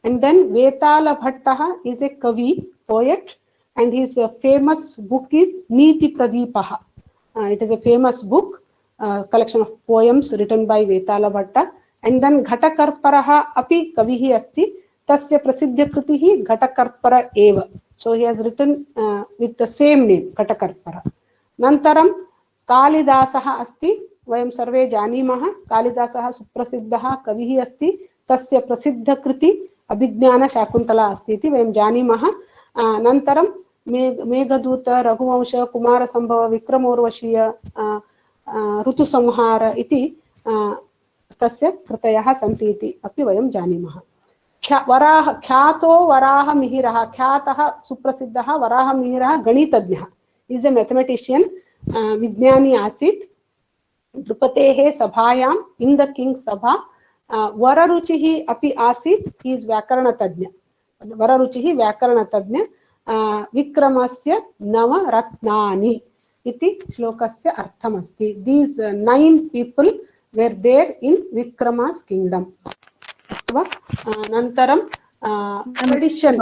And then Vetala Bhattaha is a Kavi, poet, and his famous book is Niti Pradipaha. It is a famous book, collection of poems written by Vetala Bhatta. And then Ghatakarparaha api kavihi asti, tasya prasiddhya kritihi Ghatakarpara eva. So he has written with the same name, Ghatakarpara. Nantaram Kalidasaha asti, vayam sarve janimah. Kalidasaha suprasiddhaha kavihi asti, tasya prasiddha kriti Abhignana Shakuntala asti iti vayam janimah. Nantaram Meghaduta, Raghuvansha, Kumara Sambhava, Vikramorvashiya, Rutu Samhara iti tasya kritayaha santi iti api vayam janimah. Khyato Varaha Mihiraha, Khyataha Suprasiddhaha Varaha Mihiraha Ganitadnyaha is a mathematician, Vijnani Asit, Drupatehe Sabhayam, in the king's Sabha, Vararuchihi api Asit, he is Vyakarana Tadnya. वररुचिः व्याकरणतज्ञ विक्रमस्य नवरत्नानि इति श्लोकस्य अर्थमस्ति. These 9 people were there in Vikrama's kingdom. अस्तु वा? अनन्तरं tradition.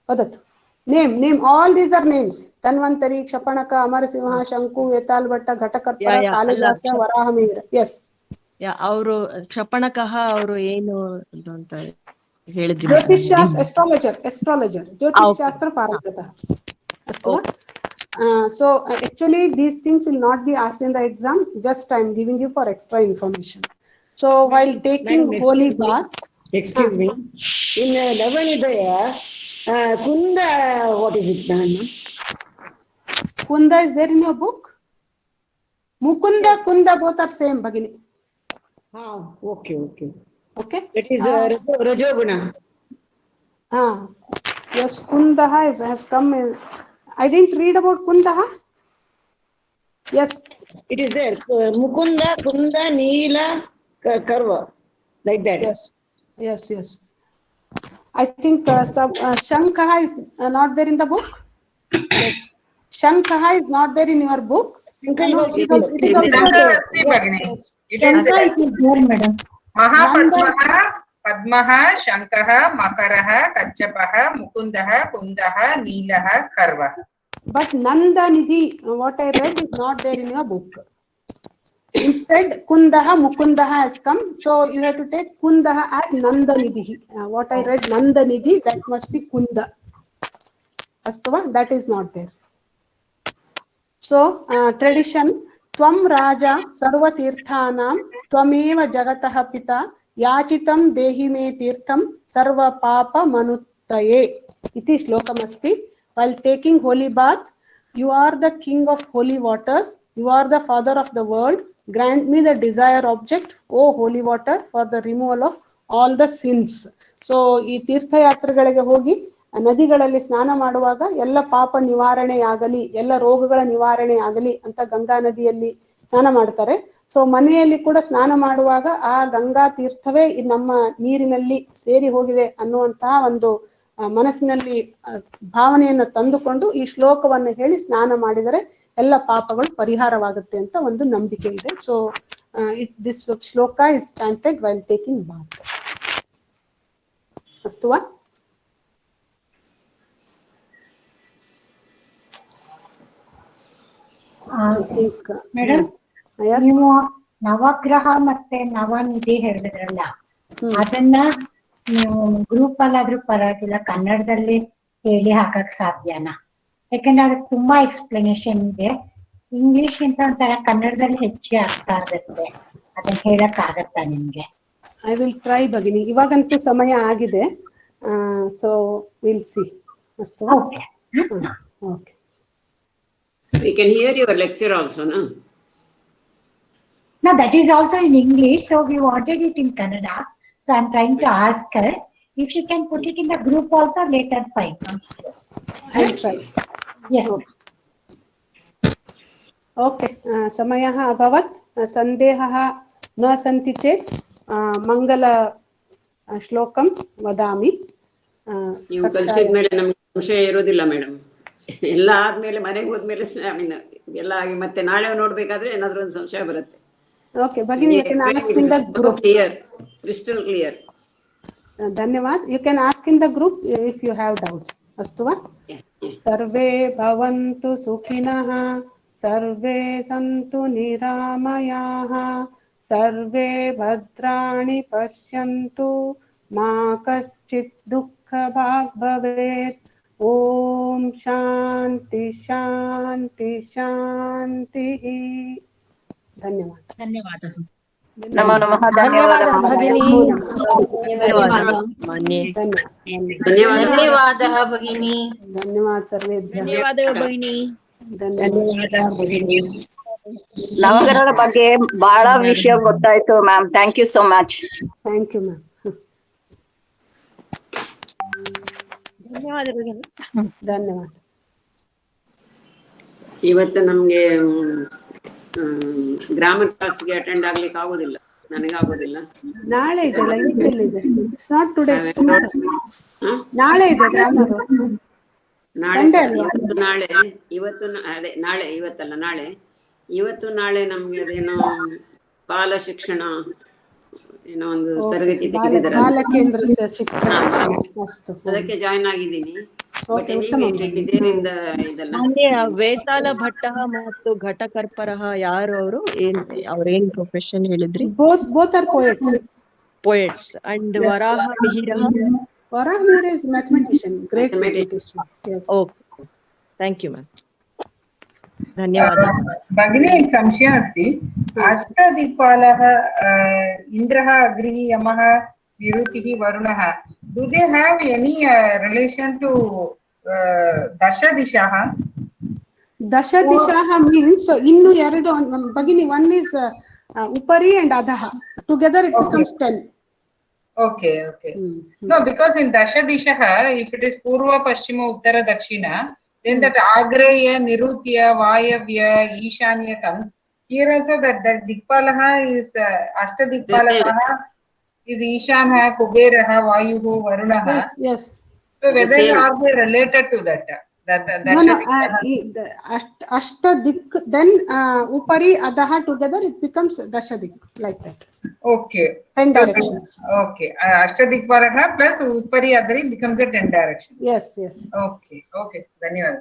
वदतु. Name all these are names. Tanvantari, Kshapanaka, Amarasiംಹ, ಶಂಕು, ವೇತಾಳಭಟ್ಟ, Ghatakarpara, Kalidasa, Varahamihira. Yes. ಅವರು ಕ್ಷಪಣಕಃ ಅವರು ಏನು ಅಂತ ಹೇಳಿದ್ರಿ. ಜ್ಯೋತಿಷ್ಶಾಸ್ತ್ರ, astrologer, ಜ್ಯೋತಿಷ್ಶಾಸ್ತ್ರ ಪಾರಂಗತಃ. ಅಸ್ತು ವಾ? So actually these things will not be asked in the exam. Just I am giving you for extra information. So while taking holy bath. Excuse me. In Navanidaya, Kunda, what is it, Dana? Kunda is there in your book? Mukunda, Kunda, both are same, Bhagini. Okay. Okay. That is Rajoguna. Yes, Kundaha has come in. I didn't read about Kundaha. Yes. It is there. Mukunda, Kunda, Neela, Karva. Like that. Yes. I think Shankaha is not there in the book. Yes. Shankaha is not there in your book. It is also there. Yes. Shanka is there, madam. Mahapadmaha, Padmaha, Shankaha, Makaraha, Kachapaha, Mukundaha, Kundaha, Neelaha, Karva. But Nandanidhi, what I read, is not there in your book. Instead, Kundaha, Mukundaha has come. So you have to take Kundaha as Nandanidhi. What I read, Nandanidhi, that must be Kunda. Astuva, that is not there. So tradition, Tvam Raja Sarva Tirthanam Tvameva Jagatah Pita Yachitam Dehi Me Tirtham Sarva Papa Manuttaye. Iti shlokamasti. While taking holy bath, you are the king of holy waters. You are the father of the world. Grant me the desired object, O holy water, for the removal of all the sins. So ಈ ತೀರ್ಥಯಾತ್ರೆಗಳಿಗೆ ಹೋಗಿ ನದಿಗಳಲ್ಲಿ ಸ್ನಾನ ಮಾಡುವಾಗ ಎಲ್ಲ ಪಾಪ ನಿವಾರಣೆ ಆಗಲಿ, ಎಲ್ಲ ರೋಗಗಳ ನಿವಾರಣೆ ಆಗಲಿ ಅಂತ ಗಂಗಾ ನದಿಯಲ್ಲಿ ಸ್ನಾನ ಮಾಡ್ತಾರೆ. ಸೊ ಮನೆಯಲ್ಲಿ ಕೂಡ ಸ್ನಾನ ಮಾಡುವಾಗ ಆ ಗಂಗಾ ತೀರ್ಥವೇ ನಮ್ಮ ನೀರಿನಲ್ಲಿ ಸೇರಿ ಹೋಗಿದೆ ಅನ್ನುವಂತಹ ಒಂದು ಮನಸ್ಸಿನಲ್ಲಿ ಭಾವನೆಯನ್ನು ತಂದುಕೊಂಡು ಈ ಶ್ಲೋಕವನ್ನು ಹೇಳಿ ಸ್ನಾನ ಮಾಡಿದರೆ ಎಲ್ಲ ಪಾಪಗಳು ಪರಿಹಾರವಾಗುತ್ತೆ ಅಂತ ಒಂದು ನಂಬಿಕೆ ಇದೆ. So this shloka is chanted while taking bath. ಅಸ್ತುವಾ? ಮೇಡಮ್, ನೀವು ನವಗ್ರಹ ಮತ್ತೆ ನವನಿಧಿ ಹೇಳಿದ್ರಲ್ಲ, ಅದನ್ನ ನೀವು ಗ್ರೂಪ್ ಅಲ್ಲಾದ್ರೂ ಪರವಾಗಿಲ್ಲ ಕನ್ನಡದಲ್ಲಿ ಹೇಳಿ ಹಾಕಕ್ ಸಾಧ್ಯನಾ? ಯಾಕಂದ್ರೆ ಅದಕ್ಕೆ ತುಂಬಾ ಎಕ್ಸ್ಪ್ಲನೇಷನ್ ಇದೆ. ಇಂಗ್ಲಿಷ್ ಗಿಂತ ಒಂಥರ ಕನ್ನಡದಲ್ಲಿ ಹೆಚ್ಚಿಗೆ ಅರ್ಥ ಆಗುತ್ತೆ. ಅದನ್ನ ಹೇಳಕ್ ಆಗತ್ತಾ ನಿಮ್ಗೆ? I will try bhagini. ಇವಾಗಂತೂ ಸಮಯ ಆಗಿದೆ. So will see. ಅಷ್ಟು. Okay. We can hear your lecture also, no? No, that is also in English. So we wanted it in Kannada. So I'm trying to ask her if she can put it in the group also later. Fine. I'll try. Yes. Okay. समयः अभवत्. सन्देहः न सन्ति चेत् मंगल श्लोकं वदामि. ನೀವು ಕಲಿಸಿದ ಮೇಲೆ ನಮ್ಗೆ ಸಂಶಯ ಇರೋದಿಲ್ಲ ಮೇಡಮ್. ಎಲ್ಲ ಆದ್ಮೇಲೆ ಮನೆಗೆ ಹೋದ್ಮೇಲೆ ಐ ಮೀನ್ ಎಲ್ಲ ಆಗಿ ಮತ್ತೆ ನಾಳೆ ನೋಡ್ಬೇಕಾದ್ರೆ ಏನಾದ್ರೂ ಒಂದು ಸಂಶಯ ಬರುತ್ತೆ. Okay, Bhagini, you can ask in the group. Clear, crystal clear. धन्यवाद. You can ask in the group if you have doubts. अस्तु वा? सर्वे भवन्तु सुखिनः, सर्वे सन्तु निरामयाः, सर्वे भद्राणि पश्यन्तु, मा कश्चित् दुःखभाग् भवेत्. ओम शांति शांति शांतिः. धन्यवाद. धन्यवादः. नमो नमः. धन्यवादः भगिनी. धन्यवादः भगिनी. धन्यवाद सर्वेभ्यः. धन्यवादः भगिनी. ಧನ್ಯವಾದ ಭಗಿನಿ. ನವಗ್ರಹದ ಬಗ್ಗೆ ಬಹಳ ವಿಷಯ ಗೊತ್ತಾಯ್ತು ma'am. Thank you so much. Thank you ma'am. ಧನ್ಯವಾದ ಭಗಿನಿ. ಧನ್ಯವಾದ. ಇವತ್ತು ನಮ್ಗೆ ಗ್ರಾಮರ್ ಕ್ಲಾಸ್ಗೆ ಅಟೆಂಡ್ ಆಗ್ಲಿಕ್ಕೆ ಆಗೋದಿಲ್ಲ. ನನಗಾಗೋದಿಲ್ಲ. ನಾಳೆ ಇದೆಲ್ಲ ಇವತ್ತೆಲ್ಲಿದೆ? It's not today. ಹ? ನಾಳೆ ಇದೆ ಗ್ರಾಮರ್. ನಾಳೆ ಸಂಡೇ ಅಲ್ವಾ? ಅದೇ ನಾಳೆ, ಇವತ್ತಲ್ಲ ನಾಳೆ. ಇವತ್ತು ನಾಳೆ ನಮ್ಗೆ ಅದೇನೋ ಬಾಲ ಶಿಕ್ಷಣ ಏನೋ ಒಂದು ತರಗತಿ ತೆಗೆದಿದ್ದಾರೆ. ಬಾಲಕೇಂದ್ರ ಶಿಕ್ಷಣ. ಅದಕ್ಕೆ ಜಾಯ್ನ್ ಆಗಿದ್ದೀನಿ. ಬಟ್ ಉತ್ತಮ. ಇದರಿಂದ ಇದೆಲ್ಲ ಅಂದ್ರೆ ವೇತಾಳ ಭಟ್ಟ ಮತ್ತು ಘಟಕರ್ಪರಹ ಯಾರು ಅವರು? ಅವ್ರೇನ್ ಪ್ರೊಫೆಷನ್ ಹೇಳಿದ್ರಿ? Both are poets. Poets. And Yes. Varaha Mihira? Varaha Mihira is mathematician, great mathematician. Yes. Okay. Thank you, ma'am. धन्यवादः. भगिनी संशयः अस्ति. अष्टदिक्पालः इन्द्रः, अग्निः, यमः, विरुतिः, वरुणः. Do they have any relation to दशदिशः? Dashadishaha means innu eradu bagini, one is upari and adaha. Together it becomes 10. Okay. No, because in dashadishaha, if it is purva, paschima, uttara, dakshina, then that agreya, nirutya, vayavya, ishanya comes. Here also that dikpalaha is ashtadikpalaha is ishanha, kuberaha, vayuhu, varunaha. Yes. So whether are they related to that? No, ashtadik, then upari adaha together it becomes dashadik, like that. Okay. 10 directions. Okay. Ashtadikpalaha plus upari adari becomes a 10 directions. Yes. Okay. Dhanyawad.